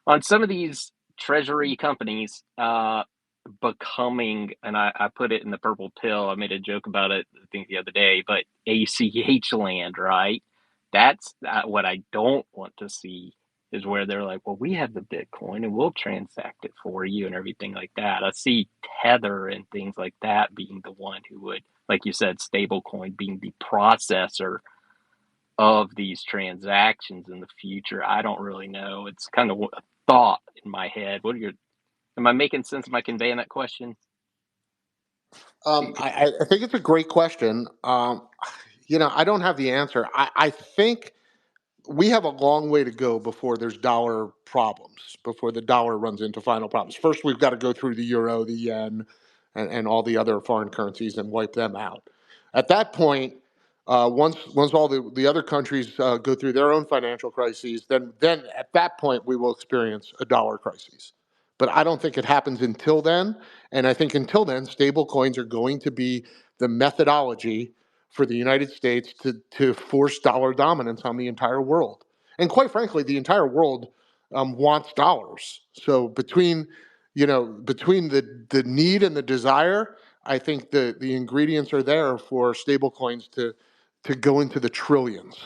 on some of these treasury companies becoming, and I put it in the purple pill. I made a joke about it, I think, the other day, but ACH land, right? That's what I don't want to see, is where they're like, well, we have the Bitcoin and we'll transact it for you and everything like that. I see Tether and things like that being the one who would, like you said, stablecoin being the processor of these transactions in the future. I don't really know. It's kind of a thought in my head. Am I making sense? Am I conveying that question? I think it's a great question. I don't have the answer. I think we have a long way to go before there's dollar problems, before the dollar runs into final problems. First, we've got to go through the euro, the yen, and all the other foreign currencies and wipe them out. At that point, once all the other countries go through their own financial crises, then at that point we will experience a dollar crisis. But I don't think it happens until then. And I think until then, stable coins are going to be the methodology for the United States to force dollar dominance on the entire world. And quite frankly, the entire world wants dollars. So between the need and the desire, I think the ingredients are there for stable coins to go into the trillions.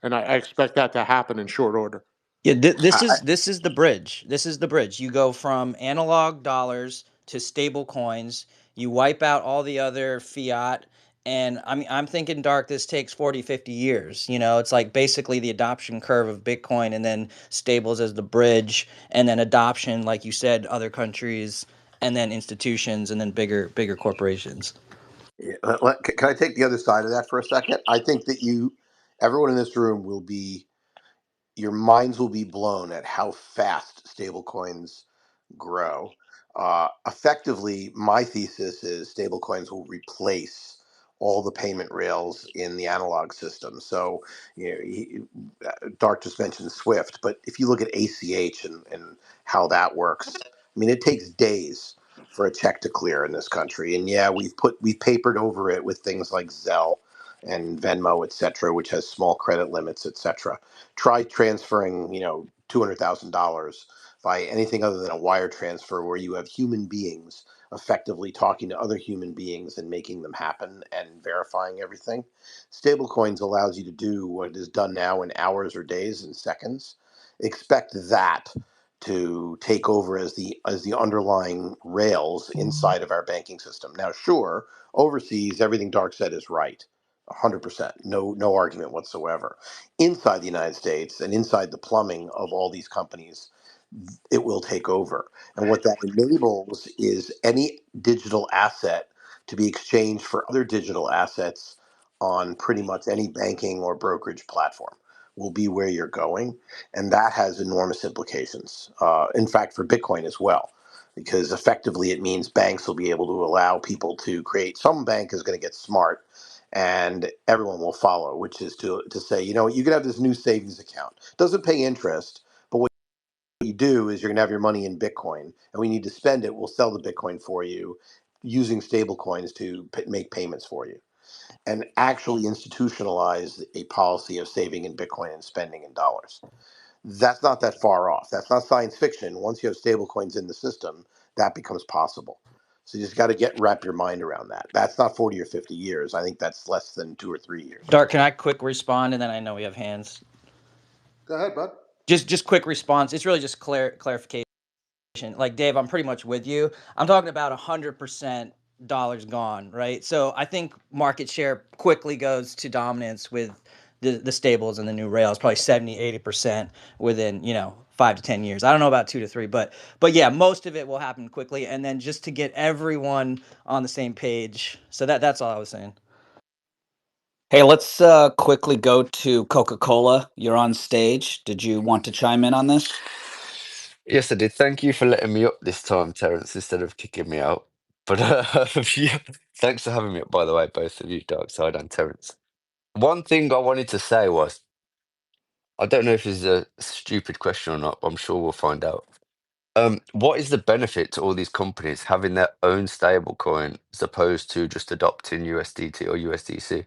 And I expect that to happen in short order. Yeah, this is the bridge. This is the bridge. You go from analog dollars to stable coins. You wipe out all the other fiat. And I mean, I'm thinking, Dark, this takes 40, 50 years. You know, it's like basically the adoption curve of Bitcoin, and then stables as the bridge, and then adoption, like you said, other countries, and then institutions, and then bigger corporations. Yeah, can I take the other side of that for a second? I think that everyone in this room your minds will be blown at how fast stablecoins grow. Effectively, my thesis is stablecoins will replace all the payment rails in the analog system. So, Dark just mentioned Swift, but if you look at ACH and how that works, I mean, it takes days for a check to clear in this country. And yeah, we've papered over it with things like Zelle and Venmo, et cetera, which has small credit limits, et cetera. Try transferring, $200,000 by anything other than a wire transfer where you have human beings effectively talking to other human beings and making them happen and verifying everything. Stablecoins allows you to do what is done now in hours or days and seconds. Expect that to take over as the underlying rails inside of our banking system. Now, sure, overseas, everything Dark said is right. 100%. No argument whatsoever. Inside the United States and inside the plumbing of all these companies, it will take over. And what that enables is any digital asset to be exchanged for other digital assets on pretty much any banking or brokerage platform will be where you're going. And that has enormous implications. In fact, for Bitcoin as well, because effectively it means banks will be able to allow people to create, some bank is going to get smart and everyone will follow, which is to say, you can have this new savings account. Doesn't pay interest, but what you do is you're going to have your money in Bitcoin, and we need to spend it. We'll sell the Bitcoin for you using stable coins to make payments for you and actually institutionalize a policy of saving in Bitcoin and spending in dollars. That's not that far off. That's not science fiction. Once you have stable coins in the system, that becomes possible. So you just got to wrap your mind around that. That's not 40 or 50 years. I think that's less than 2 or 3 years. Dark, can I quick respond, and then I know we have hands. Go ahead, bud. Just quick response. It's really just clarification. Like, Dave, I'm pretty much with you. I'm talking about 100% dollars gone, right? So I think market share quickly goes to dominance with the stables and the new rails, probably 70-80% within 5 to 10 years. I don't know about 2 to 3, but yeah, most of it will happen quickly. And then just to get everyone on the same page. So that's all I was saying. Hey, let's quickly go to Coca-Cola. You're on stage. Did you want to chime in on this? Yes, I did. Thank you for letting me up this time, Terence, instead of kicking me out. But yeah, thanks for having me, by the way, both of you, Darkside and Terence. One thing I wanted to say was, I don't know if this is a stupid question or not, but I'm sure we'll find out. What is the benefit to all these companies having their own stable coin as opposed to just adopting USDT or USDC?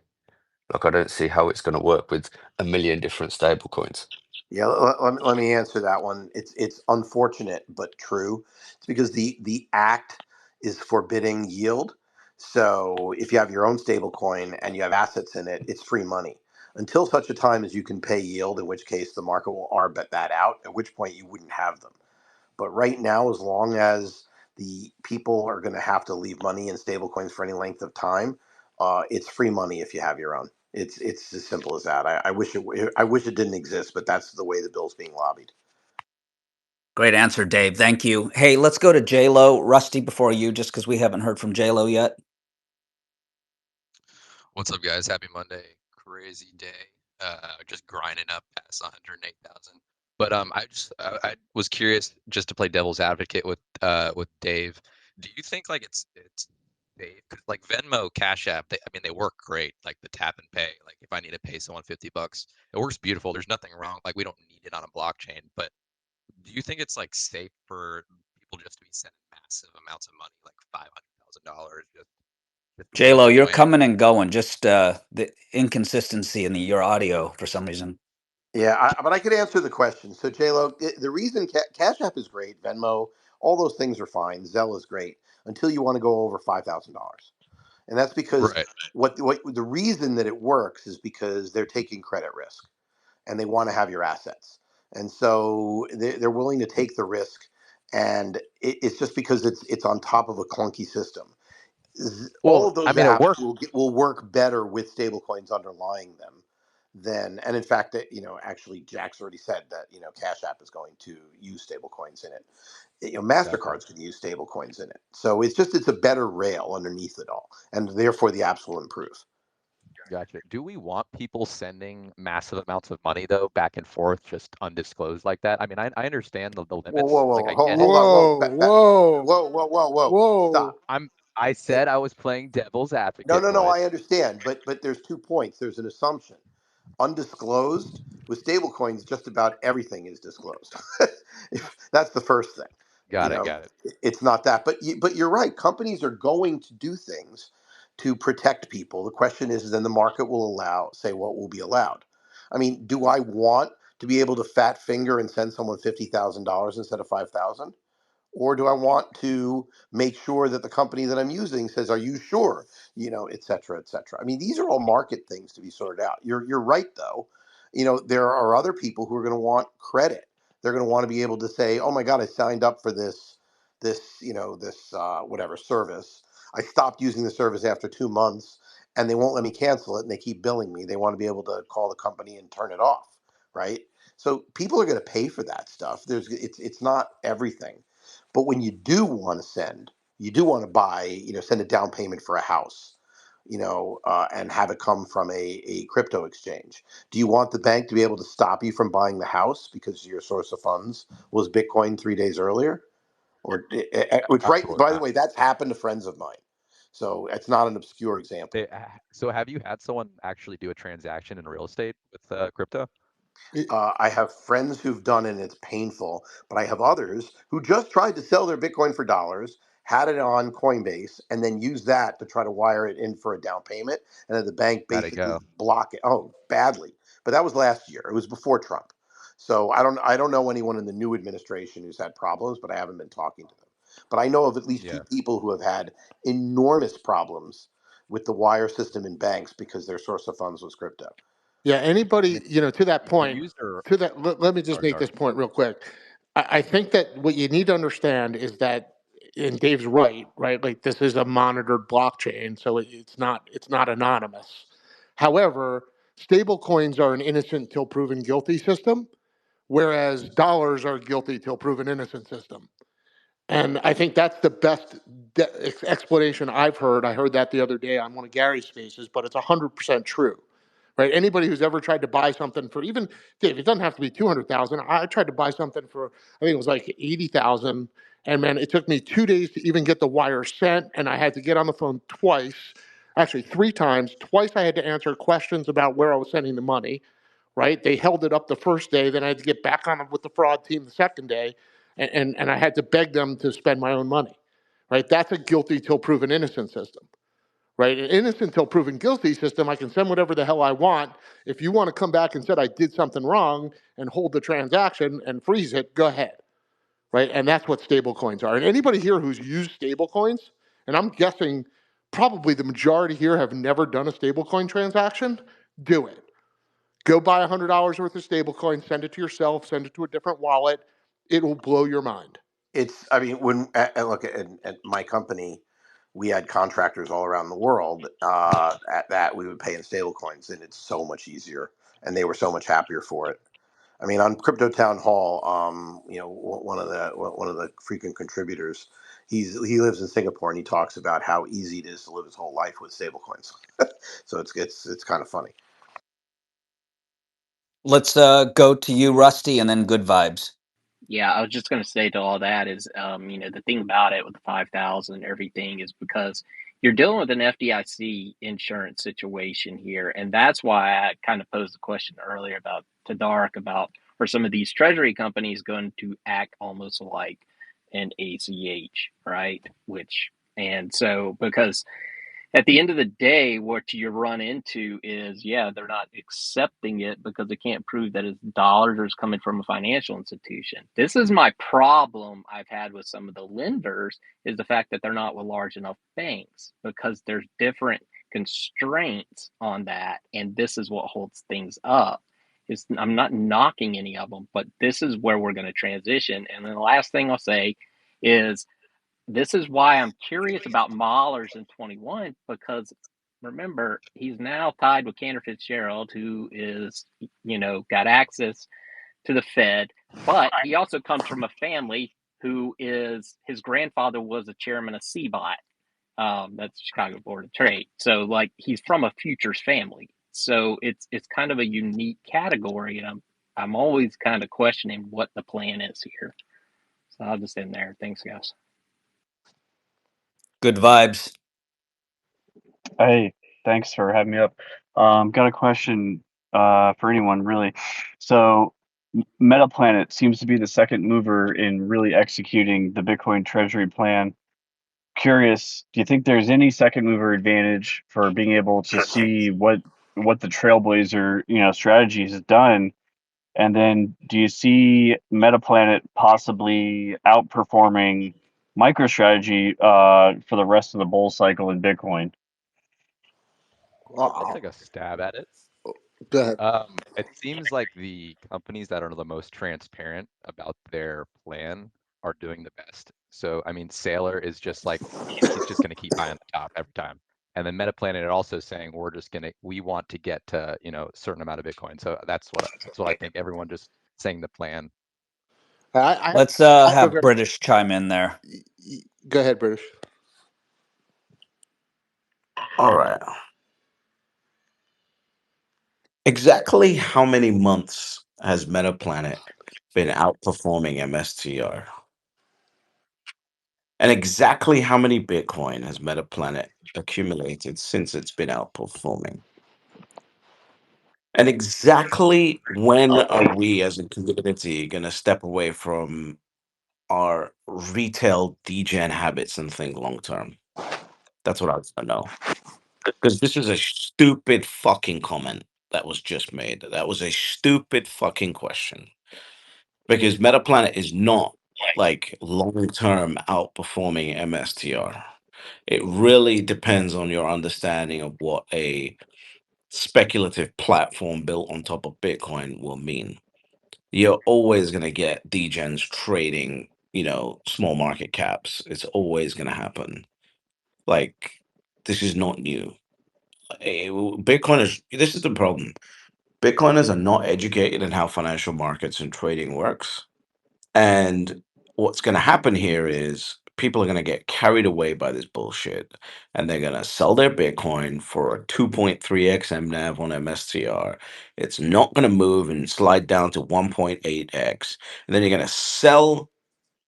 Like, I don't see how it's going to work with a million different stable coins. Yeah, let me answer that one. It's unfortunate but true. It's because the act is forbidding yield. So if you have your own stable coin and you have assets in it, it's free money until such a time as you can pay yield, in which case the market will arb that out, at which point you wouldn't have them. But right now, as long as the people are going to have to leave money in stablecoins for any length of time, it's free money if you have your own. It's as simple as that. I wish it didn't exist, but that's the way the bill's being lobbied. Great answer, Dave. Thank you. Hey, let's go to J-Lo. Rusty, before you, just because we haven't heard from J-Lo yet. What's up, guys? Happy Monday. Crazy day. Just grinding up past 108,000. But I was curious just to play devil's advocate with Dave. Do you think like it's Dave? 'Cause like Venmo, Cash App, I mean they work great. Like the tap and pay. Like if I need to pay someone $50, it works beautiful. There's nothing wrong. Like we don't need it on a blockchain. But do you think it's like safe for people just to be sending massive amounts of money, like $500,000, just with J-Lo, you're Bitcoin? coming and going. Just the inconsistency in your audio for some reason. Yeah, but I could answer the question. So, JLo, the reason Cash App is great, Venmo, all those things are fine. Zelle is great until you want to go over $5,000, and that's because Right. what the reason that it works is because they're taking credit risk and they want to have your assets, and so they're willing to take the risk, and it's just because it's on top of a clunky system. All Well, of I those mean, it apps worked. will work better with stablecoins underlying them than, and in fact, that actually Jack's already said that Cash App is going to use stablecoins in it. Gotcha. Mastercard's going to use stablecoins in it. So it's a better rail underneath it all, and therefore the apps will improve. Gotcha. Do we want people sending massive amounts of money though, back and forth, just undisclosed like that? I mean, I understand the Whoa, whoa, limits. Like whoa, I get it. hold on, whoa, Whoa, whoa, whoa, whoa, whoa, whoa. stop. I It, said I was playing devil's no, advocate, no, no, but I understand, but there's 2 points. There's an assumption. Undisclosed with stablecoins, just about everything is disclosed. That's the first thing. got it, got it. It's not that, but you're right. Companies are going to do things to protect people. The question is, then the market will say what will be allowed. I mean, do I want to be able to fat finger and send someone $50,000 instead of 5,000? Or do I want to make sure that the company that I'm using says, "Are you sure?" Et cetera, et cetera. I mean, these are all market things to be sorted out. You're right though. There are other people who are going to want credit. They're going to want to be able to say, "Oh my God, I signed up for this whatever service. I stopped using the service after 2 months, and they won't let me cancel it, and they keep billing me. They want to be able to call the company and turn it off, right?" So people are going to pay for that stuff. It's not everything. But when you do want to send, you do want to buy, send a down payment for a house, and have it come from a crypto exchange. Do you want the bank to be able to stop you from buying the house because your source of funds was Bitcoin 3 days earlier? Which, right, Absolutely by the not. way, that's happened to friends of mine. So it's not an obscure example. So have you had someone actually do a transaction in real estate with crypto? I have friends who've done it and it's painful, but I have others who just tried to sell their Bitcoin for dollars, had it on Coinbase, and then used that to try to wire it in for a down payment. And then the bank How'd it basically go? block it. Oh, badly. But that was last year. It was before Trump. So I don't know anyone in the new administration who's had problems, but I haven't been talking to them. But I know of at least two Yeah. people who have had enormous problems with the wire system in banks because their source of funds was crypto. Yeah, And anybody, it's to that the point, user. let me just Sorry, make sorry. this point real quick. I think that what you need to understand is that, and Dave's right? Like this is a monitored blockchain, so it's not anonymous. However, stable coins are an innocent till proven guilty system, whereas dollars are guilty till proven innocent system. And I think that's the best explanation I've heard. I heard that the other day on one of Gary's spaces, but it's 100% true, right? Anybody who's ever tried to buy something for, even Dave, it doesn't have to be 200,000. I tried to buy something for, I think it was like 80,000, and man, it took me 2 days to even get the wire sent, and I had to get on the phone twice, actually 3 times. Twice I had to answer questions about where I was sending the money. Right? They held it up the first day, then I had to get back on with the fraud team the second day, and I had to beg them to spend my own money. Right? That's a guilty till proven innocent system. Right? An innocent till proven guilty system, I can send whatever the hell I want. If you want to come back and said I did something wrong and hold the transaction and freeze it, go ahead. Right? And that's what stable coins are. And anybody here who's used stable coins, and I'm guessing probably the majority here have never done a stablecoin transaction, do it. Go buy $100 worth of stablecoin, send it to yourself, send it to a different wallet. It will blow your mind. I mean, when look at my company, we had contractors all around the world. At that, we would pay in stable coins, and it's so much easier, and they were so much happier for it. I mean, on Crypto Town Hall, one of the frequent contributors, he lives in Singapore, and he talks about how easy it is to live his whole life with stable coins. So it's kind of funny. Let's go to you, Rusty, and then good vibes. Yeah, I was just going to say to all that is, the thing about it with the 5,000 and everything is because you're dealing with an FDIC insurance situation here. And that's why I kind of posed the question earlier about to Dark about are some of these treasury companies going to act almost like an ACH, right? And so because at the end of the day, what you run into is, yeah, they're not accepting it because they can't prove that it's dollars or it's coming from a financial institution. This is my problem I've had with some of the lenders is the fact that they're not with large enough banks because there's different constraints on that. And this is what holds things up. I'm not knocking any of them, but this is where we're going to transition. And then the last thing I'll say is this is why I'm curious about Mahler's in 21 because remember he's now tied with Cantor Fitzgerald, who is got access to the Fed, but he also comes from a family who is his grandfather was a chairman of CBOT, that's Chicago Board of Trade. So like he's from a futures family. So it's kind of a unique category, and I'm always kind of questioning what the plan is here. So I'll just end there. Thanks, guys. Good vibes. Hey, thanks for having me up. Got a question for anyone really. So MetaPlanet seems to be the second mover in really executing the Bitcoin treasury plan. Curious, do you think there's any second mover advantage for being able to see what the Trailblazer, strategy has done? And then do you see MetaPlanet possibly outperforming MicroStrategy for the rest of the bull cycle in Bitcoin? I'll take a stab at it. Go ahead. It seems like the companies that are the most transparent about their plan are doing the best. So, I mean, Sailor is just like he's just going to keep buying the top every time. And then MetaPlanet are also saying we want to get to, a certain amount of Bitcoin. So that's what I think. Everyone just saying the plan. Let's Go have British chime in there. Go ahead, British. All right. Exactly how many months has MetaPlanet been outperforming MSTR? And exactly how many Bitcoin has MetaPlanet accumulated since it's been outperforming? And exactly when are we as a community going to step away from our retail degen habits and think long term? That's what I want to know. Because this is a stupid fucking comment that was just made. That was a stupid fucking question. Because MetaPlanet is not like long term outperforming MSTR. It really depends on your understanding of what a speculative platform built on top of Bitcoin will mean. You're always going to get degens trading, small market caps. It's always going to happen. Like, this is not new. This is the problem. Bitcoiners are not educated in how financial markets and trading works. And what's going to happen here is people are going to get carried away by this bullshit, and they're going to sell their Bitcoin for a 2.3x MNAV on MSTR. It's not going to move and slide down to 1.8x. And then you're going to sell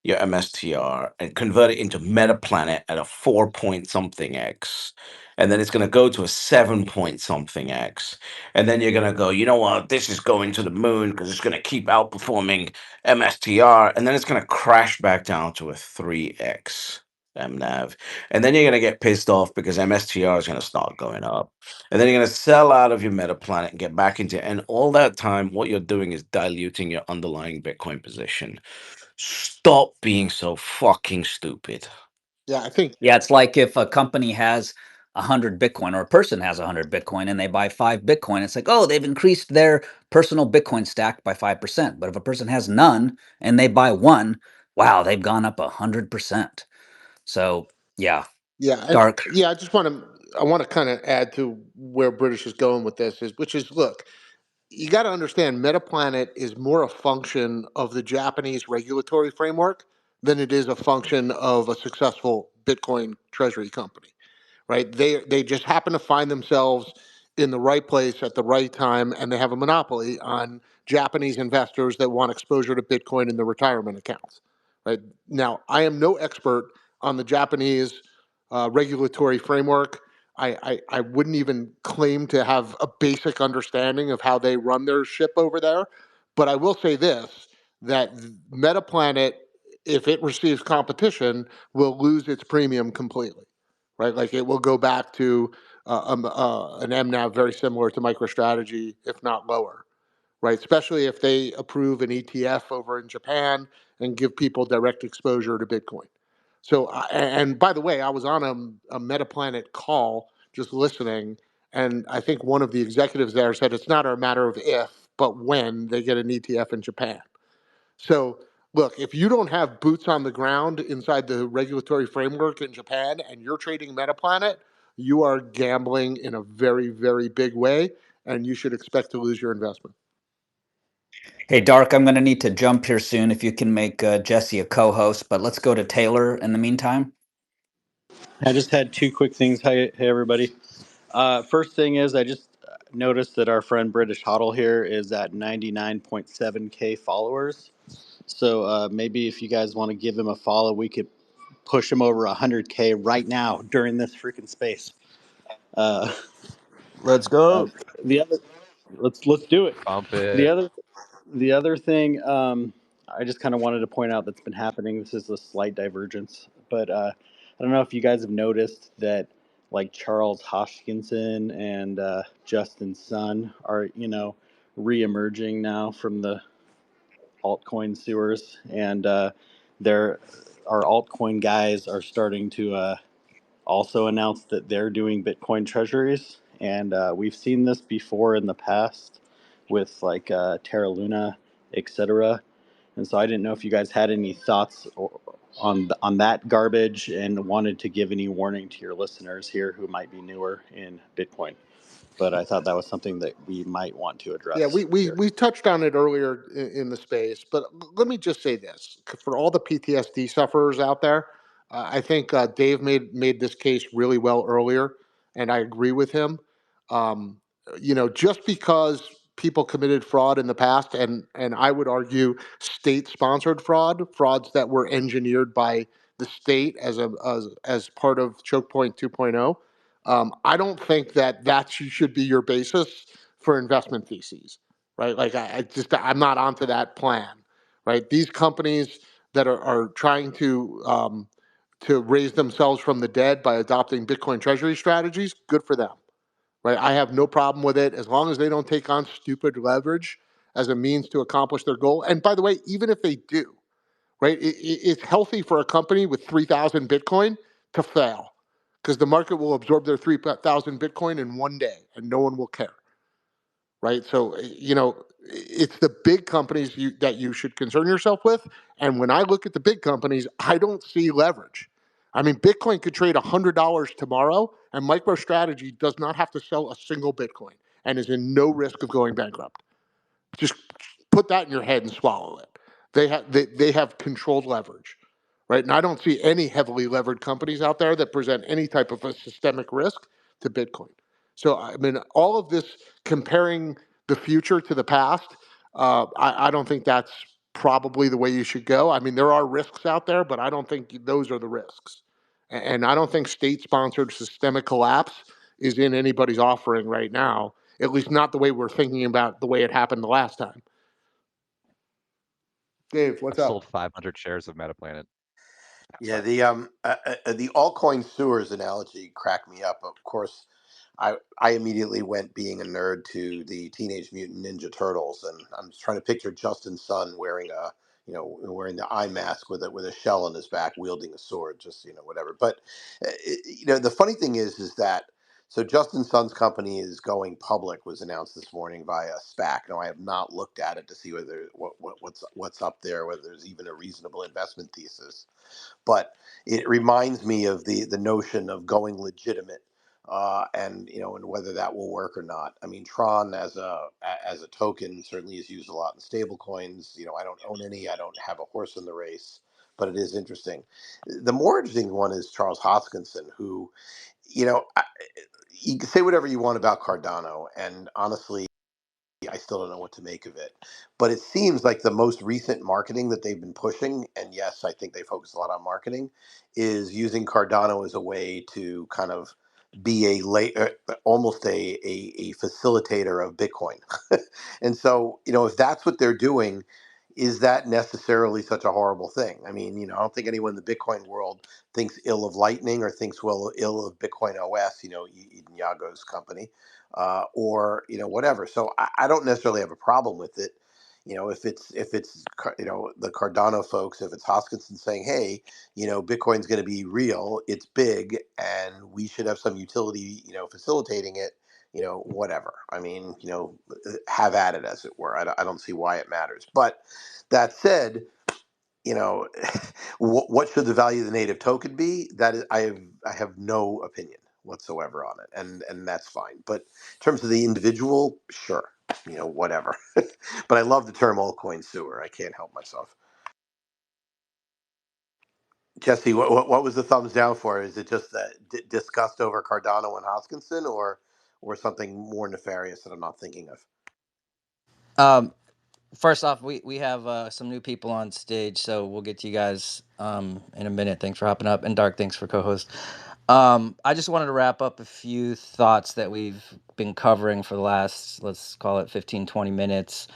your MSTR and convert it into Metaplanet at a 4 point something X. And then it's going to go to a 7 point something X. And then you're going to go, you know what, this is going to the moon because it's going to keep outperforming MSTR. And then it's going to crash back down to a 3X MNAV. And then you're going to get pissed off because MSTR is going to start going up. And then you're going to sell out of your Metaplanet and get back into it. And all that time, what you're doing is diluting your underlying Bitcoin position. Stop being so fucking stupid. Yeah, I think Yeah, it's like if a company has 100 Bitcoin or a person has 100 Bitcoin and they buy 5 Bitcoin, it's like, oh, they've increased their personal Bitcoin stack by 5%. But if a person has none and they buy 1, wow, they've gone up 100%. So yeah, yeah, and dark. yeah, I want to kind of add to where British is going with this which is look, you got to understand Metaplanet is more a function of the Japanese regulatory framework than it is a function of a successful Bitcoin treasury company, right? They just happen to find themselves in the right place at the right time, and they have a monopoly on Japanese investors that want exposure to Bitcoin in their retirement accounts, right? Now, I am no expert on the Japanese regulatory framework. I wouldn't even claim to have a basic understanding of how they run their ship over there. But I will say this, that Metaplanet, if it receives competition, will lose its premium completely, right? Like it will go back to an MNAV very similar to MicroStrategy, if not lower, right? Especially if they approve an ETF over in Japan and give people direct exposure to Bitcoin. So, and by the way, I was on a Metaplanet call just listening, and I think one of the executives there said it's not a matter of if, but when they get an ETF in Japan. So, look, if you don't have boots on the ground inside the regulatory framework in Japan and you're trading Metaplanet, you are gambling in a very, very big way, and you should expect to lose your investment. Hey, Dark, I'm going to need to jump here soon if you can make Jesse a co-host, but let's go to Taylor in the meantime. I just had two quick things. Hey everybody. First thing is I just noticed that our friend British Hodl here is at 99.7K followers. So maybe if you guys want to give him a follow, we could push him over 100K right now during this freaking space. Uh, Let's go. the other, let's do it. Bump The it. other The other thing I just kind of wanted to point out that's been happening. This is a slight divergence, but I don't know if you guys have noticed that like Charles Hoskinson and Justin Sun are re-emerging now from the altcoin sewers, and there our altcoin guys are starting to also announce that they're doing Bitcoin treasuries, and we've seen this before in the past with like Terra Luna, etc. And so I didn't know if you guys had any thoughts on that garbage and wanted to give any warning to your listeners here who might be newer in Bitcoin. But I thought that was something that we might want to Yeah, address here. we touched on it earlier in the space, but let me just say this for all the PTSD sufferers out there. I think Dave made this case really well earlier, and I agree with him. Um, just because people committed fraud in the past, and I would argue state-sponsored frauds that were engineered by the state as part of Choke Point 2.0. I don't think that should be your basis for investment theses, right? Like I'm not onto that plan, right? These companies that are trying to raise themselves from the dead by adopting Bitcoin treasury strategies, good for them, right? I have no problem with it as long as they don't take on stupid leverage as a means to accomplish their goal. And by the way, even if they do, right, it's healthy for a company with 3,000 Bitcoin to fail because the market will absorb their 3,000 Bitcoin in one day and no one will care, right? So, it's the big companies that you should concern yourself with. And when I look at the big companies, I don't see leverage. I mean, Bitcoin could trade $100 tomorrow, and MicroStrategy does not have to sell a single Bitcoin and is in no risk of going bankrupt. Just put that in your head and swallow it. They have controlled leverage, right? And I don't see any heavily levered companies out there that present any type of a systemic risk to Bitcoin. So, I mean, all of this comparing the future to the past, I don't think that's probably the way you should go. I mean, there are risks out there, but I don't think those are the risks. And I don't think state sponsored systemic collapse is in anybody's offering right now, at least not the way we're thinking about the way it happened the last time. Dave, what's I've up? sold 500 shares of Metaplanet. Yeah, the altcoin sewers analogy cracked me up. Of course, I immediately went, being a nerd, to the Teenage Mutant Ninja Turtles, and I'm trying to picture Justin Sun wearing wearing the eye mask with a shell on his back, wielding a sword, just whatever. But the funny thing is that so Justin Sun's company is going public, was announced this morning via SPAC. Now I have not looked at it to see whether what's up there, whether there's even a reasonable investment thesis, but it reminds me of the notion of going legitimate, and whether that will work or not. I mean, Tron as a token certainly is used a lot in stable coins. I don't own any. I don't have a horse in the race, but it is interesting. The more interesting one is Charles Hoskinson, who, you can say whatever you want about Cardano, and honestly, I still don't know what to make of it. But it seems like the most recent marketing that they've been pushing, and yes, I think they focus a lot on marketing, is using Cardano as a way to kind of be almost a facilitator of Bitcoin. And so, if that's what they're doing, is that necessarily such a horrible thing? I mean, I don't think anyone in the Bitcoin world thinks ill of Lightning or thinks ill of Bitcoin OS, Eden Yago's company, or whatever. So I don't necessarily have a problem with it. If it's the Cardano folks, if it's Hoskinson saying, hey, Bitcoin's going to be real, it's big, and we should have some utility, facilitating it. Whatever. I mean, have at it, as it were. I don't see why it matters. But that said, you know, what should the value of the native token be? That is, I have no opinion whatsoever on it, and that's fine. But in terms of the individual, sure, whatever. But I love the term altcoin sewer. I can't help myself. Jesse, what was the thumbs down for? Is it just that disgust over Cardano and Hoskinson, or something more nefarious that I'm not thinking of? First off, we have some new people on stage, so we'll get to you guys in a minute. Thanks for hopping up, and Dark, thanks for co-host. I just wanted to wrap up a few thoughts that we've been covering for the last, let's call it 15, 20 minutes.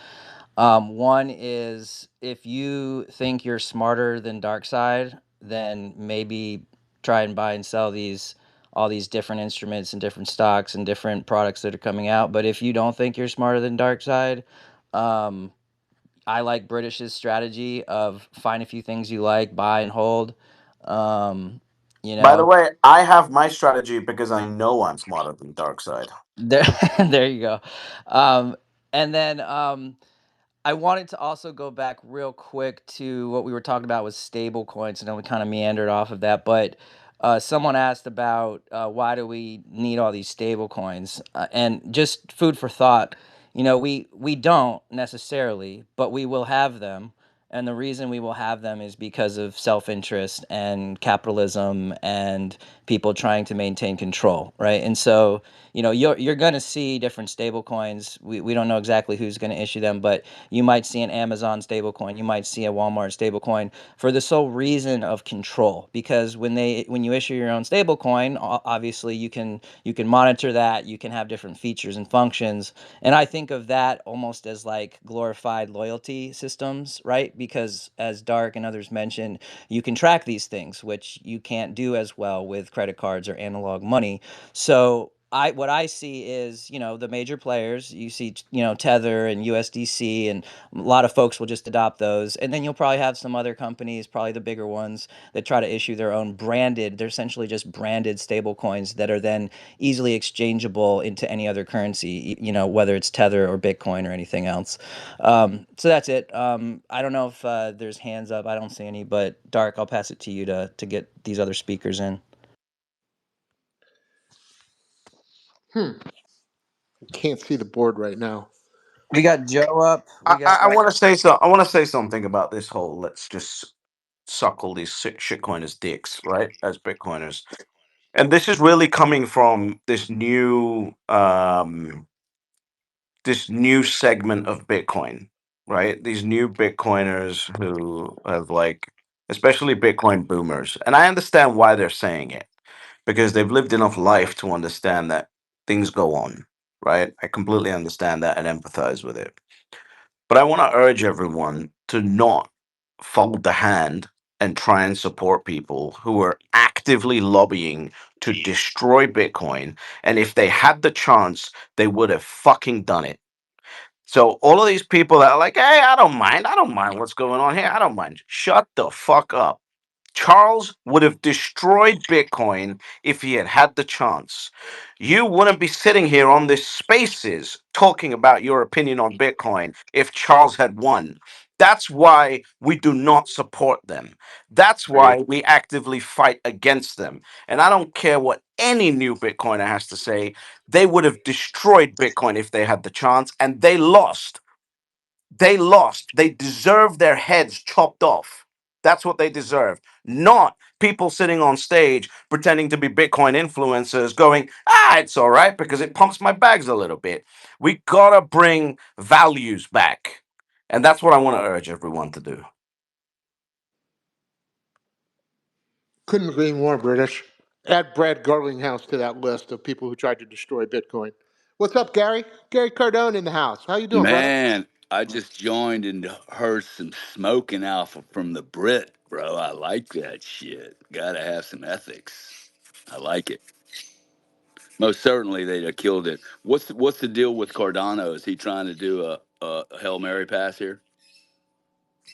One is, if you think you're smarter than Darkside, then maybe try and buy and sell all these different instruments and different stocks and different products that are coming out. But if you don't think you're smarter than Darkside, um, I like British's strategy of find a few things you like, buy and hold. Um, you By the know, way, I have my strategy because I know I'm smarter than Darkseid. there, there you go. Um, and then I wanted to also go back real quick to what we were talking about with stable coins, and then we kind of meandered off of that. But someone asked about why do we need all these stable coins? And just food for thought. We don't necessarily, but we will have them. And the reason we will have them is because of self-interest and capitalism and people trying to maintain control, right? And so, you're going to see different stable coins. We don't know exactly who's going to issue them, but you might see an Amazon stablecoin, you might see a Walmart stablecoin for the sole reason of control. Because when you issue your own stablecoin, obviously you can monitor that, you can have different features and functions, and I think of that almost as like glorified loyalty systems, right? Because as Dark and others mentioned, you can track these things, which you can't do as well with credit cards or analog money. So what I see is, the major players. You see, Tether and USDC, and a lot of folks will just adopt those. And then you'll probably have some other companies, probably the bigger ones, that try to issue their own branded. They're essentially just branded stable coins that are then easily exchangeable into any other currency, whether it's Tether or Bitcoin or anything else. So that's it. I don't know if there's hands up. I don't see any, but Dark, I'll pass it to you to get these other speakers in. Can't see the board right now. We got Joe up. We got I want to say so. I want to say something about this whole. Let's just suckle these shitcoiners' dicks, right? As Bitcoiners. And this is really coming from this new segment of Bitcoin, right? These new Bitcoiners who have like, especially Bitcoin boomers. And I understand why they're saying it because they've lived enough life to understand that things go on, right? I completely understand that and empathize with it. But I want to urge everyone to not fold the hand and try and support people who are actively lobbying to destroy Bitcoin. And if they had the chance, they would have fucking done it. So all of these people that are like, hey, I don't mind what's going on here. I don't mind. Shut the fuck up. Charles would have destroyed Bitcoin if he had had the chance. You wouldn't be sitting here on this spaces talking about your opinion on Bitcoin if Charles had won. That's why we do not support them. That's Agreed. why we actively fight against them. And I don't care what any new Bitcoiner has to say. They would have destroyed Bitcoin if they had the chance, and they lost. They lost. They deserve their heads chopped off. That's what they deserve. Not people sitting on stage pretending to be Bitcoin influencers going, it's all right because it pumps my bags a little bit. We gotta bring values back. And that's what I want to urge everyone to do. Couldn't agree more, British. Add Brad Garlinghouse to that list of people who tried to destroy Bitcoin. What's up, Gary? Gary Cardone in the house. How you doing, brother? Man, I just joined and heard some smoking alpha from the Brit, bro. I like that shit. Gotta have some ethics. I like it. Most certainly they'd have killed it. What's the deal with Cardano? Is he trying to do a Hail Mary pass here?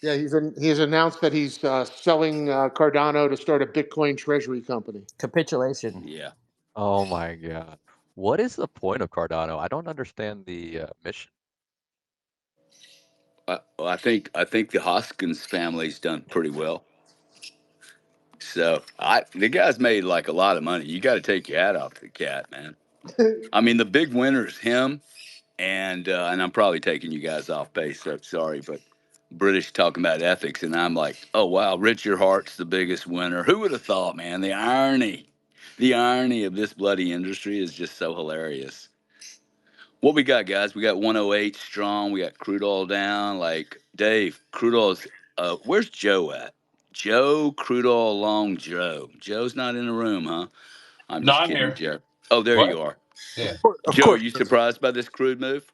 Yeah, he's announced that he's selling Cardano to start a Bitcoin treasury company. Capitulation. Yeah. Oh my God. What is the point of Cardano? I don't understand the mission. I think the Hoskins family's done pretty well. So the guy's made like a lot of money. You got to take your hat off to the cat, man. I mean, the big winner is him. And I'm probably taking you guys off base, so sorry, but British talking about ethics, and I'm like, oh wow, Richard Hart's the biggest winner. Who would have thought, man? The irony of this bloody industry is just so hilarious. What we got, guys? We got 108 strong. We got crude oil down. Like Dave, crude oil's. Where's Joe at? Joe, crude oil long Joe. Joe's not in the room, huh? I'm No, just I'm kidding, here. Joe. Oh, there you What? are. Yeah. Of Joe, are course. you surprised by this crude move?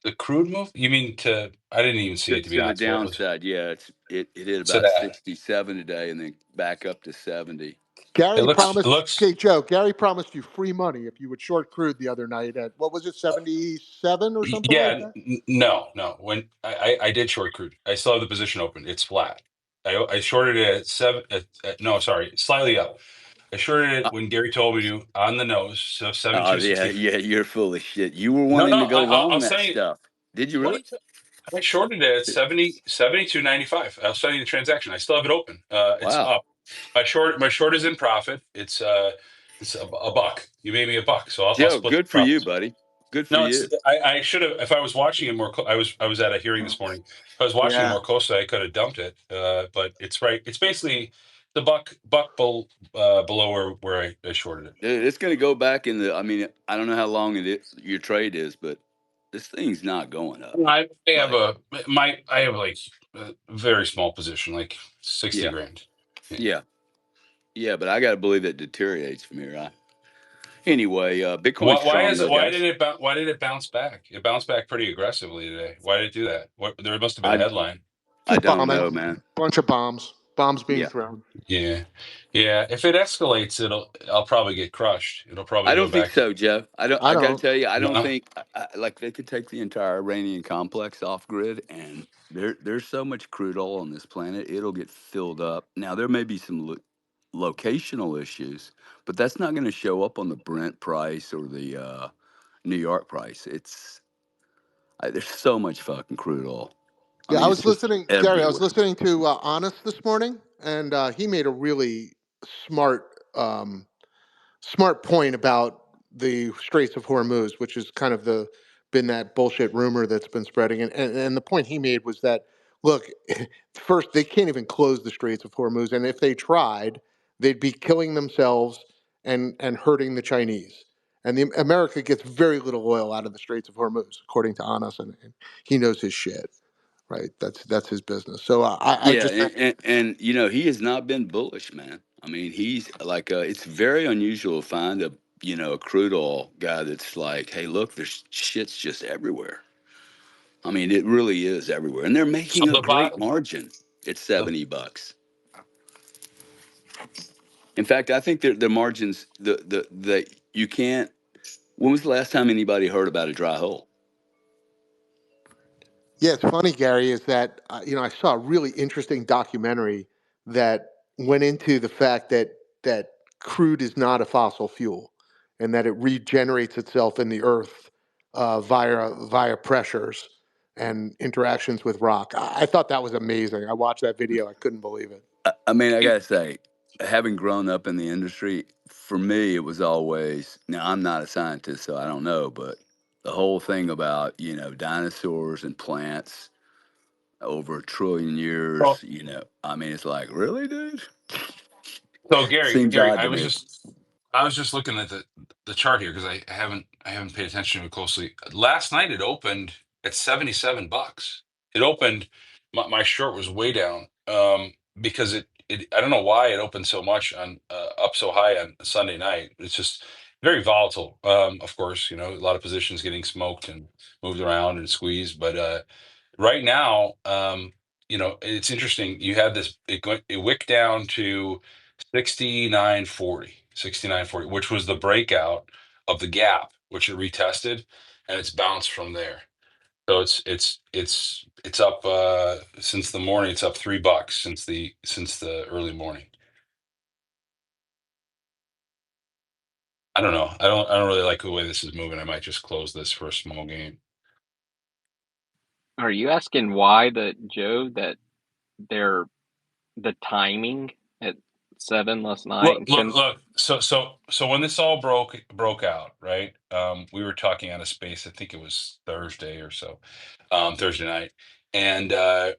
The crude move? You mean to? I didn't even see it to be To the honest. What was downside, yeah, it hit to about that? 67 today, and then back up to 70. It Gary looks. It promised, looks. okay, Joe, Gary promised you free money if you would short crude the other night at, what was it, 77 or something like Yeah. that? No. No. When I did short crude, I still have the position open. It's flat. I shorted it at seven. No, sorry, slightly up. I shorted it Uh, when Gary told me to on the nose. So 72.60. yeah, you're full of shit. You were No, wanting no. to go I'll long that send you. stuff. Did you What are really? you? I shorted it at 72.95. I'll send you the transaction. I still have it open. It's Wow. up. My short is in profit. It's a buck. You made me a buck, so I'll Joe, split the good for you, profits. buddy. Good for No, it's you. I should have if I was watching it more. I was at a hearing this morning. If I was watching it Yeah. more closely, I could have dumped it. But it's right. It's basically the below where I shorted it. Dude, it's going to go back in the. I mean, I don't know how long your trade is, but this thing's not going up. I have Like, I have like a very small position, like 60 yeah, grand. Yeah. yeah, yeah, but I got to believe it deteriorates from here. Anyway, Bitcoin's Why strong is it? though, guys. Why did it bounce back? It bounced back pretty aggressively today. Why did it do that? What there must have been a I headline. I Just don't bombing. know, man. Bunch of bombs. Bombs being Yeah. thrown. Yeah, yeah. If it escalates, I'll probably get crushed. It'll probably I go don't think back to so, Jeff. I don't. I I got to don't. tell you, I don't no. think like they could take the entire Iranian complex off grid, and there's so much crude oil on this planet, it'll get filled up. Now there may be some locational issues, but that's not going to show up on the Brent price or the New York price. There's so much fucking crude oil. I Yeah, mean, I it's was just listening, Gary, I was everywhere. listening to Honest this morning, and he made a really smart smart point about the Straits of Hormuz, which is kind of been that bullshit rumor that's been spreading. And the point he made was that, look, first, they can't even close the Straits of Hormuz. And if they tried, they'd be killing themselves and hurting the Chinese. And America gets very little oil out of the Straits of Hormuz, according to Anas, and he knows his shit, right? That's his business. So I Yeah, just think, and you know he has not been bullish, man. I mean, he's like, it's very unusual to find a a crude oil guy that's like, hey, look, there's shit's just everywhere. I mean, it really is everywhere, and they're So making a the great bot, margin at the, $70. In fact, I think the margins, the you can't. When was the last time anybody heard about a dry hole? yeah, it's funny, Gary, is that I saw a really interesting documentary that went into the fact that crude is not a fossil fuel, and that it regenerates itself in the earth via pressures and interactions with rock. I thought that was amazing. I watched that video. I couldn't believe it. I mean, I gotta say, having grown up in the industry, for me, it was always. Now, I'm not a scientist, so I don't know, but the whole thing about dinosaurs and plants over 1 trillion years, so, I mean, it's like, really, dude? so Gary, Seems Gary, odd to me. I was just looking at the chart here because I haven't paid attention to it closely. Last night it opened at $77. It opened my short was way down because it I don't know why it opened so much on up so high on Sunday night. It's just very volatile. Of course, a lot of positions getting smoked and moved around and squeezed, but right now, it's interesting. You had this, it wicked down to 69.40, which was the breakout of the gap, which it retested, and it's bounced from there. So it's up since the morning. It's up $3 since the early morning. I don't know. I don't really like the way this is moving. I might just close this for a small game. Are you asking why that they're the timing at 7 last night Look, and look, 10? look. So when this all broke out, right? We were talking on a space. I think it was Thursday or so, Thursday night, and it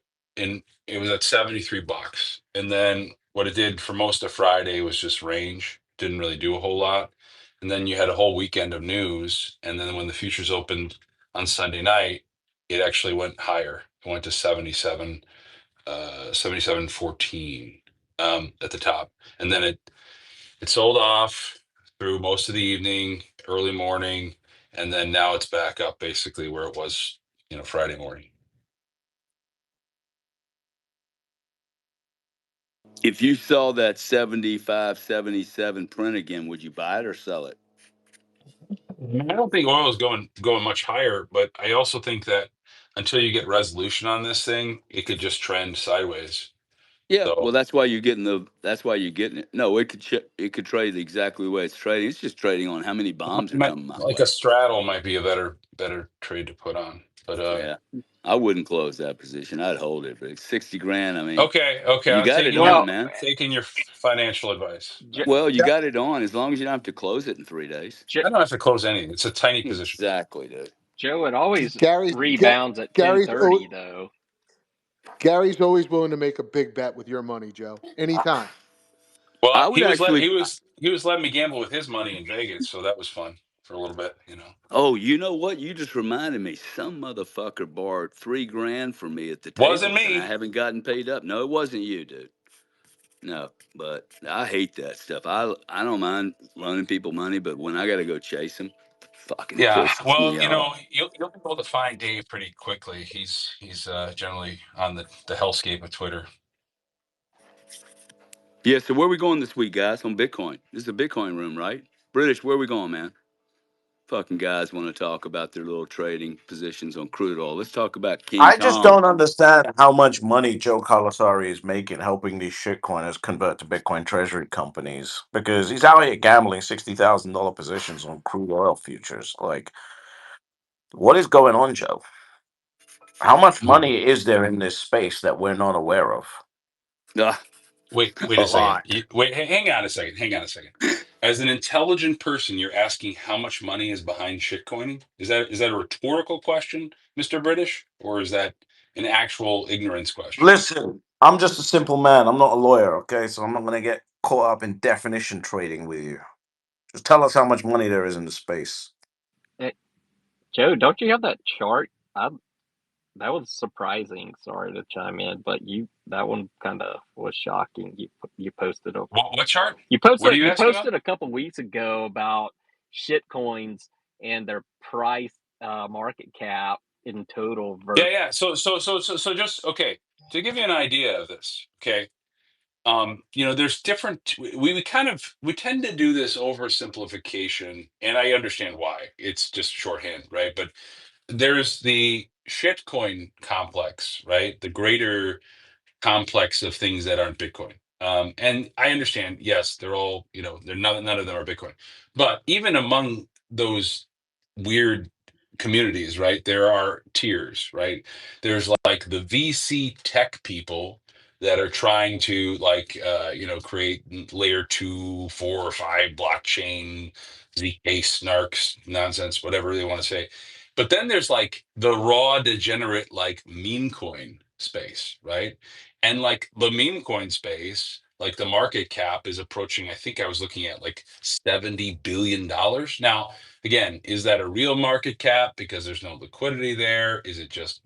was at $73. And then what it did for most of Friday was just range. Didn't really do a whole lot. And then you had a whole weekend of news. And then when the futures opened on Sunday night, it actually went higher. It went to 77.14 at the top, and then it sold off through most of the evening, early morning, and then now it's back up basically where it was, Friday morning. If you saw that 75, 77 print again, would you buy it or sell it? I don't think oil is going much higher, but I also think that until you get resolution on this thing, it could just trend sideways. Yeah, well, So that's why you're getting it. No, it could trade exactly the way it's trading. It's just trading on how many bombs are coming my like a way. straddle might be a better trade to put on. But Yeah, I wouldn't close that position. I'd hold it, but 60 grand. I mean, okay, you I'm got it taking your on, Well, man. financial advice. J- Well, you got it on as long as you don't have to close it in 3 days. J- I don't have to close anything. It's a tiny position. Exactly, dude. Joe, it always Gary's rebounds at Gary's 10:30 though. Gary's always willing to make a big bet with your money, Joe. Anytime. Well, I would actually. he was letting me gamble with his money in Vegas, so that was fun for a little bit. Oh, you know what? You just reminded me. Some motherfucker borrowed 3 grand from me at the Wasn't tables, and I me. haven't gotten paid up. No, it wasn't you, dude. No, but I hate that stuff. I don't mind loaning people money, but when I got to go chase them, fucking Yeah. pisses Well, me off. you'll be able to find Dave pretty quickly. He's generally on the hellscape of Twitter. Yeah. So where we going this week, guys? On Bitcoin. This is a Bitcoin room, right? British, where we going, man? Fucking guys want to talk about their little trading positions on crude oil. Let's talk about King I just Kong. don't understand how much money Joe Colasari is making helping these shitcoiners convert to Bitcoin treasury companies because he's out here gambling $60,000 positions on crude oil futures. Like, what is going on, Joe? How much money is there in this space that we're not aware of? Ah, Wait a a second. lot. Hang on a second. Hang on a second. As an intelligent person, you're asking how much money is behind shitcoining? Is that a rhetorical question, Mr. British, or is that an actual ignorance question. Listen, I'm just a simple man. I'm not a lawyer, okay? So I'm not going to get caught up in definition trading with you. Just tell us how much money there is in the space. Hey, Joe, don't you have that chart? That was surprising. Sorry to chime in, but that one kind of was shocking. You posted a What chart? you What are posted you you asking about? posted a couple weeks ago about shit coins and their price market cap in total Yeah, versus. yeah. So just okay to give you an idea of this. Okay, there's different. We kind of we tend to do this oversimplification, and I understand why. It's just shorthand, right? But there's the shitcoin complex, right? The greater complex of things that aren't Bitcoin. And I understand, yes, they're all, they're none of them are Bitcoin. But even among those weird communities, right, there are tiers, right? There's like the VC tech people that are trying to create layer 2, 4, or 5 blockchain, ZK snarks, nonsense, whatever they want to say. But then there's like the raw degenerate like meme coin space, right? And like the meme coin space, like the market cap is approaching, I think I was looking at like $70 billion. Now, again, is that a real market cap because there's no liquidity there? Is it just,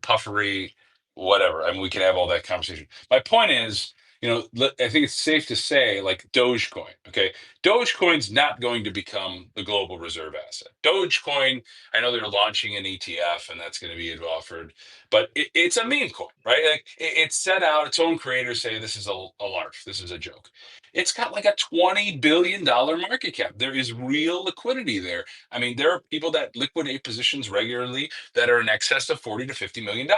puffery? Whatever. I mean, we can have all that conversation. My point is, I think it's safe to say, like Dogecoin, okay? Dogecoin's not going to become the global reserve asset. Dogecoin, I know they're launching an ETF and that's going to be offered, but it's a meme coin, right? Like it's set out, its own creators say this is a larf, this is a joke. It's got like a $20 billion market cap. There is real liquidity there. I mean, there are people that liquidate positions regularly that are in excess of 40 to $50 million.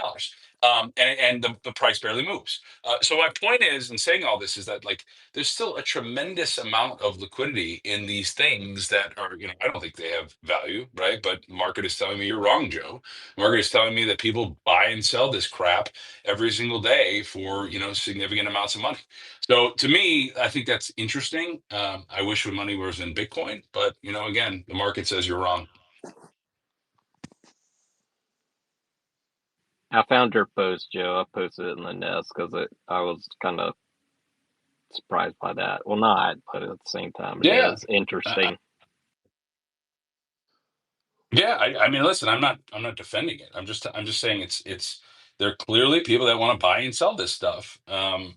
And the price barely moves. So my point is, in saying all this, is that like there's still a tremendous amount of liquidity in these things that are, I don't think they have value, right? But market is telling me you're wrong, Joe. Market is telling me that people buy and sell this crap every single day for, significant amounts of money. So to me, I think that's interesting. I wish the money was in Bitcoin, but again, the market says you're wrong. I found your post, Joe. I posted it in the nest because I was kind of surprised by that. Well, not, but at the same time, it Yeah. is interesting. Yeah, I mean, listen, I'm not defending it. I'm just saying it's there are clearly people that want to buy and sell this stuff. And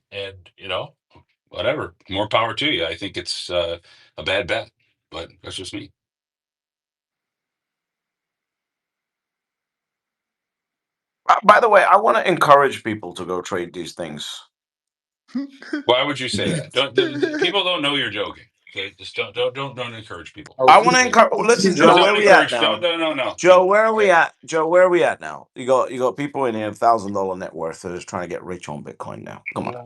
whatever, more power to you. I think it's a bad bet, but that's just me. By the way, I want to encourage people to go trade these things. Why would you say that? Don't people don't know you're joking? Okay, just don't encourage people. I want to encourage. Listen, Joe, Don't where we at encourage. now? No. Joe, where are we Okay. at? Joe, where are we at now? You got people in here, $1,000 net worth that is trying to get rich on Bitcoin now. Come on,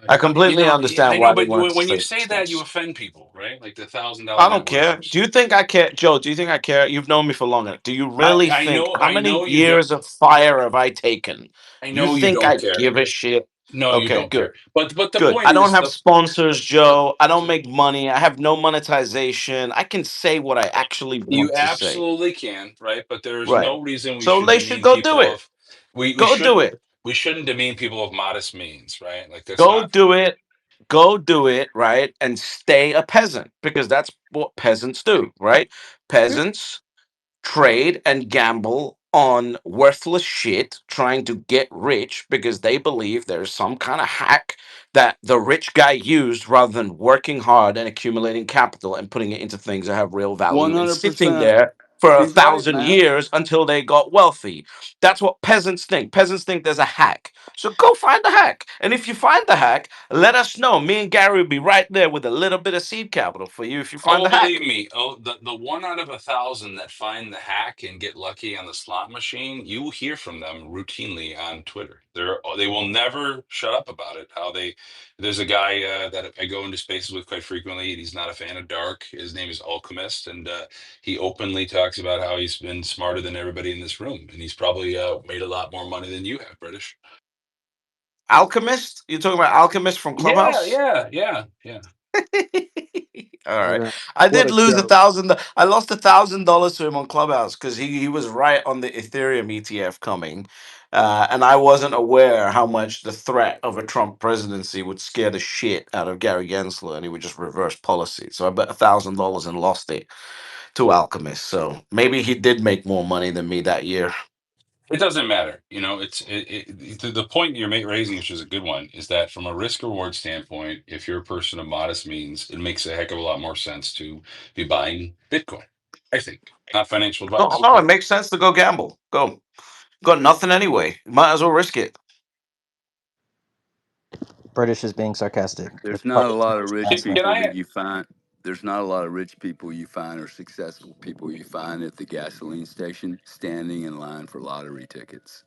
I completely I understand know, why they but want to when you trade say these that, you things. offend people, right? Like the $1,000 I net don't care. worthers. Do you think I care, Joe? Do you think I care? You've known me for long enough. Do you really I think know how I many know you don't. years of fire have I taken? I You know you think don't I care. give a shit? No, you Okay, don't care. good, But the good. point I don't is have the sponsors, Joe. I don't make money. I have no monetization. I can say what I actually you want to say. absolutely can, right? But there is Right. no reason we So should they should demean go do people it. of we Go do shouldn't it. demean people of modest means, right? Like that's Go not do it. Go do it, right? And stay a peasant because that's what peasants do, right? Peasants trade and gamble on worthless shit trying to get rich because they believe there's some kind of hack that the rich guy used rather than working hard and accumulating capital and putting it into things that have real value and sitting 100%. there for a He's right, thousand man. years until they got wealthy. That's what peasants think. Peasants think there's a hack. So go find the hack. And if you find the hack, let us know. Me and Gary will be right there with a little bit of seed capital for you if you find Oh, the believe hack. me. Oh, the one out of 1,000 that find the hack and get lucky on the slot machine, you will hear from them routinely on Twitter. They will never shut up about it. There's a guy that I go into spaces with quite frequently, and he's not a fan of dark. His name is Alchemist, and he openly talks about how he's been smarter than everybody in this room, and he's probably made a lot more money than you have, British. Alchemist? You're talking about Alchemist from Yeah, Clubhouse? yeah, yeah, yeah. All right. Yeah, I what did a lose joke. I lost $1,000 to him on Clubhouse because he was right on the Ethereum ETF coming. And I wasn't aware how much the threat of a Trump presidency would scare the shit out of Gary Gensler, and he would just reverse policy. So I bet $1,000 and lost it to Alchemist. So maybe he did make more money than me that year. It doesn't matter. The point you're raising, which is a good one, is that from a risk reward standpoint, if you're a person of modest means, it makes a heck of a lot more sense to be buying Bitcoin. I think, not financial No, advice, no, it but makes sense to go gamble. Go. Got nothing anyway. Might as well risk it. British is being sarcastic. It's There's not a probably too lot of much to rich ask can, for. can people that I? you find. There's not a lot of rich people you find or successful people you find at the gasoline station standing in line for lottery tickets.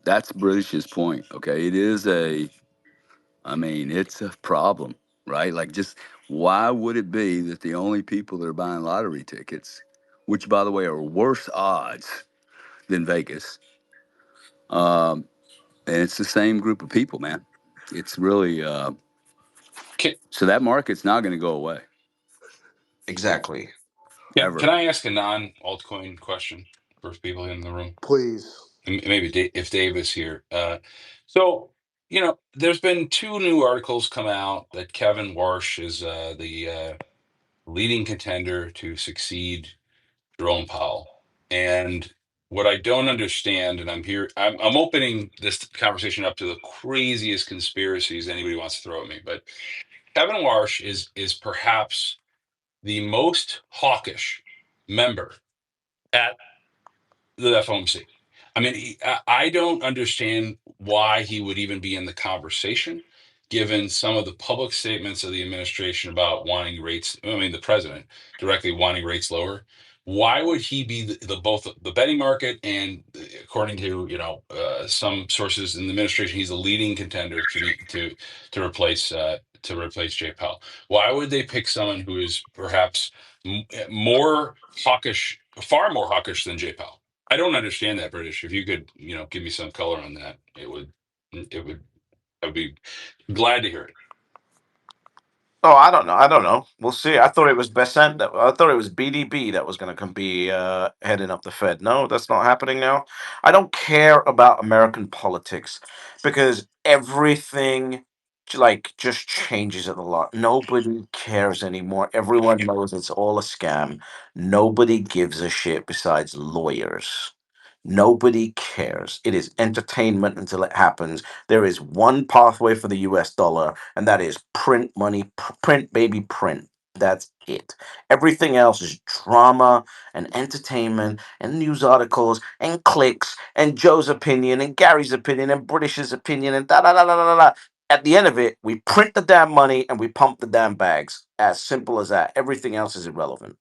That's British's point. Okay, it is I mean, it's a problem, right? Like, just why would it be that the only people that are buying lottery tickets, which by the way are worse odds than Vegas, um, and it's the same group of people, man. It's really Can, so that market's not going to go away Exactly. can ever. I ask a non-altcoin question for people in the room? Please. And maybe if Dave is here. So, there's been two new articles come out that Kevin Warsh is the leading contender to succeed Jerome Powell. And what I don't understand, and I'm opening this conversation up to the craziest conspiracies anybody wants to throw at me, but Kevin Warsh is perhaps the most hawkish member at the FOMC. I mean, I don't understand why he would even be in the conversation, given some of the public statements of the administration about wanting rates. I mean, the president directly wanting rates lower. Why would he be the both the betting market and, according to some sources in the administration, he's a leading contender to replace Jay Powell. Why would they pick someone who is perhaps more hawkish, far more hawkish than Jay Powell? I don't understand that, British. If you could, give me some color on that, I'd be glad to hear it. Oh, I don't know. I don't know. We'll see. I thought it was Besant. I thought it was BDB that was going to be heading up the Fed. No, that's not happening now. I don't care about American politics because everything just changes at a lot. Nobody cares anymore. Everyone knows it's all a scam. Nobody gives a shit besides lawyers. Nobody cares. It is entertainment until it happens. There is one pathway for the US dollar, and that is print money, print, baby, print. That's it. Everything else is drama and entertainment and news articles and clicks and Joe's opinion and Gary's opinion and British's opinion and da da da da da da. At the end of it, we print the damn money and we pump the damn bags. As simple as that. Everything else is irrelevant.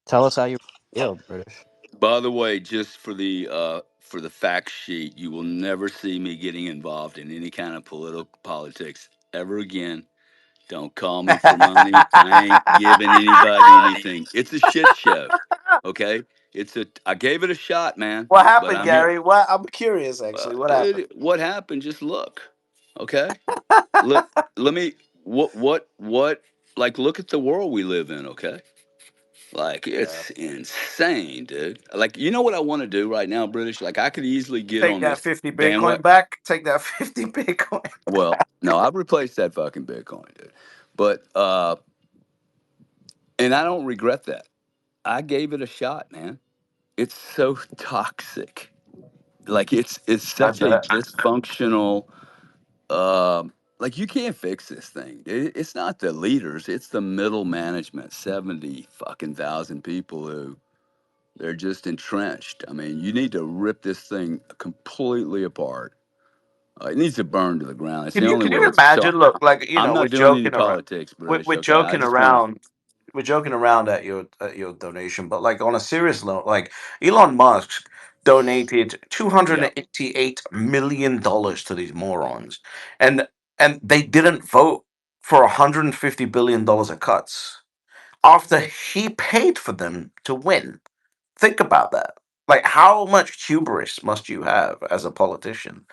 Tell us how you feel, British. By the way, just for the fact sheet, you will never see me getting involved in any kind of political politics ever again. Don't call me for money. I ain't giving anybody anything. It's a shit show. Okay? I gave it a shot, man. What But happened, I'm here. Gary? What? I'm curious, actually. What happened? Dude, what happened? Just look. Okay? Look, let me what like look at the world we live in, okay? Like, Yeah. it's insane, dude. Like, you know what I want to do right now, British? Like, I could easily get Take on that this 50 Bitcoin bandwagon. back. Take that 50 Bitcoin. Well, no, I've replaced that fucking Bitcoin, dude. But and I don't regret that. I gave it a shot, man. It's so toxic. Like, it's I such a bet. dysfunctional. Like, you can't fix this thing. It's not the leaders. It's the middle management. 70 fucking thousand people who they're just entrenched. I mean, you need to rip this thing completely apart. It needs to burn to the ground. It's Can the you only can way. you So imagine? Look, I'm we're not doing any joking around. politics, We're, British. we're Okay, I joking just want to. around. We're joking around at your donation, but like on a serious note, like Elon Musk donated Yeah. $288 million to these morons, and they didn't vote for $150 billion of cuts after he paid for them to win. Think about that. Like, how much hubris must you have as a politician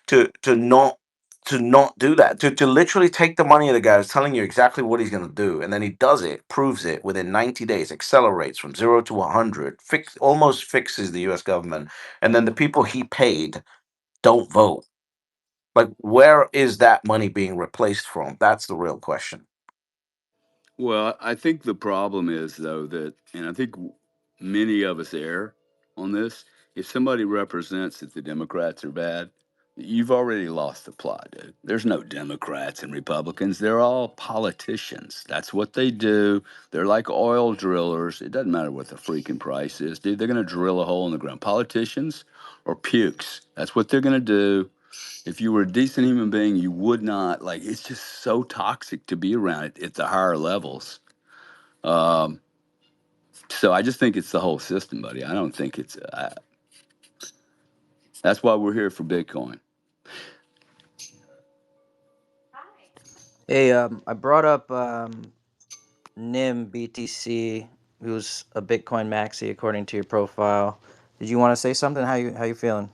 to not to not do that, to literally take the money of the guy who's telling you exactly what he's going to do, and then he does it, proves it within 90 days, accelerates from 0 to 100, almost fixes the US government, and then the people he paid don't vote. Like, where is that money being replaced from? That's the real question. Well, I think the problem is, though, that, and I think many of us err on this. If somebody represents that the Democrats are bad, you've already lost the plot, dude. There's no Democrats and Republicans. They're all politicians. That's what they do. They're like oil drillers. It doesn't matter what the freaking price is, dude. They're going to drill a hole in the ground. Politicians or pukes. That's what they're going to do. If you were a decent human being, you would not, like, it's just so toxic to be around it at the higher levels. Um, so I just think it's the whole system, buddy. I don't think it's, that's why we're here for Bitcoin. Hey, I brought up Nim BTC, who's a Bitcoin maxi according to your profile. Did you want to say something? How you feeling?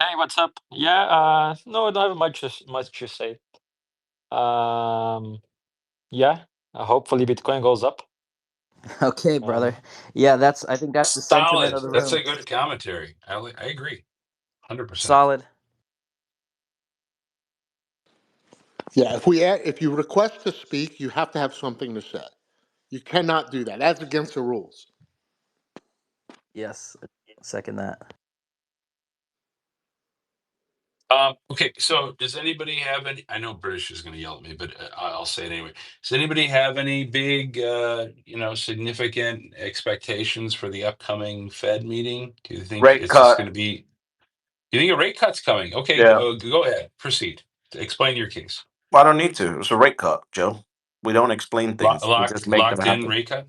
Hey, what's up? Yeah, no, I don't have much to say. Yeah, hopefully Bitcoin goes up. Okay, brother. Yeah, I think that's the sentiment Solid. of the That's room. a good commentary. I agree. 100%. Solid. Yeah, if you request to speak, you have to have something to say. You cannot do that. That's against the rules. Yes. Second that. Okay, so does anybody have any? I know British is going to yell at me, but I'll say it anyway. Does anybody have any big, significant expectations for the upcoming Fed meeting? Do you think Rate it's just going cut. to be? You think a rate cut's coming? Okay, Yeah. go ahead, proceed. Explain your case. I don't need to. It's a rate cut, Joe. We don't explain things. We just make them Locked in happen. rate cut.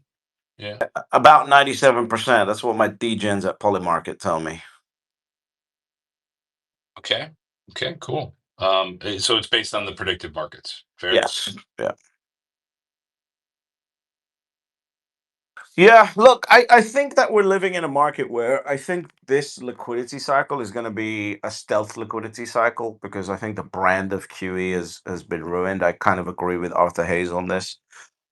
Yeah. About 97%. That's what my DGens at Polymarket tell me. Okay. Okay. Cool. So it's based on the predictive markets. Fair. Yes. Yeah. Yeah, look, I think that we're living in a market where I think this liquidity cycle is going to be a stealth liquidity cycle because I think the brand of QE has been ruined. I kind of agree with Arthur Hayes on this.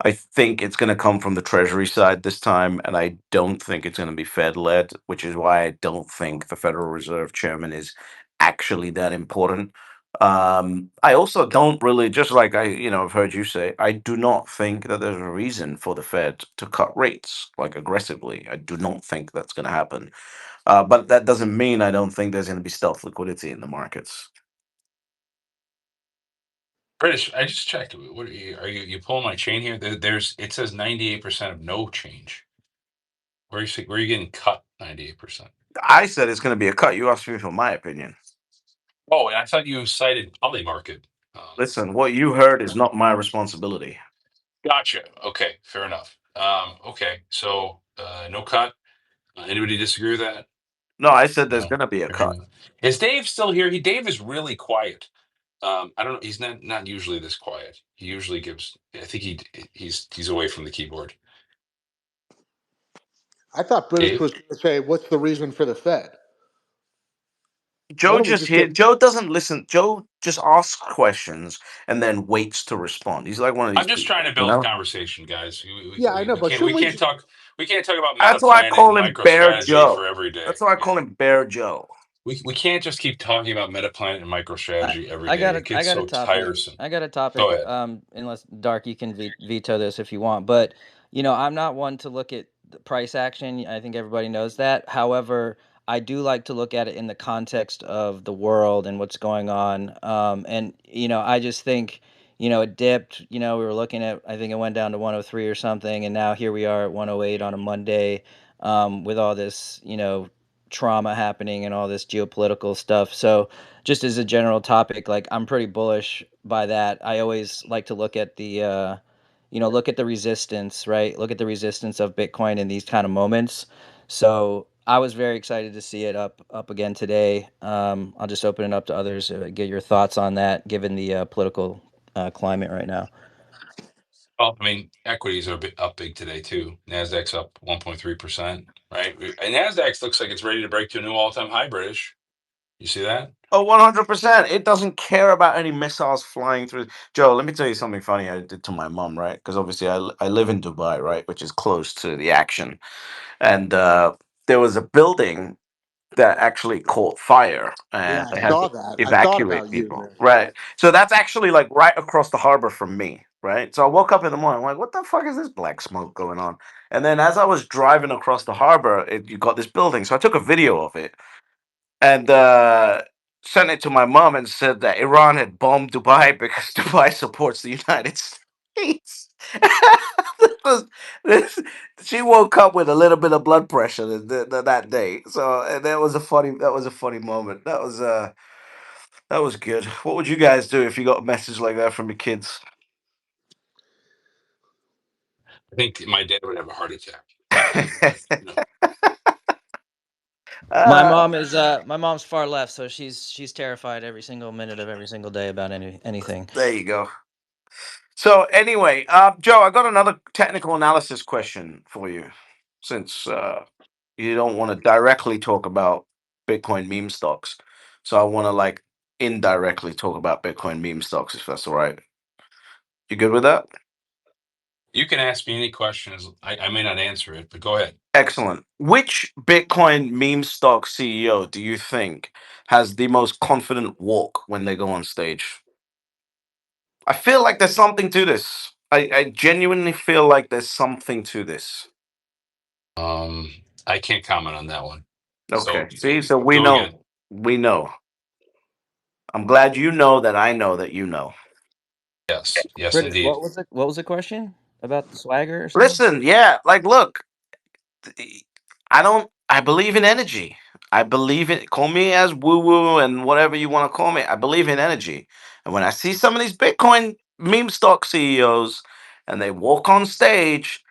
I think it's going to come from the Treasury side this time, and I don't think it's going to be Fed led, which is why I don't think the Federal Reserve Chairman is actually that important. I also don't really, just like I've heard you say, I do not think that there's a reason for the Fed to cut rates like aggressively. I do not think that's going to happen. But that doesn't mean I don't think there's going to be stealth liquidity in the markets. British. I just checked. What are you pulling my chain here? It says 98% of no change. Where are you getting cut 98%? I said it's going to be a cut. You asked me for my opinion. Oh, and I thought you cited Polymarket. Listen, what you heard is not my responsibility. Gotcha. Okay, fair enough. Okay, so no cut. Anybody disagree with that? No, I said there's No. going to be a Fair cut. enough. Is Dave still here? Dave is really quiet. I don't know. He's not usually this quiet. He usually gives. I think he's away from the keyboard. I thought British Dave. was going to say, "What's the reason for the Fed?" Why Joe don't we just just get? here. Joe doesn't listen. Joe just asks questions and then waits to respond. He's like one of these I'm just trying people, to you build know. conversation, guys. Yeah, I know, We but can't shouldn't we we? can't talk about Meta That's why I Planet and call him Bear MicroStrategy Joe. for every day. That's why I Yeah. call him Bear Joe. We can't just keep talking about Meta Planet and MicroStrategy every I day. got It a I gets got a so topic. tiresome. I got a Go topic. ahead. Unless Dark, you can veto this if you want. But I'm not one to look at the price action. I think everybody knows that. However, I do like to look at it in the context of the world and what's going on. And I just think it dipped. We were looking at. I think it went down to 103 or something, and now here we are at 108 on a Monday, with all this trauma happening and all this geopolitical stuff. So just as a general topic, like I'm pretty bullish by that. I always like to look at the look at the resistance, right? Look at the resistance of Bitcoin in these kind of moments. So I was very excited to see it up again today. I'll just open it up to others, get your thoughts on that, given the political climate right now. Well, I mean, equities are up big today too. Nasdaq's up 1.3%, right? And Nasdaq looks like it's ready to break to a new all-time high, British. You see that? Oh, 100%. It doesn't care about any missiles flying through. Joe, let me tell you something funny I did to my mom, right? Because obviously I live in Dubai, right? Which is close to the action. And there was a building that actually caught fire Yeah, and I they had saw to that. I thought evacuate about you, people. man. Right. So that's actually like right across the harbor from me. Right. So I woke up in the morning, I'm like, what the fuck is this black smoke going on? And then as I was driving across the harbor, you got this building. So I took a video of it and sent it to my mom and said that Iran had bombed Dubai because Dubai supports the United States. This- this- she woke up with a little bit of blood pressure that day. So and that was a funny moment. That was good. What would you guys do if you got a message like that from your kids? I think my dad would have a heart attack. No. uh, My mom's far left, so she's terrified every single minute of every single day about anything. there you go. So anyway, Joe, I got another technical analysis question for you, since you don't want to directly talk about Bitcoin meme stocks. So I want to like indirectly talk about Bitcoin meme stocks, if that's all right. You good with that? You can ask me any questions. I may not answer it, but go ahead. Excellent. Which Bitcoin meme stock CEO do you think has the most confident walk when they go on stage? I feel like there's something to this. I genuinely feel like there's something to this. Um, I can't comment on that one. So Okay. See, so we go again. know. We know. I'm glad you know that I know that you know. Yes, yes, British, indeed. what was the question about the swagger or something? Listen, yeah, like look, I believe in energy. I believe it. Call me as woo woo and whatever you want to call me. I believe in energy. And when I see some of these Bitcoin meme stock CEOs and they walk on stage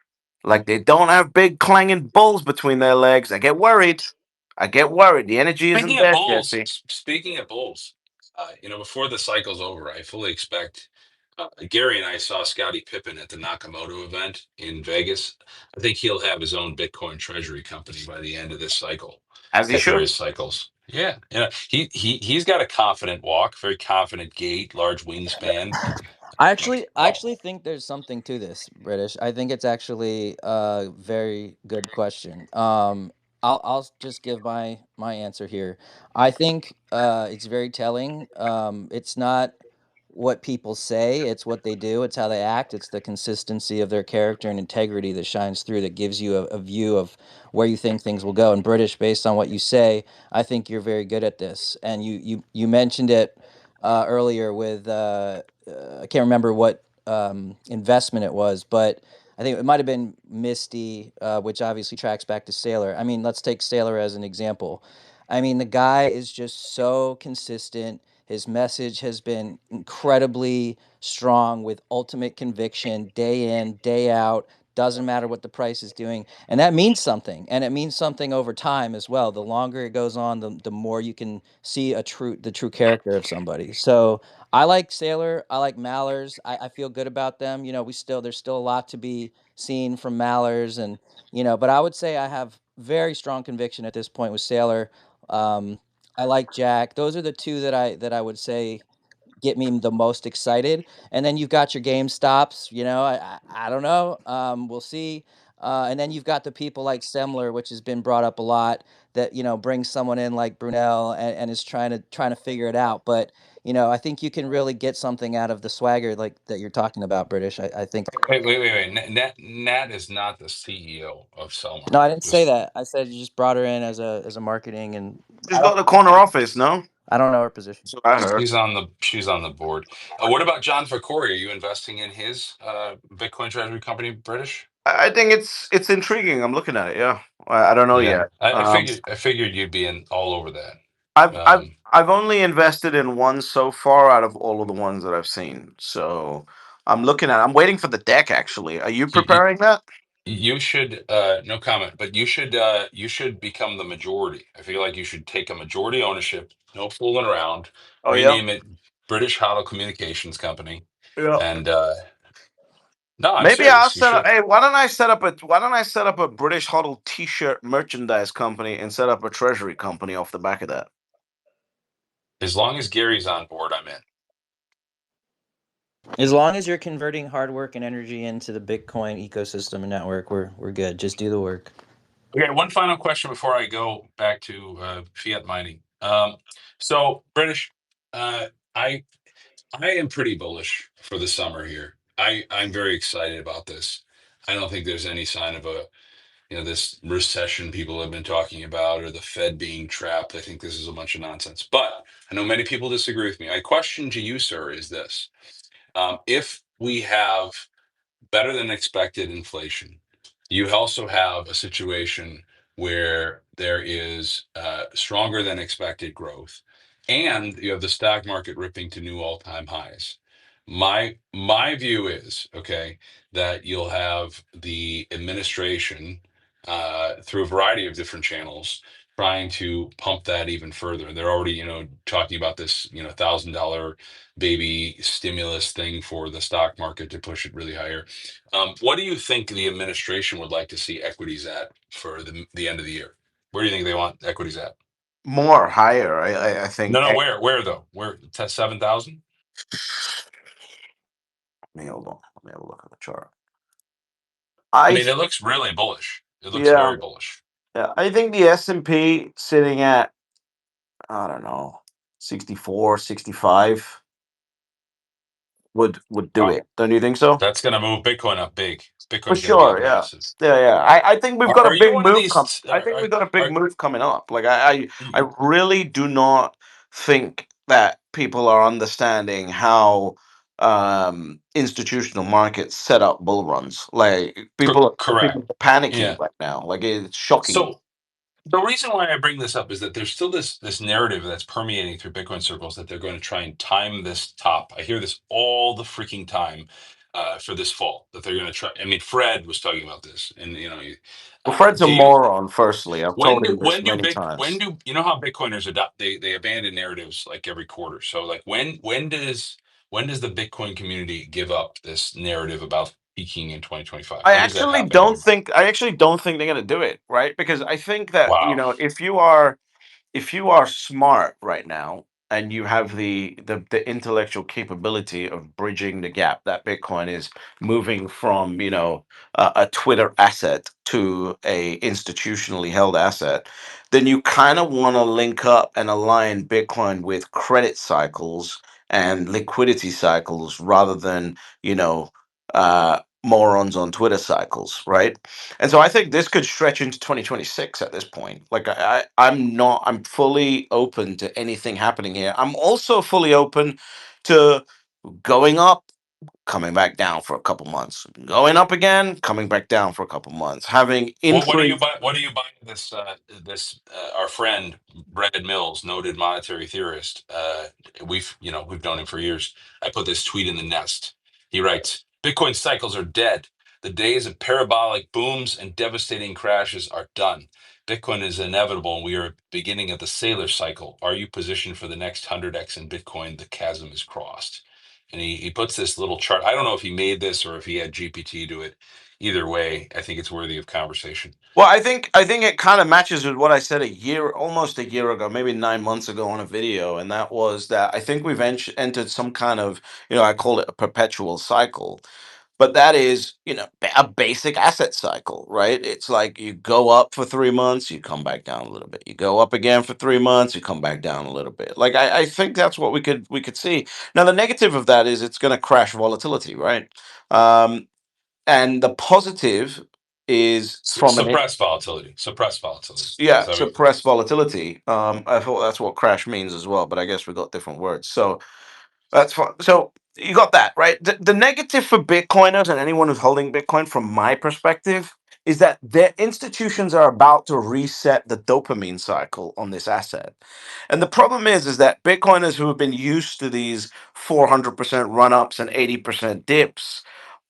like they don't have big clanging bulls between their legs, I get worried. I get worried. The energy isn't Speaking of there, bulls, Jesse. speaking of bulls, before the cycle's over, I fully expect. Gary and I saw Scottie Pippen at the Nakamoto event in Vegas. I think he'll have his own Bitcoin treasury company by the end of this cycle, As he at should. various cycles. Yeah, he's got a confident walk, very confident gait, large wingspan. I actually think there's something to this, British. I think it's actually a very good question. I'll just give my answer here. I think it's very telling. It's not what people say, it's what they do, it's how they act, it's the consistency of their character and integrity that shines through that gives you a view of where you think things will go. And British, based on what you say, I think you're very good at this. And you mentioned it earlier with I can't remember what investment it was, but I think it might have been Misty, which obviously tracks back to Sailor. I mean, let's take Sailor as an example. I mean, the guy is just so consistent. His message has been incredibly strong with ultimate conviction, day in, day out. Doesn't matter what the price is doing. And that means something. And it means something over time as well. The longer it goes on, the more you can see the true character of somebody. So I like Sailor. I like Mallers. I feel good about them. You know, there's still a lot to be seen from Mallers, and but I would say I have very strong conviction at this point with Sailor. Um, I like Jack. Those are the two that I would say get me the most excited. And then you've got your game stops. I don't know. We'll see. And then you've got the people like Semler, which has been brought up a lot, that brings someone in like Brunel and is trying to figure it out. But I think you can really get something out of the swagger like that you're talking about, British. I think. Wait. Nat is not the CEO of Selmer. No, I didn't say Just that. I said you just brought her in as a marketing, and She's got the corner office, no? I don't know her position. So I heard. she's on the board. What about John Ficori? Are you investing in his Bitcoin treasury company, British? I think it's intriguing. I'm looking at it. Yeah, I don't know Yeah, yet. I figured you'd be in all over that. I've I've Um, I've only invested in one so far out of all of the ones that I've seen. So I'm waiting for the deck actually. Are you you, you, preparing that? you should no comment, but you should become the majority. I feel like you should take a majority ownership, no fooling around, Oh yeah. rename it British Hollow Communications Company, Yeah. and no, I'm Maybe I'll serious. You set up. should. Hey, why don't I set up a British Huddle T-shirt merchandise company and set up a treasury company off the back of that? As long as Gary's on board, I'm in. As long as you're converting hard work and energy into the Bitcoin ecosystem and network, we're good. Just do the work. Okay, one final question before I go back to fiat mining. So British, I am pretty bullish for the summer here. I'm very excited about this. I don't think there's any sign of this recession people have been talking about or the Fed being trapped. I think this is a bunch of nonsense. But I know many people disagree with me. My question to you, sir, is this: if we have better than expected inflation, you also have a situation where there is stronger than expected growth, and you have the stock market ripping to new all-time highs. My view is, okay, that you'll have the administration through a variety of different channels trying to pump that even further. They're already, talking about this, $1,000 baby stimulus thing for the stock market to push it really higher. What do you think the administration would like to see equities at for the end of the year? Where do you think they want equities at? More higher. I No, think. no, where though? Where 7,000? Let me hold on. Let me have a look at the chart. I I mean, it looks really bullish. It looks Yeah, very bullish. yeah. I think the S&P sitting at, I don't know, 64, 65 would do Wow, it. Don't you think so? that's going to move Bitcoin up big. For Bitcoin's going to be sure, up yeah. massive. Yeah, yeah. I think we've got a Are you big one of move come. these? I think we've got a big move coming up. Like I really do not think that people are understanding how institutional markets set up bull runs. Like correct? people are panicking Yeah. right now. Like it's shocking me. So the reason why I bring this up is that there's still this narrative that's permeating through Bitcoin circles that they're going to try and time this top. I hear this all the freaking time for this fall that they're going to try. I mean, Fred was talking about this, and Well, Fred's a do you moron. Firstly, I've told him this many when times. do you know how Bitcoiners adopt they abandon narratives like every quarter? So like when does the Bitcoin community give up this narrative about peaking in 2025? I When does that actually happen? don't think. I actually don't think they're going to do it, right? Because I think that Wow. if you are smart right now and you have the intellectual capability of bridging the gap that Bitcoin is moving from, a Twitter asset to a institutionally held asset, then you kind of want to link up and align Bitcoin with credit cycles and liquidity cycles rather than, morons on Twitter cycles, right? And so I think this could stretch into 2026 at this point. Like I'm fully open to anything happening here. I'm also fully open to going up, coming back down for a couple months, going up again, coming back down for a couple months, having What do you intrigue. buy? What do you buy? This our friend Brad Mills, noted monetary theorist. We've known him for years. I put this tweet in the nest. He writes: Bitcoin cycles are dead. The days of parabolic booms and devastating crashes are done. Bitcoin is inevitable, and we are beginning of the sailor cycle. Are you positioned for the next 100x in Bitcoin? The chasm is crossed. And he puts this little chart. I don't know if he made this or if he had GPT do it. Either way, I think it's worthy of conversation. Well, I think it kind of matches with what I said almost a year ago, maybe 9 months ago on a video, and that was that I think we've entered some kind of, I call it a perpetual cycle. But that is, a basic asset cycle, right? It's like you go up for 3 months, you come back down a little bit. You go up again for 3 months, you come back down a little bit. Like I think that's what we could see. Now the negative of that is it's going to crash volatility, right? And the positive is from an Suppress volatility. Suppress volatility. yeah, So suppress volatility. I thought that's what crash means as well, but I guess we got different words. So that's fine. So you got that, right? The negative for Bitcoiners and anyone who's holding Bitcoin, from my perspective, is that their institutions are about to reset the dopamine cycle on this asset. And the problem is that Bitcoiners who have been used to these 400% run ups and 80% dips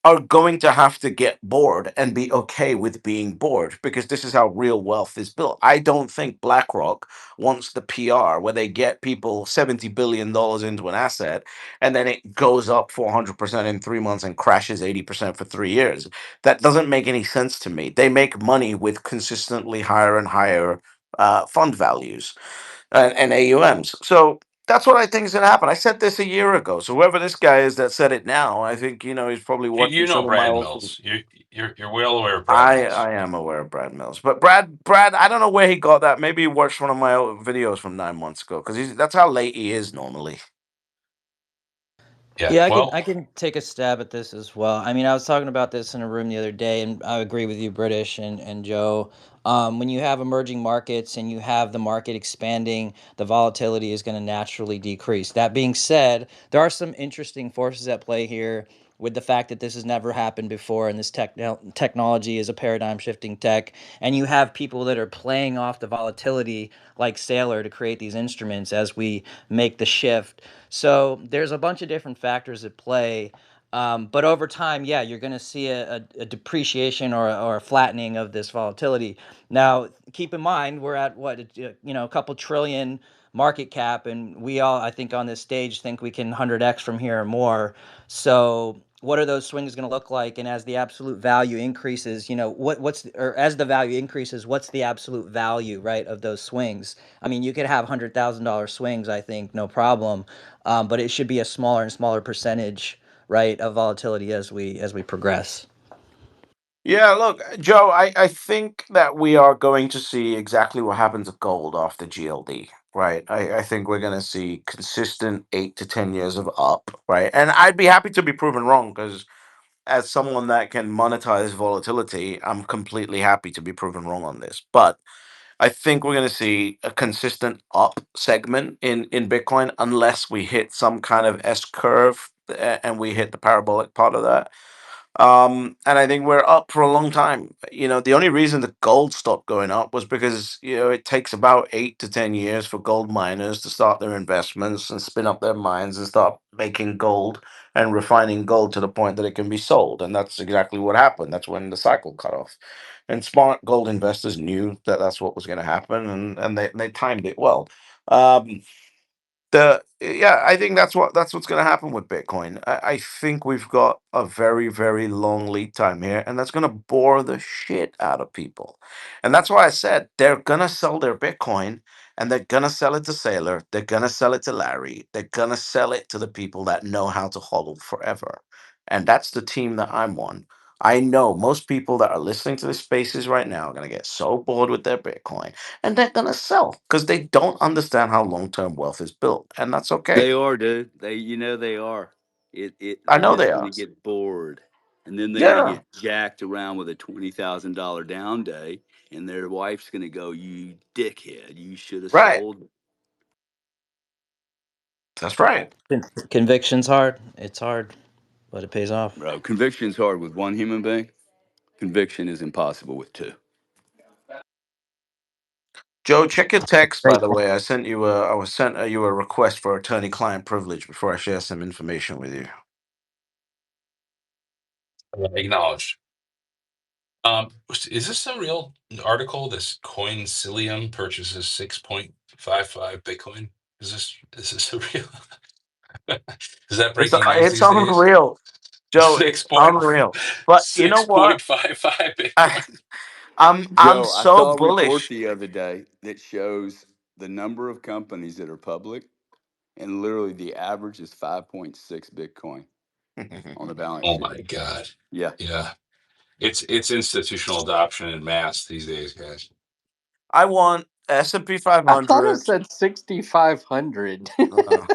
are going to have to get bored and be okay with being bored because this is how real wealth is built. I don't think BlackRock wants the PR where they get people $70 billion into an asset and then it goes up 400% in 3 months and crashes 80% for 3 years. That doesn't make any sense to me. They make money with consistently higher and higher fund values and AUMs. So That's what I think is going to happen. I said this a year ago. So whoever this guy is that said it now, I think he's probably watching You know some of my Brad old. Mills. You're well aware of Brad I Mills. am aware of Brad Mills, but Brad, I don't know where he got that. Maybe he watched one of my old videos from 9 months ago because that's how late he is normally. Yeah. Yeah, I Well, can take a stab at this as well. I mean, I was talking about this in a room the other day, and I agree with you, British and Joe. When you have emerging markets and you have the market expanding, the volatility is going to naturally decrease. That being said, there are some interesting forces at play here with the fact that this has never happened before, and this technology is a paradigm shifting tech, and you have people that are playing off the volatility like Sailor to create these instruments as we make the shift. So there's a bunch of different factors at play. But over time, yeah, you're going to see a depreciation or a flattening of this volatility. Now, keep in mind, we're at what, a couple trillion market cap, and we all, I think, on this stage think we can 100x from here or more. So, what are those swings going to look like? And as the absolute value increases, or as the value increases, what's the absolute value, right, of those swings? I mean, you could have $100,000 swings, I think, no problem, but it should be a smaller and smaller percentage, right, of volatility as we progress. Yeah, look, Joe, I think that we are going to see exactly what happens to gold after GLD, right? I think we're going to see consistent 8 to 10 years of up, right? And I'd be happy to be proven wrong because as someone that can monetize volatility, I'm completely happy to be proven wrong on this. But I think we're going to see a consistent up segment in Bitcoin unless we hit some kind of S curve and we hit the parabolic part of that. And I think we're up for a long time. The only reason the gold stopped going up was because, it takes about 8 to 10 years for gold miners to start their investments and spin up their mines and start making gold and refining gold to the point that it can be sold. And that's exactly what happened. That's when the cycle cut off. And smart gold investors knew that that's what was going to happen, and they timed it well. Um, I think that's what's going to happen with Bitcoin. I think we've got a very, very long lead time here, and that's going to bore the shit out of people. And that's why I said they're going to sell their Bitcoin, and they're going to sell it to Sailor, they're going to sell it to Larry, they're going to sell it to the people that know how to hodl forever. And that's the team that I'm on. I know most people that are listening to the spaces right now are going to get so bored with their Bitcoin and they're gonna sell because they don't understand how long-term wealth is built, and that's okay. They are, dude. They are. I They're know just they going are. to get bored, and then they're going to Yeah, get jacked around with a $20,000 down day, and their wife's going to go, "You dickhead! You should have right. sold." That's right. Conviction's hard. It's hard, but it pays off. Bro, conviction's hard with one human being. Conviction is impossible with two. Joe, check your text. By Great. the way, I was sent you a request for attorney-client privilege before I share some information with you. acknowledged. Is this a real article? This Coincilium purchases 6.55 Bitcoin. Is this a real? Is that It's breaking news it's these days? unreal, Joe. It's Six point unreal. But you know six what? point five five I, Bitcoin. I'm Joe, I so saw a report bullish. the other day that shows the number of companies that are public, and literally the average is 5.6 Bitcoin on the balance Oh sheet. my God. Yeah. Yeah. It's institutional adoption in mass these days, guys. I want S&P I thought it 500. said 6,500. Uh,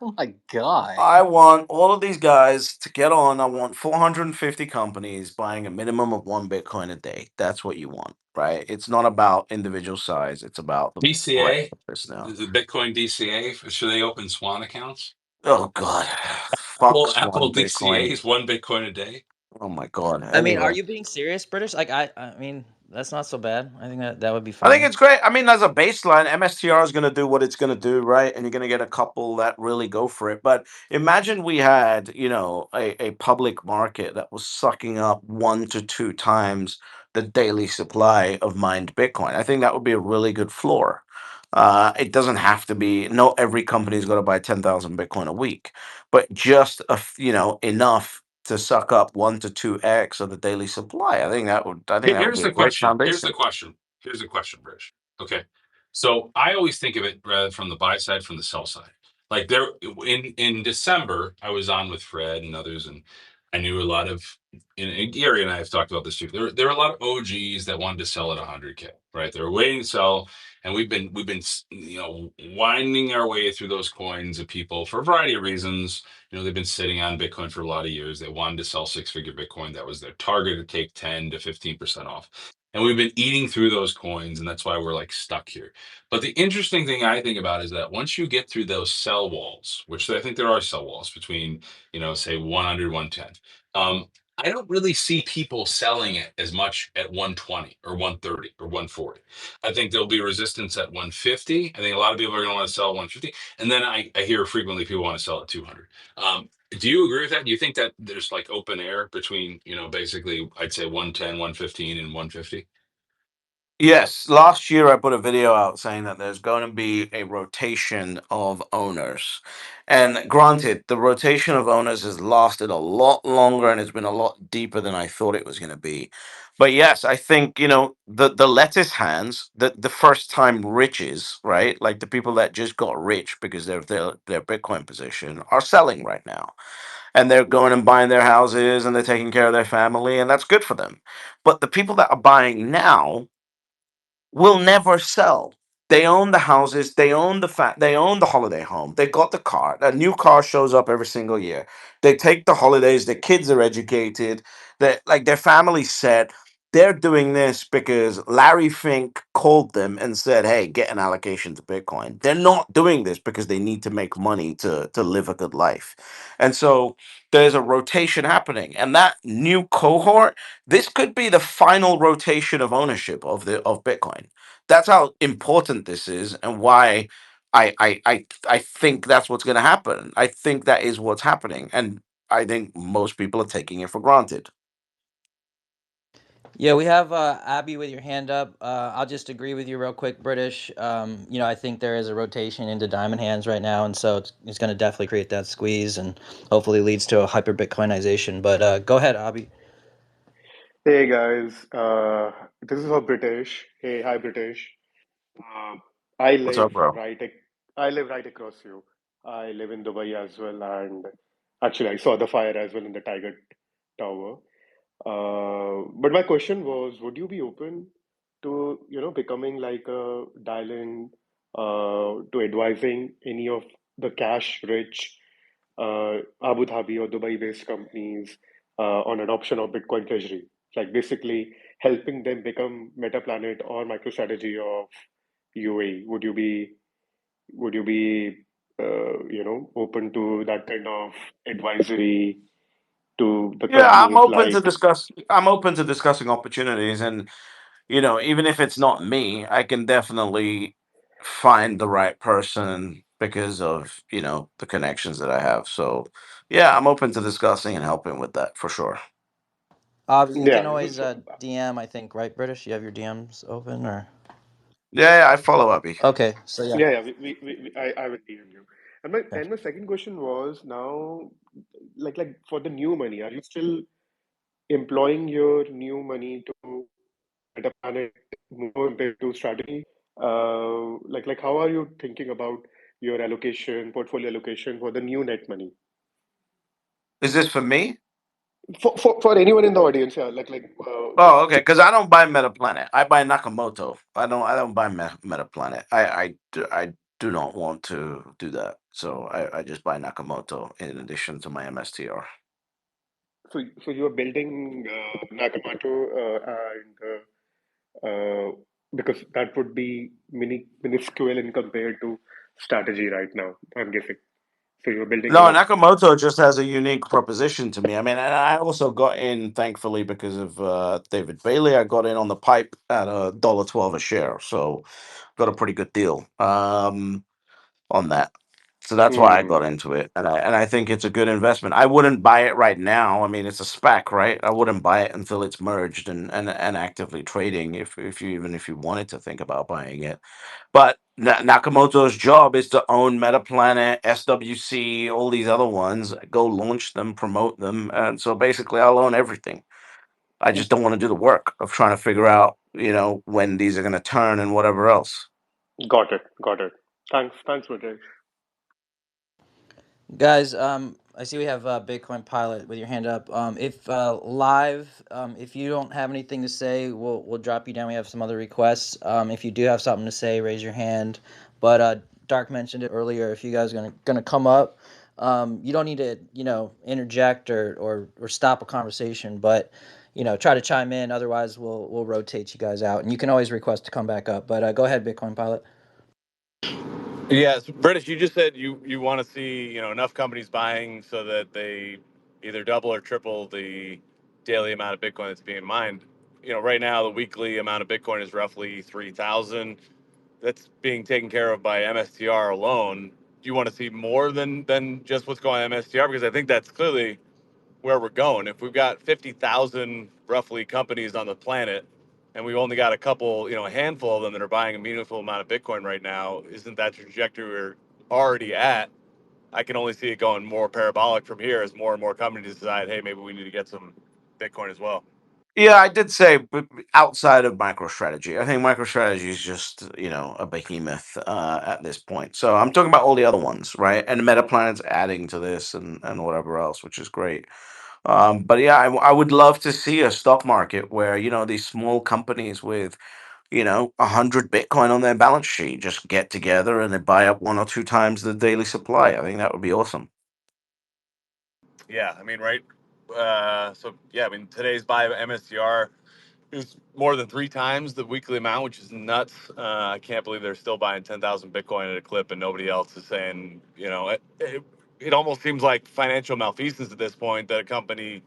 Oh my god. I want all of these guys to get on. I want 450 companies buying a minimum of one Bitcoin a day. That's what you want, right? It's not about individual size. It's about the breadth DCA, of this now. the Bitcoin DCA, should they open Swan accounts? Oh God, fuck Apple Swan DCA Bitcoin. is 1 Bitcoin a day. Oh my God. I mean, are Anyway. you being serious, British? Like, I mean, that's not so bad. I think that would be I think fine. it's great. I mean, as a baseline, MSTR is going to do what it's going to do, right? And you're going to get a couple that really go for it. But imagine we had, a public market that was sucking up 1 to 2 times the daily supply of mined Bitcoin. I think that would be a really good floor. It doesn't have to be. No, every company's got to buy 10,000 Bitcoin a week, but just enough to suck up 1 to 2x of the daily supply. I think that would Here's be a the great question. Here's the foundation. question. Here's the question, Rich. Okay. So I always think of it rather from the buy side, from the sell side. Like there in December, I was on with Fred and others, and I knew a lot of. And Gary and I have talked about this too. There were a lot of OGs that wanted to sell at 100K, right? They were waiting to sell, and we've been winding our way through those coins of people for a variety of reasons. They've been sitting on Bitcoin for a lot of years. They wanted to sell six-figure Bitcoin. That was their target, to take 10 to 15% off. And we've been eating through those coins, and that's why we're like stuck here. But the interesting thing I think about is that once you get through those sell walls, which I think there are sell walls between, say 100, 110, I don't really see people selling it as much at 120 or 130 or 140. I think there'll be resistance at 150. I think a lot of people are going to want to sell at 150. And then I hear frequently people want to sell at 200. Do you agree with that? Do you think that there's like open air between, basically, I'd say 110, 115, and 150? Yes, last year I put a video out saying that there's going to be a rotation of owners. And granted, the rotation of owners has lasted a lot longer and it's been a lot deeper than I thought it was going to be. But yes, I think, the lettuce hands, the first time riches, right? Like the people that just got rich because of their Bitcoin position are selling right now. And they're going and buying their houses and they're taking care of their family, and that's good for them. But the people that are buying now will never sell. They own the houses, they own the holiday home. They got the car. A new car shows up every single year. They take the holidays, their kids are educated, their family's set. They're doing this because Larry Fink called them and said, "Hey, get an allocation to Bitcoin." They're not doing this because they need to make money to live a good life. And so there's a rotation happening. And that new cohort, this could be the final rotation of ownership of Bitcoin. That's how important this is, and why I think that's what's going to happen. I think that is what's happening, and I think most people are taking it for granted. Yeah, we have Abby with your hand up. I'll just agree with you real quick, British. I think there is a rotation into diamond hands right now, and so it's going to definitely create that squeeze, and hopefully leads to a hyper Bitcoinization. But go ahead, Abby. Hey guys, this is for British. Hey, hi British. Uh, I What's live up, bro? right. I live right across you. I live in Dubai as well, and actually I saw the fire as well in the Tiger Tower. But my question was, would you be open to becoming like a dial-in to advising any of the cash-rich Abu Dhabi or Dubai-based companies on adoption of Bitcoin treasury, like basically helping them become MetaPlanet or MicroStrategy of UAE. Would you be open to that kind of advisory to the Yeah, companies like? I'm open to discussing opportunities, and even if it's not me, I can definitely find the right person because of the connections that I have. So yeah, I'm open to discussing and helping with that for sure. You can Yeah, always DM. I think, right, British. You have your DMs open, or Yeah, I follow up. okay. So yeah. yeah, yeah. I will DM you. And my second question was now, like for the new money, are you still employing your new money to Meta Planet more into strategy? Like how are you thinking about your allocation, portfolio allocation for the new net money? Is this for me? For anyone in the audience, yeah, Oh, okay. Because I don't buy MetaPlanet. I buy Nakamoto. I don't buy MetaPlanet. I do not want to do that. So I just buy Nakamoto in addition to my MSTR. so you are building Nakamoto because that would be minuscule in compared to strategy right now, I'm guessing. So you're building No, a Nakamoto just has a unique proposition to me. I mean, and I also got in thankfully because of David Bailey. I got in on the pipe at $1.12 a share, so got a pretty good deal on that. So that's why I got hmm, into it, and I think it's a good investment. I wouldn't buy it right now. I mean, it's a SPAC, right? I wouldn't buy it until it's merged and actively trading. If you wanted to think about buying it, but Nakamoto's job is to own MetaPlanet, SWC, all these other ones, go launch them, promote them, and so basically, I'll own everything. I just don't want to do the work of trying to figure out, when these are going to turn and whatever else. got it, got it. Thanks, Vijay. Guys, I see we have Bitcoin Pilot with your hand up. If live, if you don't have anything to say, we'll drop you down. We have some other requests. If you do have something to say, raise your hand. But Dark mentioned it earlier. If you guys are gonna come up, you don't need to interject or stop a conversation, but try to chime in. Otherwise, we'll rotate you guys out, and you can always request to come back up. But go ahead, Bitcoin Pilot. Yes, British, you just said you want to see, enough companies buying so that they either double or triple the daily amount of Bitcoin that's being mined. Right now the weekly amount of Bitcoin is roughly 3,000. That's being taken care of by MSTR alone. Do you want to see more than just what's going on MSTR? Because I think that's clearly where we're going. If we've got 50,000 roughly companies on the planet and we've only got a couple, a handful of them that are buying a meaningful amount of Bitcoin right now, isn't that trajectory we're already at? I can only see it going more parabolic from here as more and more companies decide, hey, maybe we need to get some Bitcoin as well. Yeah, I did say outside of MicroStrategy. I think MicroStrategy is just, a behemoth at this point. So I'm talking about all the other ones, right? And Metaplanet's adding to this and whatever else, which is great. But yeah, I would love to see a stock market where, these small companies with, 100 Bitcoin on their balance sheet just get together and they buy up 1 or 2 times the daily supply. I think that would be awesome. Yeah, I mean, right. Today's buy of MSTR is more than 3 times the weekly amount, which is nuts. I can't believe they're still buying 10,000 Bitcoin at a clip, and nobody else is saying. It almost seems like financial malfeasance at this point that a company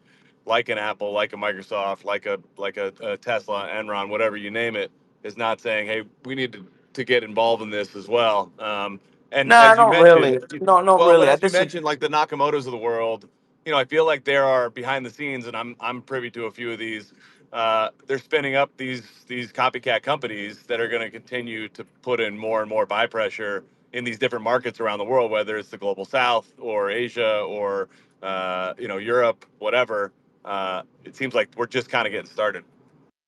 like an Apple, like a Microsoft, like a Tesla, Enron, whatever you name it, is not saying, "Hey, we need to get involved in this as well." And No, as you not really. mentioned, No, not well, but really. I as you disagree. mentioned, like the Nakamotos of the world, I feel like there are behind the scenes, and I'm privy to a few of these. They're spinning up these copycat companies that are going to continue to put in more and more buy pressure in these different markets around the world, whether it's the global South or Asia or Europe, whatever. It seems like we're just kind of getting started.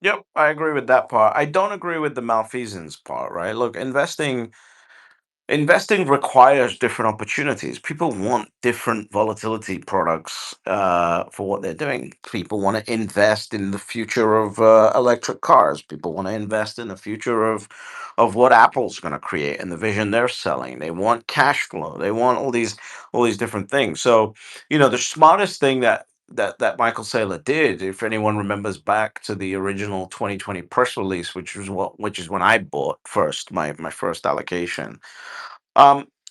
Yep, I agree with that part. I don't agree with the malfeasance part, right? Look, investing requires different opportunities. People want different volatility products for what they're doing. People want to invest in the future of electric cars. People want to invest in the future of what Apple's going to create and the vision they're selling. They want cash flow. They want all these different things. So, the smartest thing that Michael Saylor did, if anyone remembers back to the original 2020 press release, which is when I bought first my first allocation.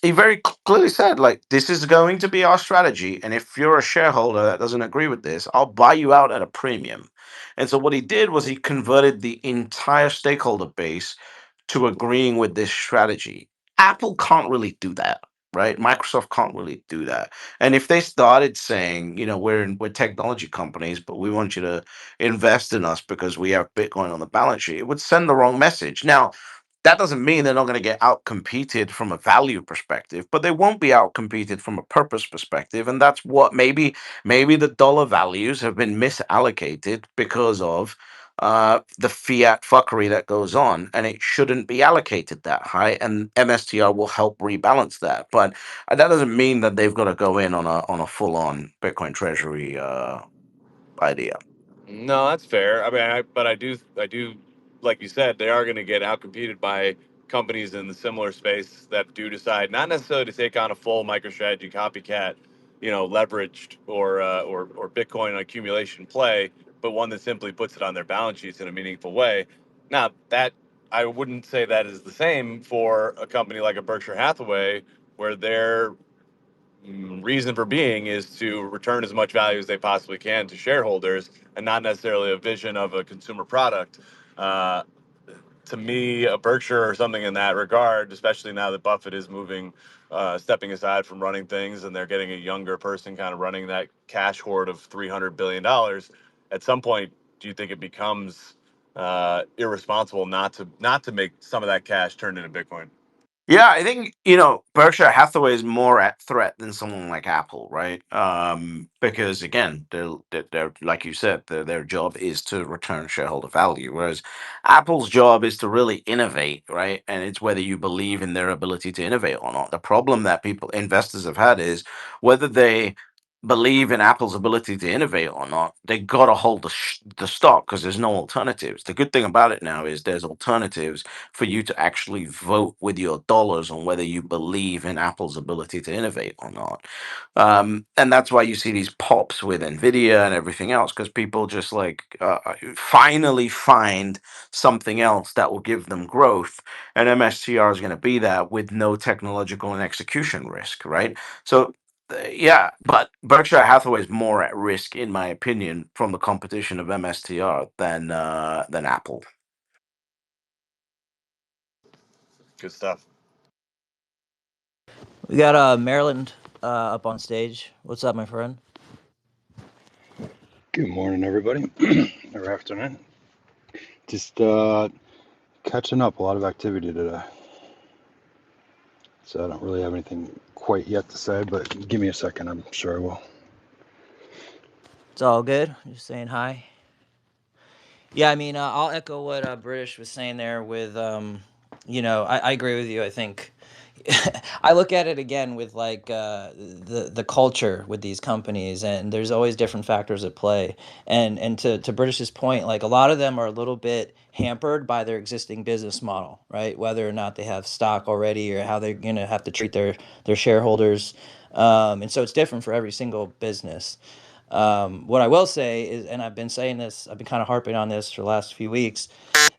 He very clearly said, like, this is going to be our strategy. And if you're a shareholder that doesn't agree with this, I'll buy you out at a premium. And so what he did was he converted the entire stakeholder base to agreeing with this strategy. Apple can't really do that, right? Microsoft can't really do that. And if they started saying, we're technology companies, but we want you to invest in us because we have Bitcoin on the balance sheet, it would send the wrong message. Now, that doesn't mean they're not going to get out competed from a value perspective, but they won't be out competed from a purpose perspective. And that's what maybe the dollar values have been misallocated because of the fiat fuckery that goes on, and it shouldn't be allocated that high. And MSTR will help rebalance that, but that doesn't mean that they've got to go in on a full on Bitcoin treasury idea. No, that's fair. I mean, I do, like you said, they are going to get outcompeted by companies in the similar space that do decide not necessarily to take on a full MicroStrategy copycat, leveraged or Bitcoin accumulation play, but one that simply puts it on their balance sheets in a meaningful way. Now, that I wouldn't say that is the same for a company like a Berkshire Hathaway, where their reason for being is to return as much value as they possibly can to shareholders and not necessarily a vision of a consumer product. Uh, to me, a Berkshire or something in that regard, especially now that Buffett is stepping aside from running things and they're getting a younger person kind of running that cash hoard of $300 billion. At some point, do you think it becomes irresponsible not to make some of that cash turned into Bitcoin? Yeah, I think Berkshire Hathaway is more at threat than someone like Apple, right? Because again, they're like you said, their job is to return shareholder value, whereas Apple's job is to really innovate, right? And it's whether you believe in their ability to innovate or not. The problem that investors have had is whether they believe in Apple's ability to innovate or not, they got to hold the stock because there's no alternatives. The good thing about it now is there's alternatives for you to actually vote with your dollars on whether you believe in Apple's ability to innovate or not. And that's why you see these pops with Nvidia and everything else, because people just finally find something else that will give them growth. And MSTR is going to be that with no technological and execution risk, right? So yeah, but Berkshire Hathaway is more at risk, in my opinion, from the competition of MSTR than Apple. Good stuff. We got Maryland up on stage. What's up, my friend? Good morning, everybody, or afternoon. Just catching up. A lot of activity today, so I don't really have anything quite yet to say. But give me a second. I'm sure I will. It's all good. Just saying hi. Yeah, I mean, I'll echo what British was saying there. With I agree with you. I think I look at it again with like the culture with these companies, and there's always different factors at play. And to British's point, like a lot of them are a little bit hampered by their existing business model, right? Whether or not they have stock already, or how they're gonna have to treat their shareholders, and so it's different for every single business. What I will say is, and I've been saying this, I've been kind of harping on this for the last few weeks,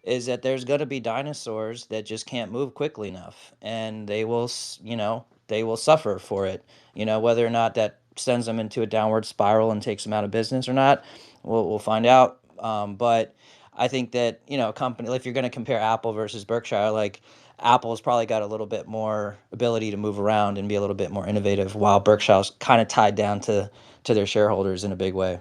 is that there's going to be dinosaurs that just can't move quickly enough, and they will suffer for it. Whether or not that sends them into a downward spiral and takes them out of business or not, we'll find out. But I think that a company, if you're going to compare Apple versus Berkshire, like Apple's probably got a little bit more ability to move around and be a little bit more innovative, while Berkshire's kind of tied down to their shareholders in a big way.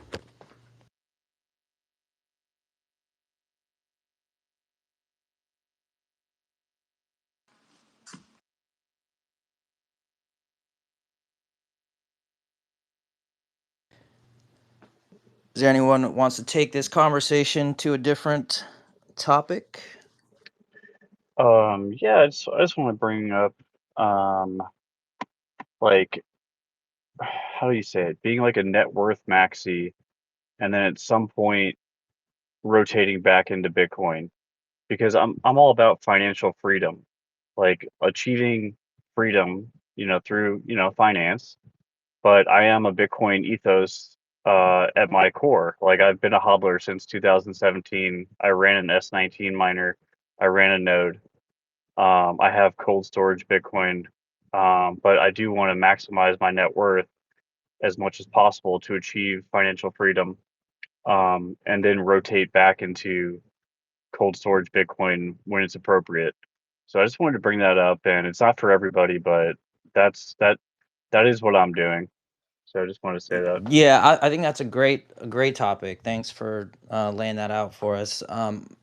Is there anyone that wants to take this conversation to a different topic? Yeah, I just want to bring up, um, like, how do you say it? Being like a net worth maxi, and then at some point rotating back into Bitcoin, because I'm all about financial freedom, like achieving freedom, through finance. But I am a Bitcoin ethos at my core. Like I've been a hodler since 2017. I ran an S19 miner. I ran a node. I have cold storage Bitcoin, but I do want to maximize my net worth as much as possible to achieve financial freedom, and then rotate back into cold storage Bitcoin when it's appropriate. So I just wanted to bring that up, and it's not for everybody, but that's that is what I'm doing. So I just wanted to say that. Yeah, I think that's a great topic. Thanks for laying that out for us.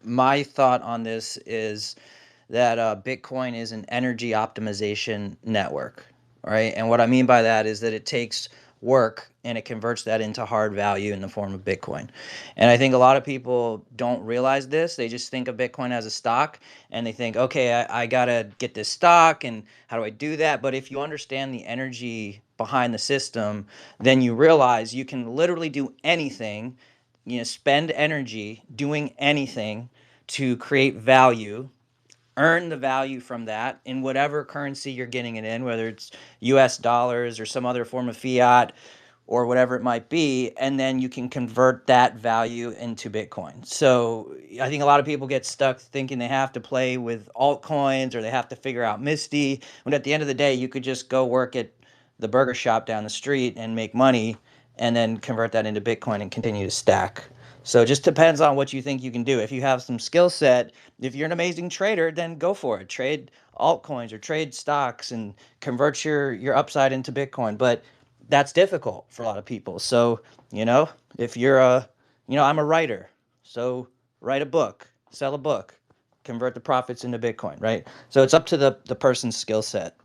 My thought on this is that Bitcoin is an energy optimization network, right? And what I mean by that is that it takes work and it converts that into hard value in the form of Bitcoin. And I think a lot of people don't realize this. They just think of Bitcoin as a stock, and they think, okay, I got to get this stock, and how do I do that? But if you understand the energy behind the system, then you realize you can literally do anything, spend energy doing anything to create value, earn the value from that in whatever currency you're getting it in, whether it's US dollars or some other form of fiat or whatever it might be, and then you can convert that value into Bitcoin. So I think a lot of people get stuck thinking they have to play with altcoins or they have to figure out Misty, when at the end of the day, you could just go work at the burger shop down the street and make money and then convert that into Bitcoin and continue to stack. So it just depends on what you think you can do. If you have some skill set, if you're an amazing trader, then go for it. Trade altcoins or trade stocks and convert your upside into Bitcoin. But that's difficult for a lot of people. So, if you're I'm a writer. So write a book, sell a book. convert the profits into Bitcoin, right? So it's up to the person's skill set.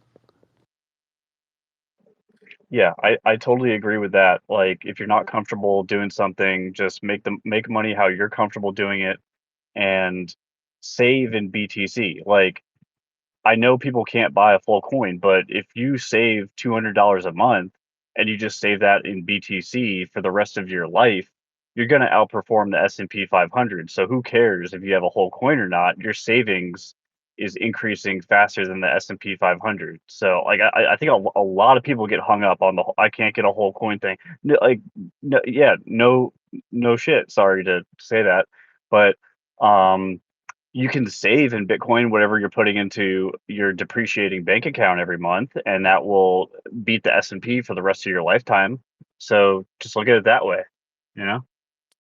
Yeah, I totally agree with that. Like, if you're not comfortable doing something, just make money how you're comfortable doing it, and save in BTC. Like, I know people can't buy a full coin, but if you save $200 a month and you just save that in BTC for the rest of your life, you're going to outperform the S&P 500. So who cares if you have a whole coin or not? Your savings is increasing faster than the S&P 500. So like I think a lot of people get hung up on the I can't get a whole coin thing. Like no, yeah, no shit. Sorry to say that, but um you can save in Bitcoin whatever you're putting into your depreciating bank account every month, and that will beat the S&P for the rest of your lifetime. So just look at it that way, you know?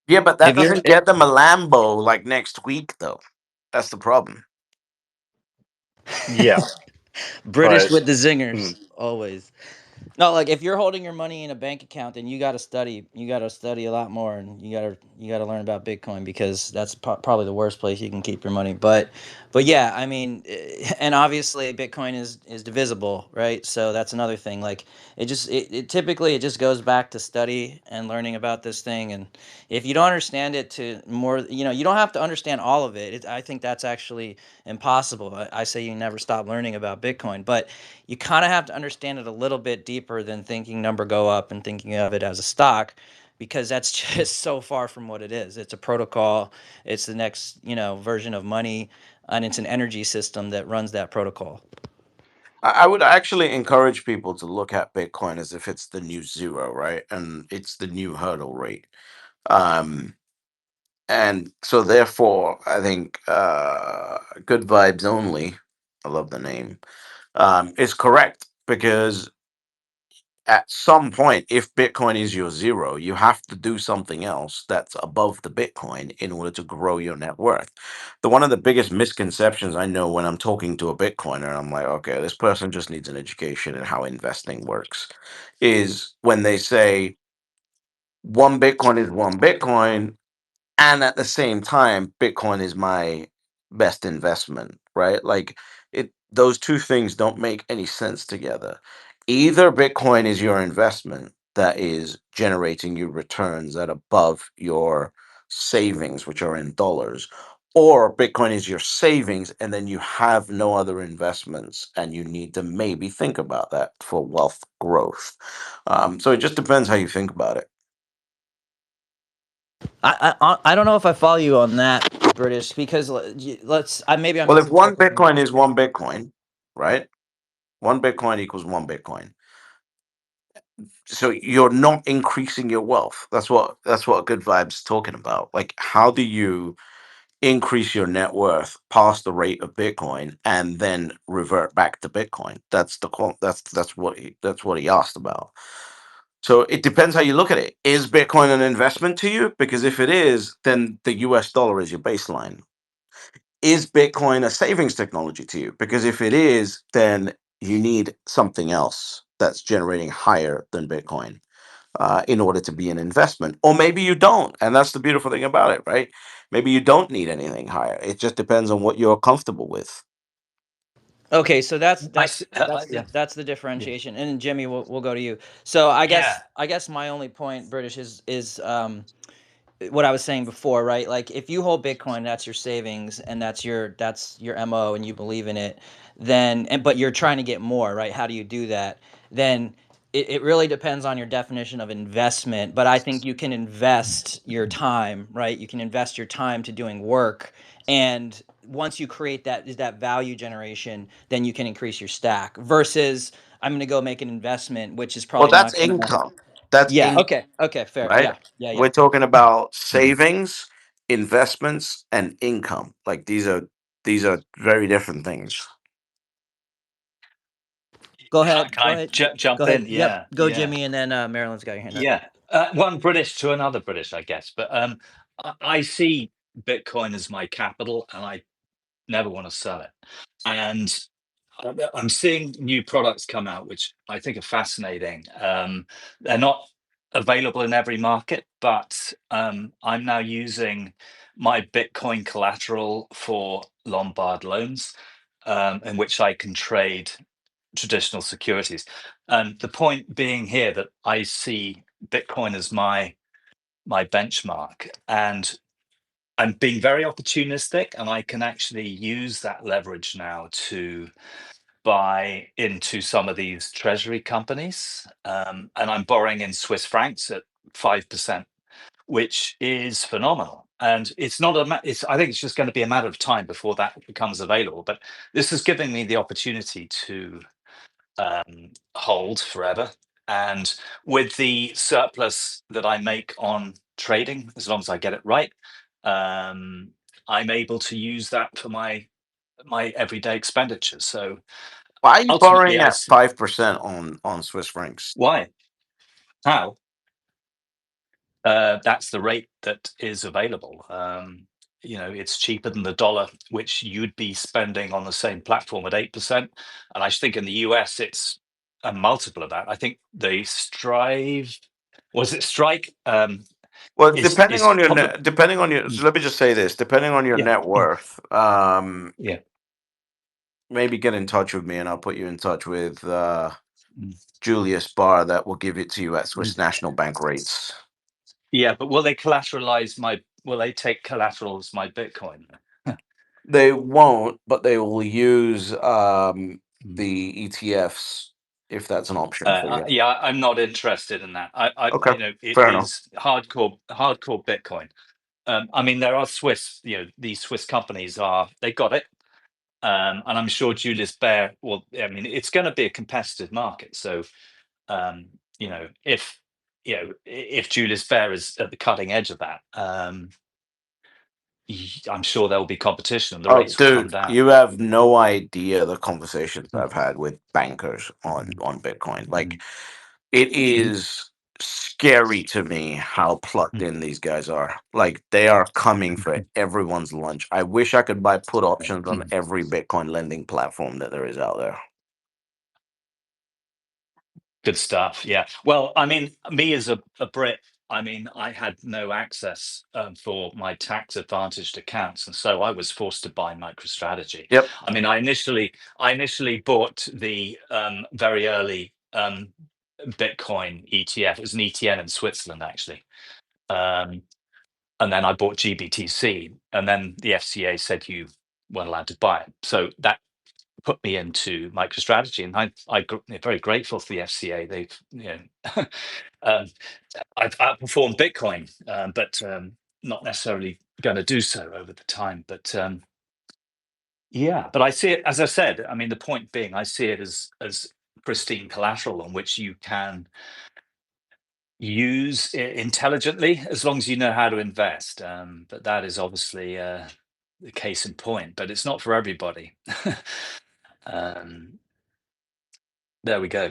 Yeah, but that If you're doesn't get them a Lambo like next week, though. That's the problem. Yeah, British but with the mm, zingers, always. No, like if you're holding your money in a bank account, then you got to study. You got to study a lot more, and you got to learn about Bitcoin because that's probably the worst place you can keep your money. But yeah, I mean, and obviously Bitcoin is divisible, right? So that's another thing. Like it typically it just goes back to study and learning about this thing. And if you don't understand it to more, you don't have to understand all of it. I think that's actually impossible. I say you never stop learning about Bitcoin, but you kind of have to understand it a little bit deeper than thinking number go up and thinking of it as a stock, because that's just so far from what it is. It's a protocol. It's the next version of money, and it's an energy system that runs that protocol. I would actually encourage people to look at Bitcoin as if it's the new zero, right? And it's the new hurdle rate. Um, and so therefore, I think Good Vibes Only, I love the name, is correct because at some point, if Bitcoin is your zero, you have to do something else that's above the Bitcoin in order to grow your net worth. One of the biggest misconceptions I know when I'm talking to a Bitcoiner, I'm like, okay, this person just needs an education in how investing works, is when they say one Bitcoin is one Bitcoin, and at the same time Bitcoin is my best investment, right? Like, those two things don't make any sense together. Either Bitcoin is your investment that is generating you returns that above your savings, which are in dollars, or Bitcoin is your savings and then you have no other investments and you need to maybe think about that for wealth growth. So it just depends how you think about it. I don't know if I follow you on that, British, because maybe I'm Well, if one misinterpreting. Bitcoin is one Bitcoin, right? One Bitcoin equals one Bitcoin. So you're not increasing your wealth. That's what Good Vibes talking about. Like, how do you increase your net worth past the rate of Bitcoin and then revert back to Bitcoin? That's what he asked about. So it depends how you look at it. Is Bitcoin an investment to you? Because if it is, then the US dollar is your baseline. Is Bitcoin a savings technology to you? Because if it is, then you need something else that's generating higher than Bitcoin in order to be an investment. Or maybe you don't. And that's the beautiful thing about it, right? Maybe you don't need anything higher. It just depends on what you're comfortable with. Okay, so that's I that's s- that's the yeah, that's the yeah, differentiation. And Jimmy, we'll go to you. So I yeah. guess I guess my only point, British, is what I was saying before, right? Like if you hold Bitcoin, that's your savings and that's your MO and you believe in it, but you're trying to get more, right? How do you do that? Then it really depends on your definition of investment. But I think you can invest your time, right? You can invest your time to doing work. And once you create that value generation, then you can increase your stack versus I'm going to go make an investment, which is Well, probably that's not going to. income. That's Yeah. income, Okay. Fair. right? Yeah. Yeah. Yeah. We're talking about Mhm. savings, investments, and income. Like, these are very different things. Go Can ahead. Go I ahead. Go jump ahead. in? Yep. Yeah, Go, yeah, Jimmy, and then Marilyn's got your hand up. yeah. One British to another British, I guess. But I see Bitcoin as my capital, and I never want to sell it. And I'm seeing new products come out, which I think are fascinating. They're not available in every market, but I'm now using my Bitcoin collateral for Lombard loans, in which I can trade traditional securities. And the point being here that I see Bitcoin as my benchmark, and I'm being very opportunistic, and I can actually use that leverage now to buy into some of these treasury companies, and I'm borrowing in Swiss francs at 5%, which is phenomenal. And it's not I think it's just going to be a matter of time before that becomes available. But this is giving me the opportunity to hold forever. And with the surplus that I make on trading, as long as I get it right, I'm able to use that for my everyday expenditures. So Why are you ultimately, borrowing at 5% on Swiss francs? why? How? That's the rate that is available. It's cheaper than the dollar, which you'd be spending on the same platform at 8%. And I think in the US, it's a multiple of that. I think the Strike? Well, Is probably, depending on your, so let me just say this, depending on your yeah, net worth, yeah. maybe get in touch with me and I'll put you in touch with Mm, Julius Barr that will give it to you at Swiss mm. National Bank rates. Yeah, but will they will they take collateral as my Bitcoin? They won't, but they will use Mm. the ETFs if that's an option for you. Yeah, I'm not interested in that. Okay, It fair enough. is hardcore Bitcoin. I mean, there are these Swiss companies they got it. And I'm sure Julius Baer I mean, it's going to be a competitive market. So, if Julius Baer is at the cutting edge of that, I'm sure there will be competition and the Oh, rates will come dude, down. you have no idea the conversations I've had with bankers on Bitcoin. Like, it is scary to me how plugged in these guys are. Like, they are coming for everyone's lunch. I wish I could buy put options on every Bitcoin lending platform that there is out there. Good stuff. Yeah. Well, I mean, me as a Brit, I mean, I had no access for my tax advantaged accounts, and so I was forced to buy MicroStrategy. Yep. I mean, I initially bought the very early Bitcoin ETF. It was an ETN in Switzerland, actually. And then I bought GBTC, and then the FCA said you weren't allowed to buy it. So that put me into MicroStrategy, and I'm very grateful for the FCA. They've, I've outperformed Bitcoin, but not necessarily going to do so over the time. But yeah, but I see it, as I said. I mean, the point being, I see it as pristine collateral on which you can use intelligently, as long as you know how to invest. But that is obviously the case in point. But it's not for everybody. There we go.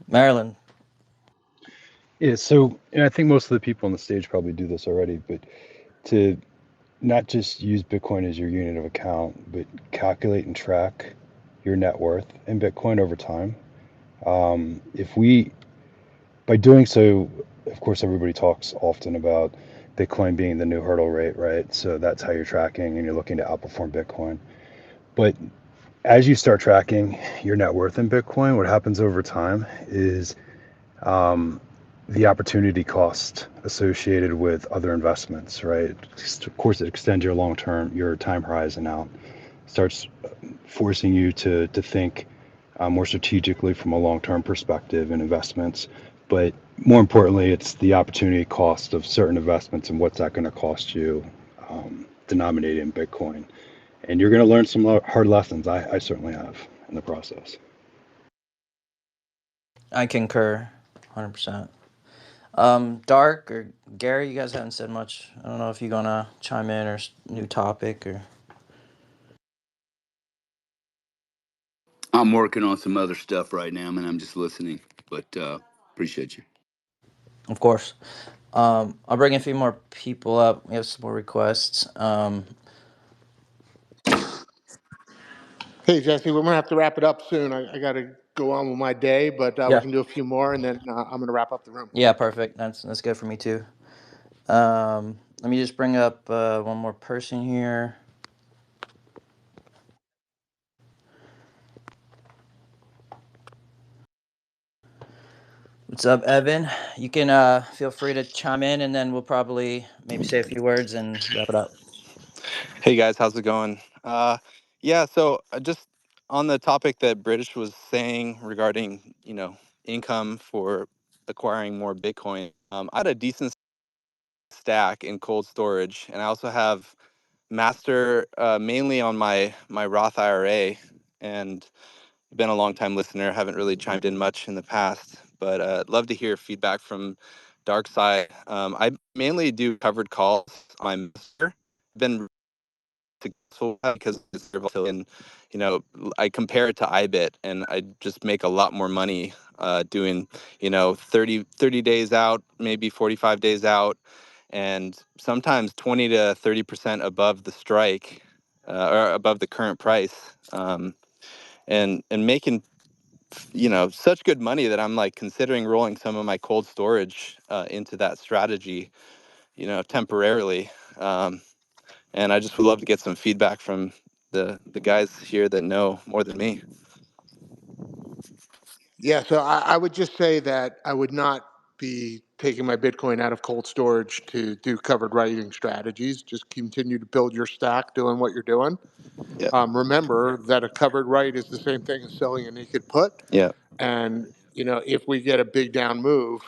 Maryland. Yeah, so I think most of the people on the stage probably do this already, but to not just use Bitcoin as your unit of account, but calculate and track your net worth in Bitcoin over time. By doing so, of course, everybody talks often about Bitcoin being the new hurdle rate, right? So that's how you're tracking and you're looking to outperform Bitcoin. But as you start tracking your net worth in Bitcoin, what happens over time is the opportunity cost associated with other investments, right? Of course, it extends your time horizon out, starts forcing you to think more strategically from a long-term perspective in investments. But more importantly, it's the opportunity cost of certain investments and what's that going to cost you denominated in Bitcoin. And you're going to learn some hard lessons. I certainly have in the process. I concur 100%. Dark or Gary, you guys haven't said much. I don't know if you're gonna chime in or new topic or. I'm working on some other stuff right now, man. I'm just listening, but appreciate you. Of course. I'll bring a few more people up. We have some more requests. Hey, Jesse, we're going to have to wrap it up soon. I got to go on with my day, but we Yeah. can do a few more, and then I'm going to wrap up the room. Yeah, perfect. That's good for me too. Let me just bring up one more person here. What's up, Evan? You can feel free to chime in, and then we'll probably maybe say a few words and wrap it up. Hey guys, how's it going? Yeah, so just on the topic that British was saying regarding, income for acquiring more Bitcoin. I had a decent stack in cold storage, and I also have master mainly on my Roth IRA, and been a long time listener. Haven't really chimed in much in the past, but love to hear feedback from Darkside. I mainly do covered calls on my master. Been successful because it's very volatile, and I compare it to IBIT, and I just make a lot more money doing 30 days out, maybe 45 days out, and sometimes 20 to 30% above the strike, or above the current price, and making such good money that I'm like considering rolling some of my cold storage into that strategy, temporarily. And I just would love to get some feedback from the guys here that know more than me. Yeah, so I would just say that I would not be taking my Bitcoin out of cold storage to do covered writing strategies. Just continue to build your stack doing what you're doing. Yeah. Remember that a covered write is the same thing as selling a naked put. Yeah. And, if we get a big down move,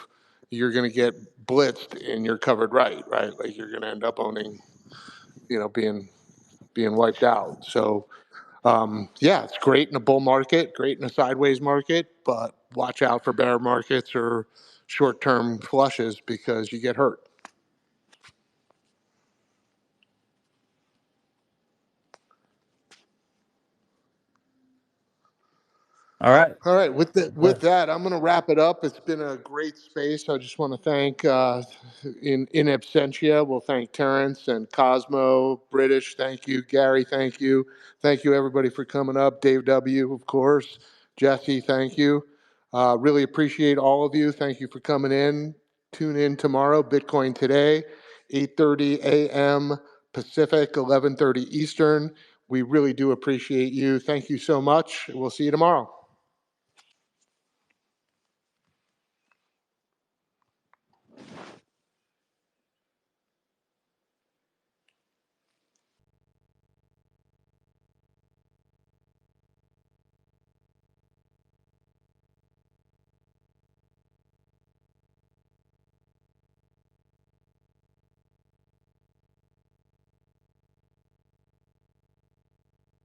you're going to get blitzed in your covered write, right? Like you're going to end up owning, being wiped out. So, yeah, it's great in a bull market, great in a sideways market, but watch out for bear markets or short-term flushes because you get hurt. All right. All right, with that, I'm going to wrap it up. It's been a great space. I just want to thank, in absentia, we'll thank Terrence and Cosmo, British, thank you, Gary, thank you everybody for coming up, Dave W, of course, Jesse, thank you. Really appreciate all of you. Thank you for coming in. Tune in tomorrow, Bitcoin Today, 8:30 a.m. Pacific, 11:30 Eastern. We really do appreciate you. Thank you so much. We'll see you tomorrow.